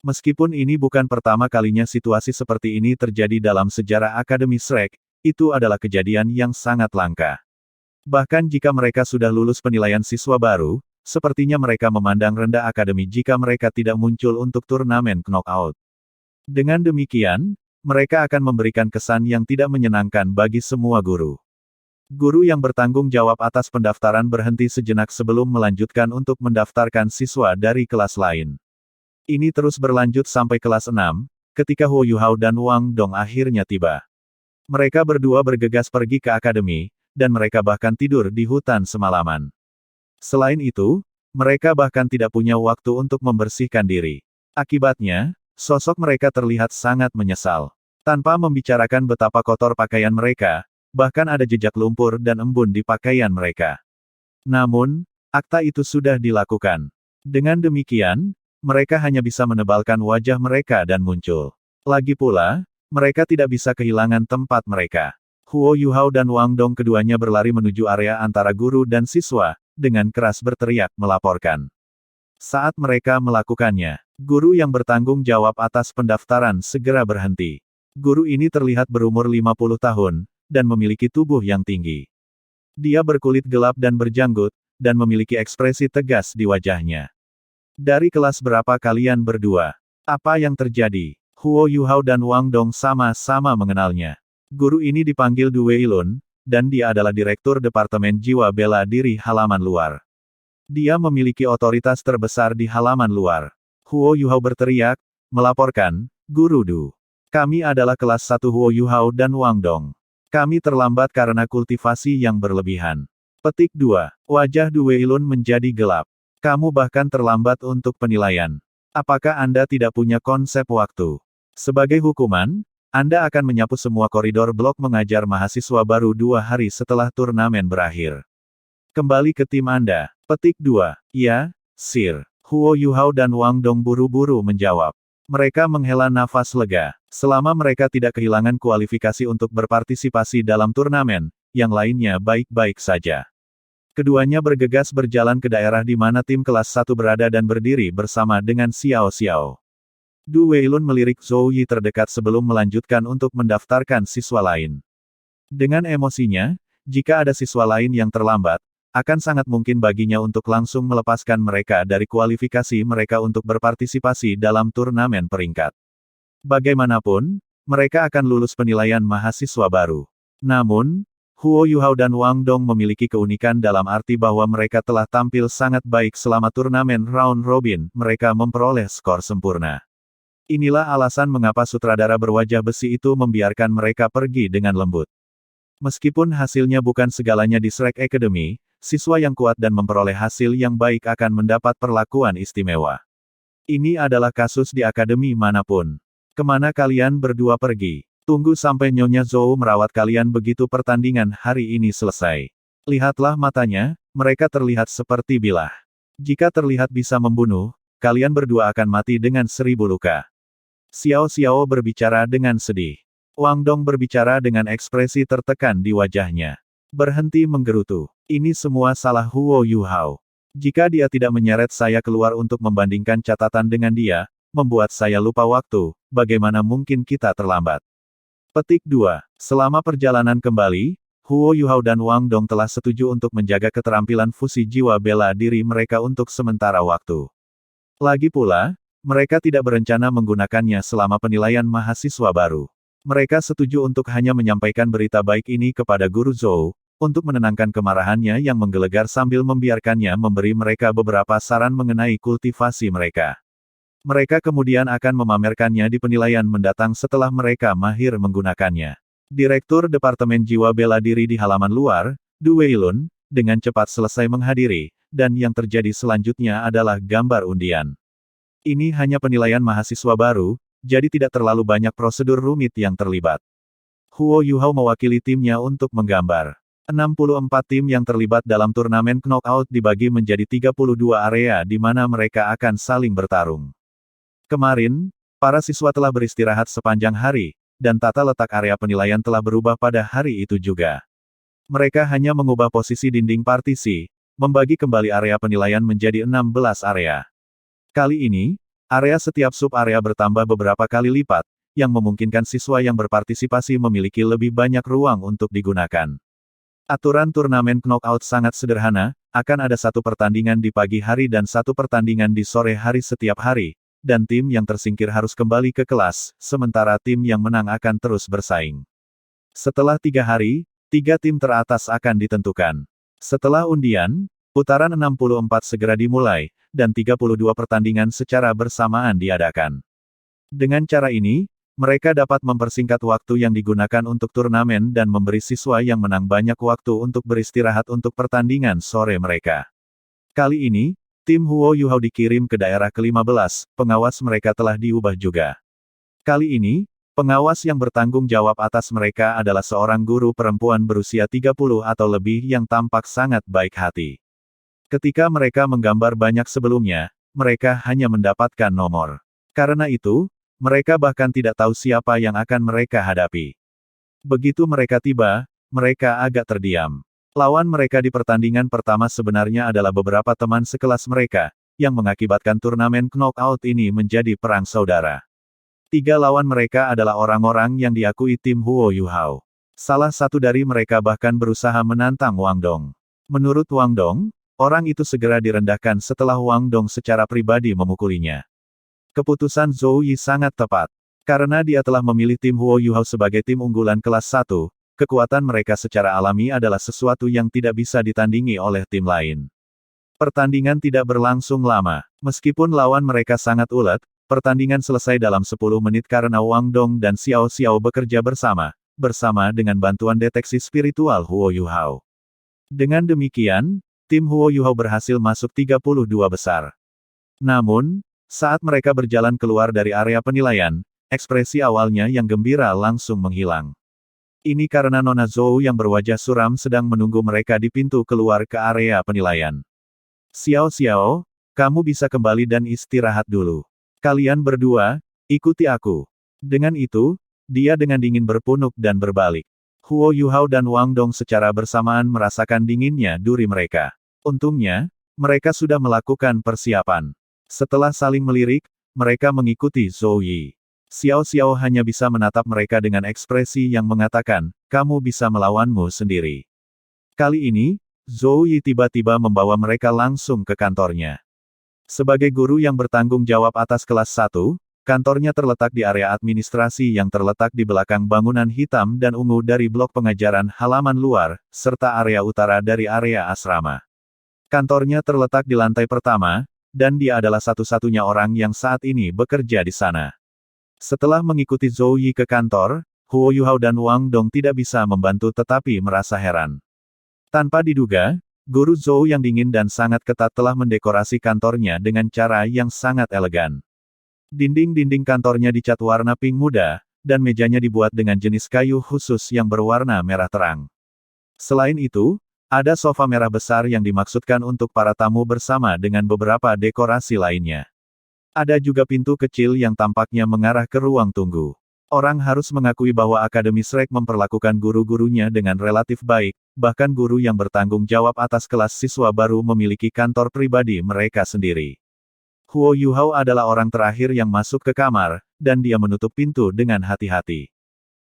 Meskipun ini bukan pertama kalinya situasi seperti ini terjadi dalam sejarah Akademi Shrek, itu adalah kejadian yang sangat langka. Bahkan jika mereka sudah lulus penilaian siswa baru, sepertinya mereka memandang rendah Akademi jika mereka tidak muncul untuk turnamen knockout. Dengan demikian, mereka akan memberikan kesan yang tidak menyenangkan bagi semua guru. Guru yang bertanggung jawab atas pendaftaran berhenti sejenak sebelum melanjutkan untuk mendaftarkan siswa dari kelas lain. Ini terus berlanjut sampai kelas 6, ketika Huo Yuhao dan Wang Dong akhirnya tiba. Mereka berdua bergegas pergi ke akademi, dan mereka bahkan tidur di hutan semalaman. Selain itu, mereka bahkan tidak punya waktu untuk membersihkan diri. Akibatnya, sosok mereka terlihat sangat menyesal. Tanpa membicarakan betapa kotor pakaian mereka, bahkan ada jejak lumpur dan embun di pakaian mereka. Namun, akta itu sudah dilakukan. Dengan demikian, Mereka hanya bisa menebalkan wajah mereka dan muncul. Lagi pula, mereka tidak bisa kehilangan tempat mereka. Huo Yuhao dan Wang Dong keduanya berlari menuju area antara guru dan siswa, dengan keras berteriak melaporkan. Saat mereka melakukannya, guru yang bertanggung jawab atas pendaftaran segera berhenti. Guru ini terlihat berumur 50 tahun, dan memiliki tubuh yang tinggi. Dia berkulit gelap dan berjanggut, dan memiliki ekspresi tegas di wajahnya. Dari kelas berapa kalian berdua? Apa yang terjadi? Huo Yuhao dan Wang Dong sama-sama mengenalnya. Guru ini dipanggil Du Weilun, dan dia adalah Direktur Departemen Jiwa Bela Diri halaman luar. Dia memiliki otoritas terbesar di halaman luar. Huo Yuhao berteriak, melaporkan, Guru Du. Kami adalah kelas 1 Huo Yuhao dan Wang Dong. Kami terlambat karena kultivasi yang berlebihan. Petik 2. Wajah Du Weilun menjadi gelap. Kamu bahkan terlambat untuk penilaian. Apakah Anda tidak punya konsep waktu? Sebagai hukuman, Anda akan menyapu semua koridor blok mengajar mahasiswa baru 2 hari setelah turnamen berakhir. Kembali ke tim Anda. Petik 2. Ya, Sir. Huo Yuhao dan Wang Dong buru-buru menjawab. Mereka menghela nafas lega. Selama mereka tidak kehilangan kualifikasi untuk berpartisipasi dalam turnamen, yang lainnya baik-baik saja. Keduanya bergegas berjalan ke daerah di mana tim kelas 1 berada dan berdiri bersama dengan Xiao Xiao. Du Weilun melirik Zhou Yi terdekat sebelum melanjutkan untuk mendaftarkan siswa lain. Dengan emosinya, jika ada siswa lain yang terlambat, akan sangat mungkin baginya untuk langsung melepaskan mereka dari kualifikasi mereka untuk berpartisipasi dalam turnamen peringkat. Bagaimanapun, mereka akan lulus penilaian mahasiswa baru. Namun, Huo Yuhao dan Wang Dong memiliki keunikan dalam arti bahwa mereka telah tampil sangat baik selama turnamen round robin, mereka memperoleh skor sempurna. Inilah alasan mengapa sutradara berwajah besi itu membiarkan mereka pergi dengan lembut. Meskipun hasilnya bukan segalanya di Shrek Academy, siswa yang kuat dan memperoleh hasil yang baik akan mendapat perlakuan istimewa. Ini adalah kasus di akademi manapun. Kemana kalian berdua pergi? Tunggu sampai Nyonya Zhou merawat kalian begitu pertandingan hari ini selesai. Lihatlah matanya, mereka terlihat seperti bilah. Jika terlihat bisa membunuh, kalian berdua akan mati dengan 1000 luka. Xiao Xiao berbicara dengan sedih. Wang Dong berbicara dengan ekspresi tertekan di wajahnya. Berhenti menggerutu. Ini semua salah Huo Yuhao. Jika dia tidak menyeret saya keluar untuk membandingkan catatan dengan dia, membuat saya lupa waktu, bagaimana mungkin kita terlambat? Petik 2. Selama perjalanan kembali, Huo Yuhao dan Wang Dong telah setuju untuk menjaga keterampilan fusi jiwa bela diri mereka untuk sementara waktu. Lagi pula, mereka tidak berencana menggunakannya selama penilaian mahasiswa baru. Mereka setuju untuk hanya menyampaikan berita baik ini kepada Guru Zhou, untuk menenangkan kemarahannya yang menggelegar sambil membiarkannya memberi mereka beberapa saran mengenai kultivasi mereka. Mereka kemudian akan memamerkannya di penilaian mendatang setelah mereka mahir menggunakannya. Direktur Departemen Jiwa Bela Diri di halaman luar, Du Weilun, dengan cepat selesai menghadiri, dan yang terjadi selanjutnya adalah gambar undian. Ini hanya penilaian mahasiswa baru, jadi tidak terlalu banyak prosedur rumit yang terlibat. Huo Yuhao mewakili timnya untuk menggambar. 64 tim yang terlibat dalam turnamen knockout dibagi menjadi 32 area di mana mereka akan saling bertarung. Kemarin, para siswa telah beristirahat sepanjang hari, dan tata letak area penilaian telah berubah pada hari itu juga. Mereka hanya mengubah posisi dinding partisi, membagi kembali area penilaian menjadi 16 area. Kali ini, area setiap sub-area bertambah beberapa kali lipat, yang memungkinkan siswa yang berpartisipasi memiliki lebih banyak ruang untuk digunakan. Aturan turnamen knockout sangat sederhana, akan ada satu pertandingan di pagi hari dan satu pertandingan di sore hari setiap hari, dan tim yang tersingkir harus kembali ke kelas, sementara tim yang menang akan terus bersaing. Setelah 3 hari, 3 tim teratas akan ditentukan. Setelah undian, putaran 64 segera dimulai, dan 32 pertandingan secara bersamaan diadakan. Dengan cara ini, mereka dapat mempersingkat waktu yang digunakan untuk turnamen dan memberi siswa yang menang banyak waktu untuk beristirahat untuk pertandingan sore mereka. Kali ini, tim Huo Yuhao dikirim ke daerah ke-15, pengawas mereka telah diubah juga. Kali ini, pengawas yang bertanggung jawab atas mereka adalah seorang guru perempuan berusia 30 atau lebih yang tampak sangat baik hati. Ketika mereka menggambar banyak sebelumnya, mereka hanya mendapatkan nomor. Karena itu, mereka bahkan tidak tahu siapa yang akan mereka hadapi. Begitu mereka tiba, mereka agak terdiam. Lawan mereka di pertandingan pertama sebenarnya adalah beberapa teman sekelas mereka, yang mengakibatkan turnamen knockout ini menjadi perang saudara. 3 lawan mereka adalah orang-orang yang diakui tim Huo Yuhao. Salah satu dari mereka bahkan berusaha menantang Wang Dong. Menurut Wang Dong, orang itu segera direndahkan setelah Wang Dong secara pribadi memukulinya. Keputusan Zhou Yi sangat tepat. Karena dia telah memilih tim Huo Yuhao sebagai tim unggulan kelas 1, kekuatan mereka secara alami adalah sesuatu yang tidak bisa ditandingi oleh tim lain. Pertandingan tidak berlangsung lama. Meskipun lawan mereka sangat ulet, pertandingan selesai dalam 10 menit karena Wang Dong dan Xiao Xiao bekerja bersama dengan bantuan deteksi spiritual Huo Yuhao. Dengan demikian, tim Huo Yuhao berhasil masuk 32 besar. Namun, saat mereka berjalan keluar dari area penilaian, ekspresi awalnya yang gembira langsung menghilang. Ini karena Nona Zhou yang berwajah suram sedang menunggu mereka di pintu keluar ke area penilaian. Xiao Xiao, kamu bisa kembali dan istirahat dulu. Kalian berdua, ikuti aku. Dengan itu, dia dengan dingin berpunuk dan berbalik. Huo Yuhao dan Wang Dong secara bersamaan merasakan dinginnya duri mereka. Untungnya, mereka sudah melakukan persiapan. Setelah saling melirik, mereka mengikuti Zhou Yi. Xiao Xiao hanya bisa menatap mereka dengan ekspresi yang mengatakan, kamu bisa melawanmu sendiri. Kali ini, Zhou Yi tiba-tiba membawa mereka langsung ke kantornya. Sebagai guru yang bertanggung jawab atas kelas 1, kantornya terletak di area administrasi yang terletak di belakang bangunan hitam dan ungu dari blok pengajaran halaman luar, serta area utara dari area asrama. Kantornya terletak di lantai pertama, dan dia adalah satu-satunya orang yang saat ini bekerja di sana. Setelah mengikuti Zhou Yi ke kantor, Huo Yuhao dan Wang Dong tidak bisa membantu tetapi merasa heran. Tanpa diduga, guru Zhou yang dingin dan sangat ketat telah mendekorasi kantornya dengan cara yang sangat elegan. Dinding-dinding kantornya dicat warna pink muda, dan mejanya dibuat dengan jenis kayu khusus yang berwarna merah terang. Selain itu, ada sofa merah besar yang dimaksudkan untuk para tamu bersama dengan beberapa dekorasi lainnya. Ada juga pintu kecil yang tampaknya mengarah ke ruang tunggu. Orang harus mengakui bahwa Akademi Shrek memperlakukan guru-gurunya dengan relatif baik, bahkan guru yang bertanggung jawab atas kelas siswa baru memiliki kantor pribadi mereka sendiri. Huo Yuhao adalah orang terakhir yang masuk ke kamar, dan dia menutup pintu dengan hati-hati.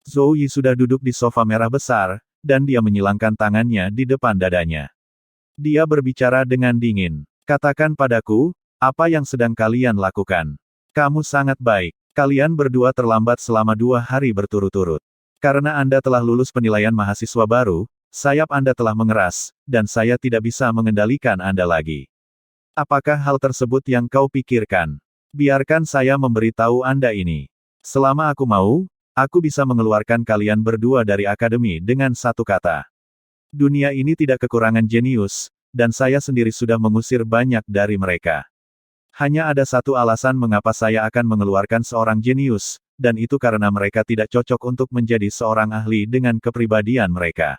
Zhou Yi sudah duduk di sofa merah besar, dan dia menyilangkan tangannya di depan dadanya. Dia berbicara dengan dingin. Katakan padaku, apa yang sedang kalian lakukan? Kamu sangat baik. Kalian berdua terlambat selama 2 hari berturut-turut. Karena Anda telah lulus penilaian mahasiswa baru, sayap Anda telah mengeras, dan saya tidak bisa mengendalikan Anda lagi. Apakah hal tersebut yang kau pikirkan? Biarkan saya memberitahu Anda ini. Selama aku mau, aku bisa mengeluarkan kalian berdua dari akademi dengan satu kata. Dunia ini tidak kekurangan jenius, dan saya sendiri sudah mengusir banyak dari mereka. Hanya ada satu alasan mengapa saya akan mengeluarkan seorang jenius, dan itu karena mereka tidak cocok untuk menjadi seorang ahli dengan kepribadian mereka.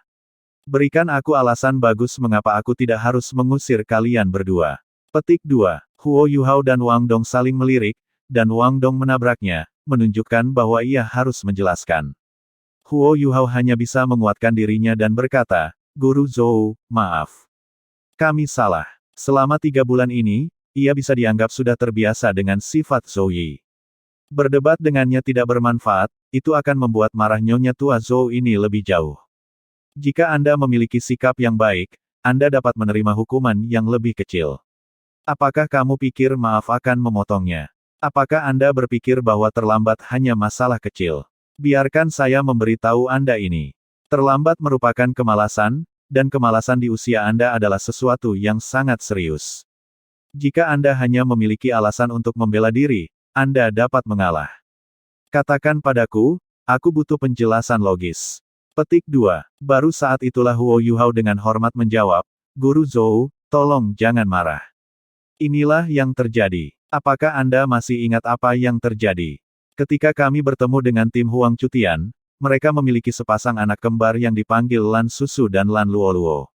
Berikan aku alasan bagus mengapa aku tidak harus mengusir kalian berdua. Petik 2. Huo Yuhao dan Wang Dong saling melirik, dan Wang Dong menabraknya, menunjukkan bahwa ia harus menjelaskan. Huo Yuhao hanya bisa menguatkan dirinya dan berkata, Guru Zhou, maaf. Kami salah. Selama 3 bulan ini, ia bisa dianggap sudah terbiasa dengan sifat Zhou Yi. Berdebat dengannya tidak bermanfaat, itu akan membuat marah Nyonya tua Zhou ini lebih jauh. Jika Anda memiliki sikap yang baik, Anda dapat menerima hukuman yang lebih kecil. Apakah kamu pikir maaf akan memotongnya? Apakah Anda berpikir bahwa terlambat hanya masalah kecil? Biarkan saya memberitahu Anda ini. Terlambat merupakan kemalasan, dan kemalasan di usia Anda adalah sesuatu yang sangat serius. Jika Anda hanya memiliki alasan untuk membela diri, Anda dapat mengalah. Katakan padaku, aku butuh penjelasan logis. Petik 2. Baru saat itulah Huo Yuhao dengan hormat menjawab, Guru Zhou, tolong jangan marah. Inilah yang terjadi. Apakah Anda masih ingat apa yang terjadi? Ketika kami bertemu dengan tim Huang Cutian, mereka memiliki sepasang anak kembar yang dipanggil Lan Susu dan Lan Luoluo.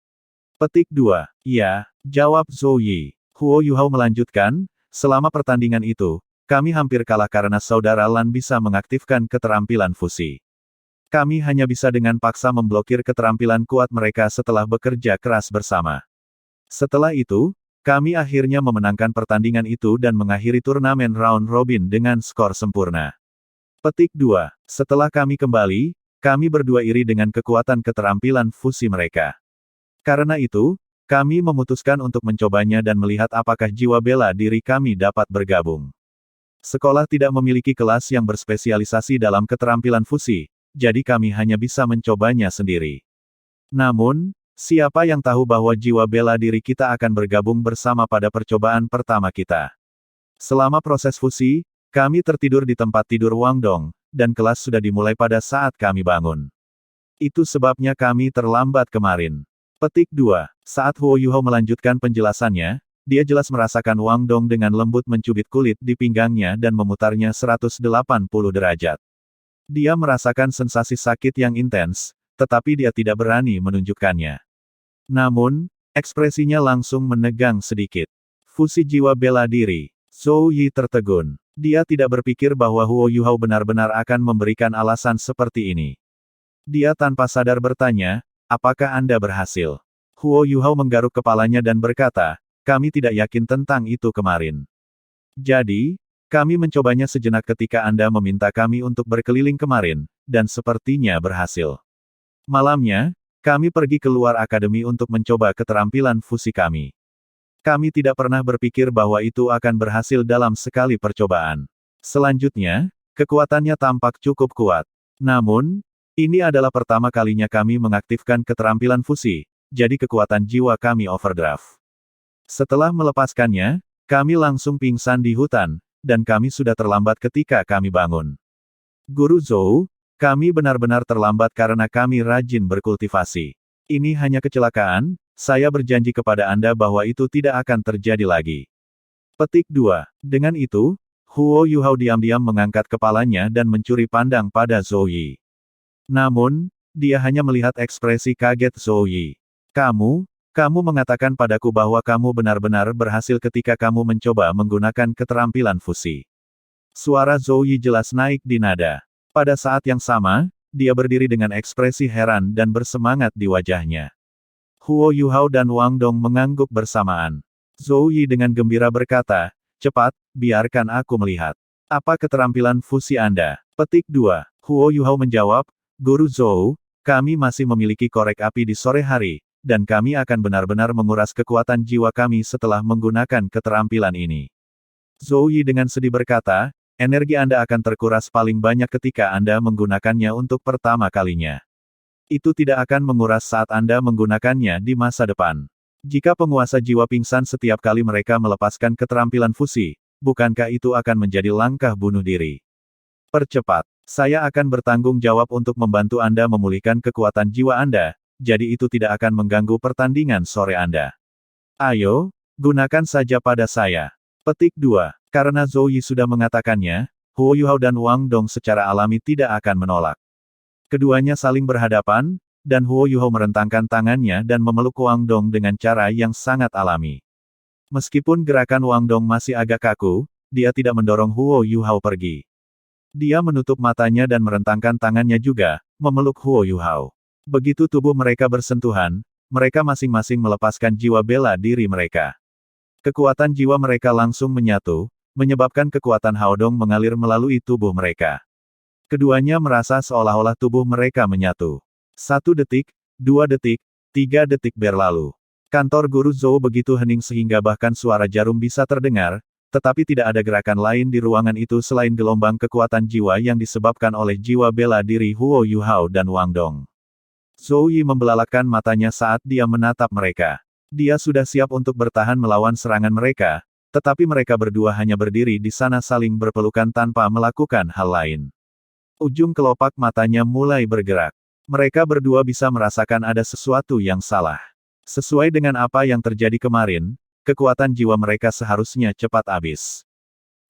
Petik 2. Iya, jawab Zhou Yi. Huo Yuhao melanjutkan, selama pertandingan itu, kami hampir kalah karena saudara Lan bisa mengaktifkan keterampilan fusi. Kami hanya bisa dengan paksa memblokir keterampilan kuat mereka setelah bekerja keras bersama. Setelah itu, kami akhirnya memenangkan pertandingan itu dan mengakhiri turnamen round robin dengan skor sempurna. Petik 2. Setelah kami kembali, kami berdua iri dengan kekuatan keterampilan fusi mereka. Karena itu, kami memutuskan untuk mencobanya dan melihat apakah jiwa bela diri kami dapat bergabung. Sekolah tidak memiliki kelas yang berspesialisasi dalam keterampilan fusi, jadi kami hanya bisa mencobanya sendiri. Namun, siapa yang tahu bahwa jiwa bela diri kita akan bergabung bersama pada percobaan pertama kita. Selama proses fusi, kami tertidur di tempat tidur Wang Dong, dan kelas sudah dimulai pada saat kami bangun. Itu sebabnya kami terlambat kemarin. Petik 2. Saat Huo Yuhao melanjutkan penjelasannya, dia jelas merasakan Wang Dong dengan lembut mencubit kulit di pinggangnya dan memutarnya 180 derajat. Dia merasakan sensasi sakit yang intens, tetapi dia tidak berani menunjukkannya. Namun, ekspresinya langsung menegang sedikit. Fusi jiwa bela diri. Zhou Yi tertegun. Dia tidak berpikir bahwa Huo Yuhao benar-benar akan memberikan alasan seperti ini. Dia tanpa sadar bertanya, apakah Anda berhasil? Huo Yuhao menggaruk kepalanya dan berkata, kami tidak yakin tentang itu kemarin. Jadi, kami mencobanya sejenak ketika Anda meminta kami untuk berkeliling kemarin, dan sepertinya berhasil. Malamnya, kami pergi keluar akademi untuk mencoba keterampilan fusi kami. Kami tidak pernah berpikir bahwa itu akan berhasil dalam sekali percobaan. Selanjutnya, kekuatannya tampak cukup kuat. Namun, ini adalah pertama kalinya kami mengaktifkan keterampilan fusi, jadi kekuatan jiwa kami overdraft. Setelah melepaskannya, kami langsung pingsan di hutan, dan kami sudah terlambat ketika kami bangun. Guru Zhou, kami benar-benar terlambat karena kami rajin berkultivasi. Ini hanya kecelakaan, saya berjanji kepada Anda bahwa itu tidak akan terjadi lagi. Petik 2. Dengan itu, Huo Yuhao diam-diam mengangkat kepalanya dan mencuri pandang pada Zhou Yi. Namun, dia hanya melihat ekspresi kaget Zhou Yi. Kamu mengatakan padaku bahwa kamu benar-benar berhasil ketika kamu mencoba menggunakan keterampilan fusi. Suara Zhou Yi jelas naik di nada. Pada saat yang sama, dia berdiri dengan ekspresi heran dan bersemangat di wajahnya. Huo Yuhao dan Wang Dong mengangguk bersamaan. Zhou Yi dengan gembira berkata, cepat, biarkan aku melihat. Apa keterampilan fusi Anda? Petik 2. Huo Yuhao menjawab, Guru Zhou, kami masih memiliki korek api di sore hari, dan kami akan benar-benar menguras kekuatan jiwa kami setelah menggunakan keterampilan ini. Zhou Yi dengan sedih berkata, energi Anda akan terkuras paling banyak ketika Anda menggunakannya untuk pertama kalinya. Itu tidak akan menguras saat Anda menggunakannya di masa depan. Jika penguasa jiwa pingsan setiap kali mereka melepaskan keterampilan fusi, bukankah itu akan menjadi langkah bunuh diri? Percepat, saya akan bertanggung jawab untuk membantu Anda memulihkan kekuatan jiwa Anda, jadi itu tidak akan mengganggu pertandingan sore Anda. Ayo, gunakan saja pada saya. Petik 2. Karena Zhou Yi sudah mengatakannya, Huo Yuhao dan Wang Dong secara alami tidak akan menolak. Keduanya saling berhadapan, dan Huo Yuhao merentangkan tangannya dan memeluk Wang Dong dengan cara yang sangat alami. Meskipun gerakan Wang Dong masih agak kaku, dia tidak mendorong Huo Yuhao pergi. Dia menutup matanya dan merentangkan tangannya juga, memeluk Huo Yuhao. Begitu tubuh mereka bersentuhan, mereka masing-masing melepaskan jiwa bela diri mereka. Kekuatan jiwa mereka langsung menyatu, menyebabkan kekuatan Haodong mengalir melalui tubuh mereka. Keduanya merasa seolah-olah tubuh mereka menyatu. 1 detik, 2 detik, 3 detik berlalu. Kantor Guru Zhou begitu hening sehingga bahkan suara jarum bisa terdengar, tetapi tidak ada gerakan lain di ruangan itu selain gelombang kekuatan jiwa yang disebabkan oleh jiwa bela diri Huo Yuhao dan Wang Dong. Zhou Yi membelalakan matanya saat dia menatap mereka. Dia sudah siap untuk bertahan melawan serangan mereka, tetapi mereka berdua hanya berdiri di sana saling berpelukan tanpa melakukan hal lain. Ujung kelopak matanya mulai bergerak. Mereka berdua bisa merasakan ada sesuatu yang salah. Sesuai dengan apa yang terjadi kemarin, kekuatan jiwa mereka seharusnya cepat habis.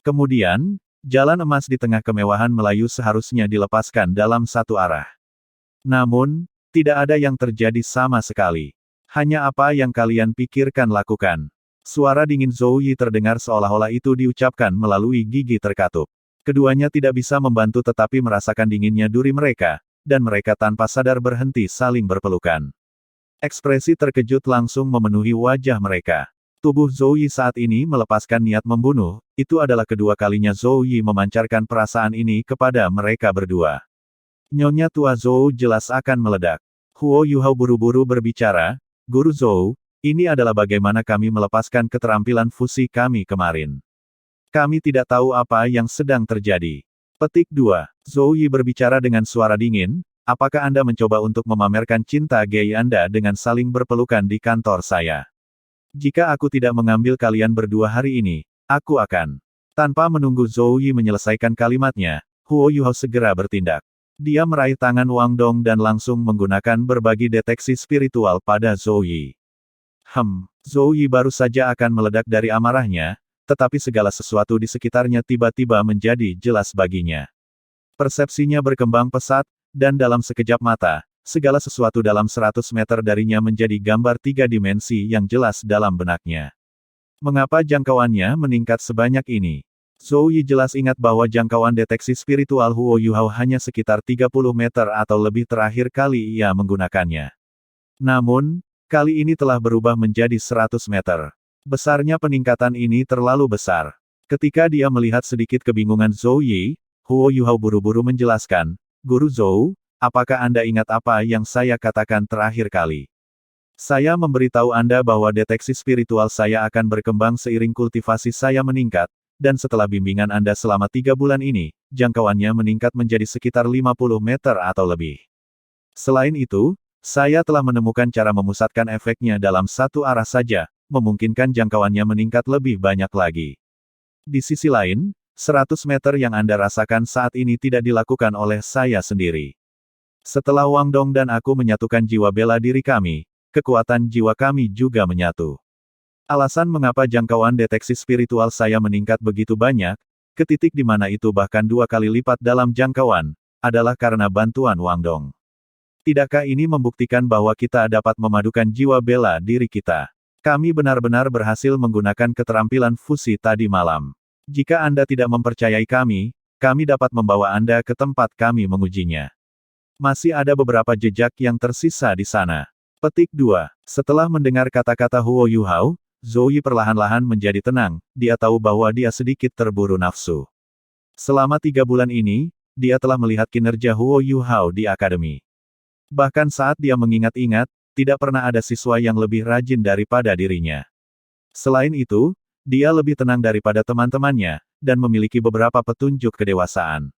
Kemudian, jalan emas di tengah kemewahan Melayu seharusnya dilepaskan dalam satu arah. Namun, tidak ada yang terjadi sama sekali. Hanya apa yang kalian pikirkan lakukan. Suara dingin Zhou Yi terdengar seolah-olah itu diucapkan melalui gigi terkatup. Keduanya tidak bisa membantu tetapi merasakan dinginnya duri mereka, dan mereka tanpa sadar berhenti saling berpelukan. Ekspresi terkejut langsung memenuhi wajah mereka. Tubuh Zhou Yi saat ini melepaskan niat membunuh, itu adalah kedua kalinya Zhou Yi memancarkan perasaan ini kepada mereka berdua. Nyonya tua Zhou jelas akan meledak. Huo Yuhao buru-buru berbicara, Guru Zhou, ini adalah bagaimana kami melepaskan keterampilan fusi kami kemarin. Kami tidak tahu apa yang sedang terjadi. Petik 2. Zhou Yi berbicara dengan suara dingin, apakah Anda mencoba untuk memamerkan cinta gay Anda dengan saling berpelukan di kantor saya? Jika aku tidak mengambil kalian berdua hari ini, aku akan. Tanpa menunggu Zhou Yi menyelesaikan kalimatnya, Huo Yuhao segera bertindak. Dia meraih tangan Wang Dong dan langsung menggunakan berbagi deteksi spiritual pada Zhou Yi. Zhou Yi baru saja akan meledak dari amarahnya, tetapi segala sesuatu di sekitarnya tiba-tiba menjadi jelas baginya. Persepsinya berkembang pesat, dan dalam sekejap mata, segala sesuatu dalam 100 meter darinya menjadi gambar 3 dimensi yang jelas dalam benaknya. Mengapa jangkauannya meningkat sebanyak ini? Zhou Yi jelas ingat bahwa jangkauan deteksi spiritual Huo Yuhao hanya sekitar 30 meter atau lebih terakhir kali ia menggunakannya. Namun, kali ini telah berubah menjadi 100 meter. Besarnya peningkatan ini terlalu besar. Ketika dia melihat sedikit kebingungan Zhou Yi, Huo Yuhao buru-buru menjelaskan, Guru Zhou, apakah Anda ingat apa yang saya katakan terakhir kali? Saya memberitahu Anda bahwa deteksi spiritual saya akan berkembang seiring kultivasi saya meningkat, dan setelah bimbingan Anda selama 3 bulan ini, jangkauannya meningkat menjadi sekitar 50 meter atau lebih. Selain itu, saya telah menemukan cara memusatkan efeknya dalam satu arah saja, memungkinkan jangkauannya meningkat lebih banyak lagi. Di sisi lain, 100 meter yang Anda rasakan saat ini tidak dilakukan oleh saya sendiri. Setelah Wang Dong dan aku menyatukan jiwa bela diri kami, kekuatan jiwa kami juga menyatu. Alasan mengapa jangkauan deteksi spiritual saya meningkat begitu banyak, ke titik di mana itu bahkan 2 kali lipat dalam jangkauan, adalah karena bantuan Wang Dong. Tidakkah ini membuktikan bahwa kita dapat memadukan jiwa bela diri kita? Kami benar-benar berhasil menggunakan keterampilan fusi tadi malam. Jika Anda tidak mempercayai kami dapat membawa Anda ke tempat kami mengujinya. Masih ada beberapa jejak yang tersisa di sana. Petik 2. Setelah mendengar kata-kata Huo Yuhao, Zhou Yi perlahan-lahan menjadi tenang, dia tahu bahwa dia sedikit terburu nafsu. Selama 3 bulan ini, dia telah melihat kinerja Huo Yuhao di akademi. Bahkan saat dia mengingat-ingat, tidak pernah ada siswa yang lebih rajin daripada dirinya. Selain itu, dia lebih tenang daripada teman-temannya, dan memiliki beberapa petunjuk kedewasaan.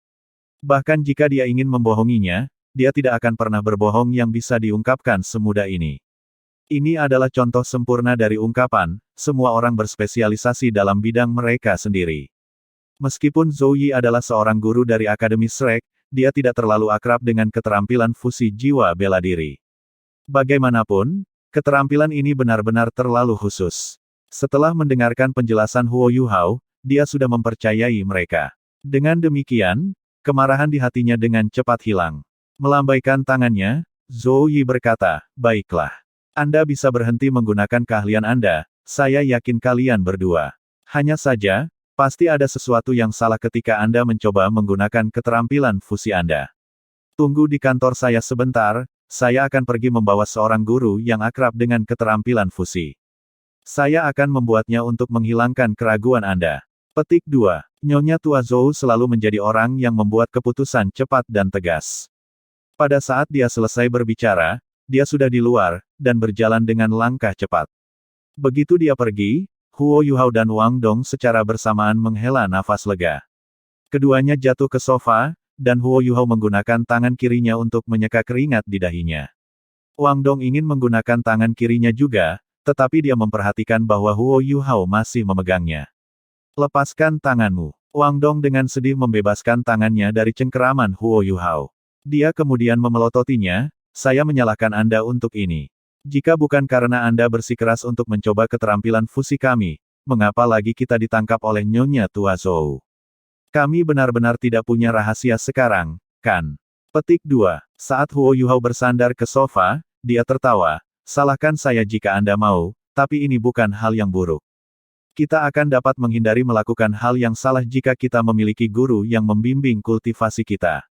Bahkan jika dia ingin membohonginya, dia tidak akan pernah berbohong yang bisa diungkapkan semudah ini. Ini adalah contoh sempurna dari ungkapan, semua orang berspesialisasi dalam bidang mereka sendiri. Meskipun Zhou Yi adalah seorang guru dari Akademi Shrek, dia tidak terlalu akrab dengan keterampilan fusi jiwa bela diri. Bagaimanapun, keterampilan ini benar-benar terlalu khusus. Setelah mendengarkan penjelasan Huo Yuhao, dia sudah mempercayai mereka. Dengan demikian, kemarahan di hatinya dengan cepat hilang. Melambaikan tangannya, Zhou Yi berkata, baiklah. Anda bisa berhenti menggunakan keahlian Anda, saya yakin kalian berdua. Hanya saja, pasti ada sesuatu yang salah ketika Anda mencoba menggunakan keterampilan fusi Anda. Tunggu di kantor saya sebentar, saya akan pergi membawa seorang guru yang akrab dengan keterampilan fusi. Saya akan membuatnya untuk menghilangkan keraguan Anda. Petik 2. Nyonya tua Zhou selalu menjadi orang yang membuat keputusan cepat dan tegas. Pada saat dia selesai berbicara, dia sudah di luar, dan berjalan dengan langkah cepat. Begitu dia pergi, Huo Yuhao dan Wang Dong secara bersamaan menghela nafas lega. Keduanya jatuh ke sofa, dan Huo Yuhao menggunakan tangan kirinya untuk menyeka keringat di dahinya. Wang Dong ingin menggunakan tangan kirinya juga, tetapi dia memperhatikan bahwa Huo Yuhao masih memegangnya. Lepaskan tanganmu. Wang Dong dengan sedih membebaskan tangannya dari cengkeraman Huo Yuhao. Dia kemudian memelototinya, saya menyalahkan Anda untuk ini. Jika bukan karena Anda bersikeras untuk mencoba keterampilan fusi kami, mengapa lagi kita ditangkap oleh Nyonya tua Zhou? Kami benar-benar tidak punya rahasia sekarang, kan? Petik 2. Saat Huo Yuhao bersandar ke sofa, dia tertawa, salahkan saya jika Anda mau, tapi ini bukan hal yang buruk. Kita akan dapat menghindari melakukan hal yang salah jika kita memiliki guru yang membimbing kultivasi kita.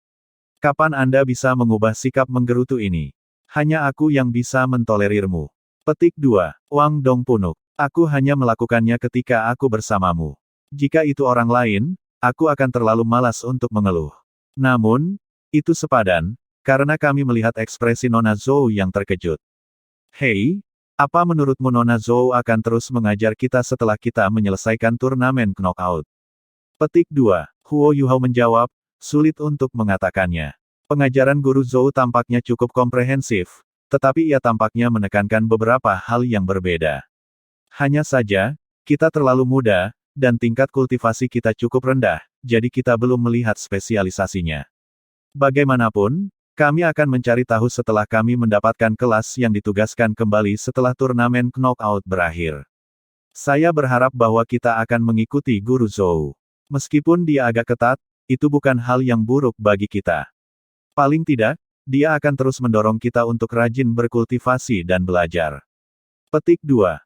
Kapan Anda bisa mengubah sikap menggerutu ini? Hanya aku yang bisa mentolerirmu. Petik 2. Wang Dongpunuk. Aku hanya melakukannya ketika aku bersamamu. Jika itu orang lain, aku akan terlalu malas untuk mengeluh. Namun, itu sepadan, karena kami melihat ekspresi Nona Zhou yang terkejut. Hei, apa menurutmu Nona Zhou akan terus mengajar kita setelah kita menyelesaikan turnamen knockout? Petik 2. Huo Yuhao menjawab, sulit untuk mengatakannya. Pengajaran Guru Zhou tampaknya cukup komprehensif, tetapi ia tampaknya menekankan beberapa hal yang berbeda. Hanya saja, kita terlalu muda, dan tingkat kultivasi kita cukup rendah, jadi kita belum melihat spesialisasinya. Bagaimanapun, kami akan mencari tahu setelah kami mendapatkan kelas yang ditugaskan kembali setelah turnamen knockout berakhir. Saya berharap bahwa kita akan mengikuti Guru Zhou. Meskipun dia agak ketat, itu bukan hal yang buruk bagi kita. Paling tidak, dia akan terus mendorong kita untuk rajin berkultivasi dan belajar. Petik 2.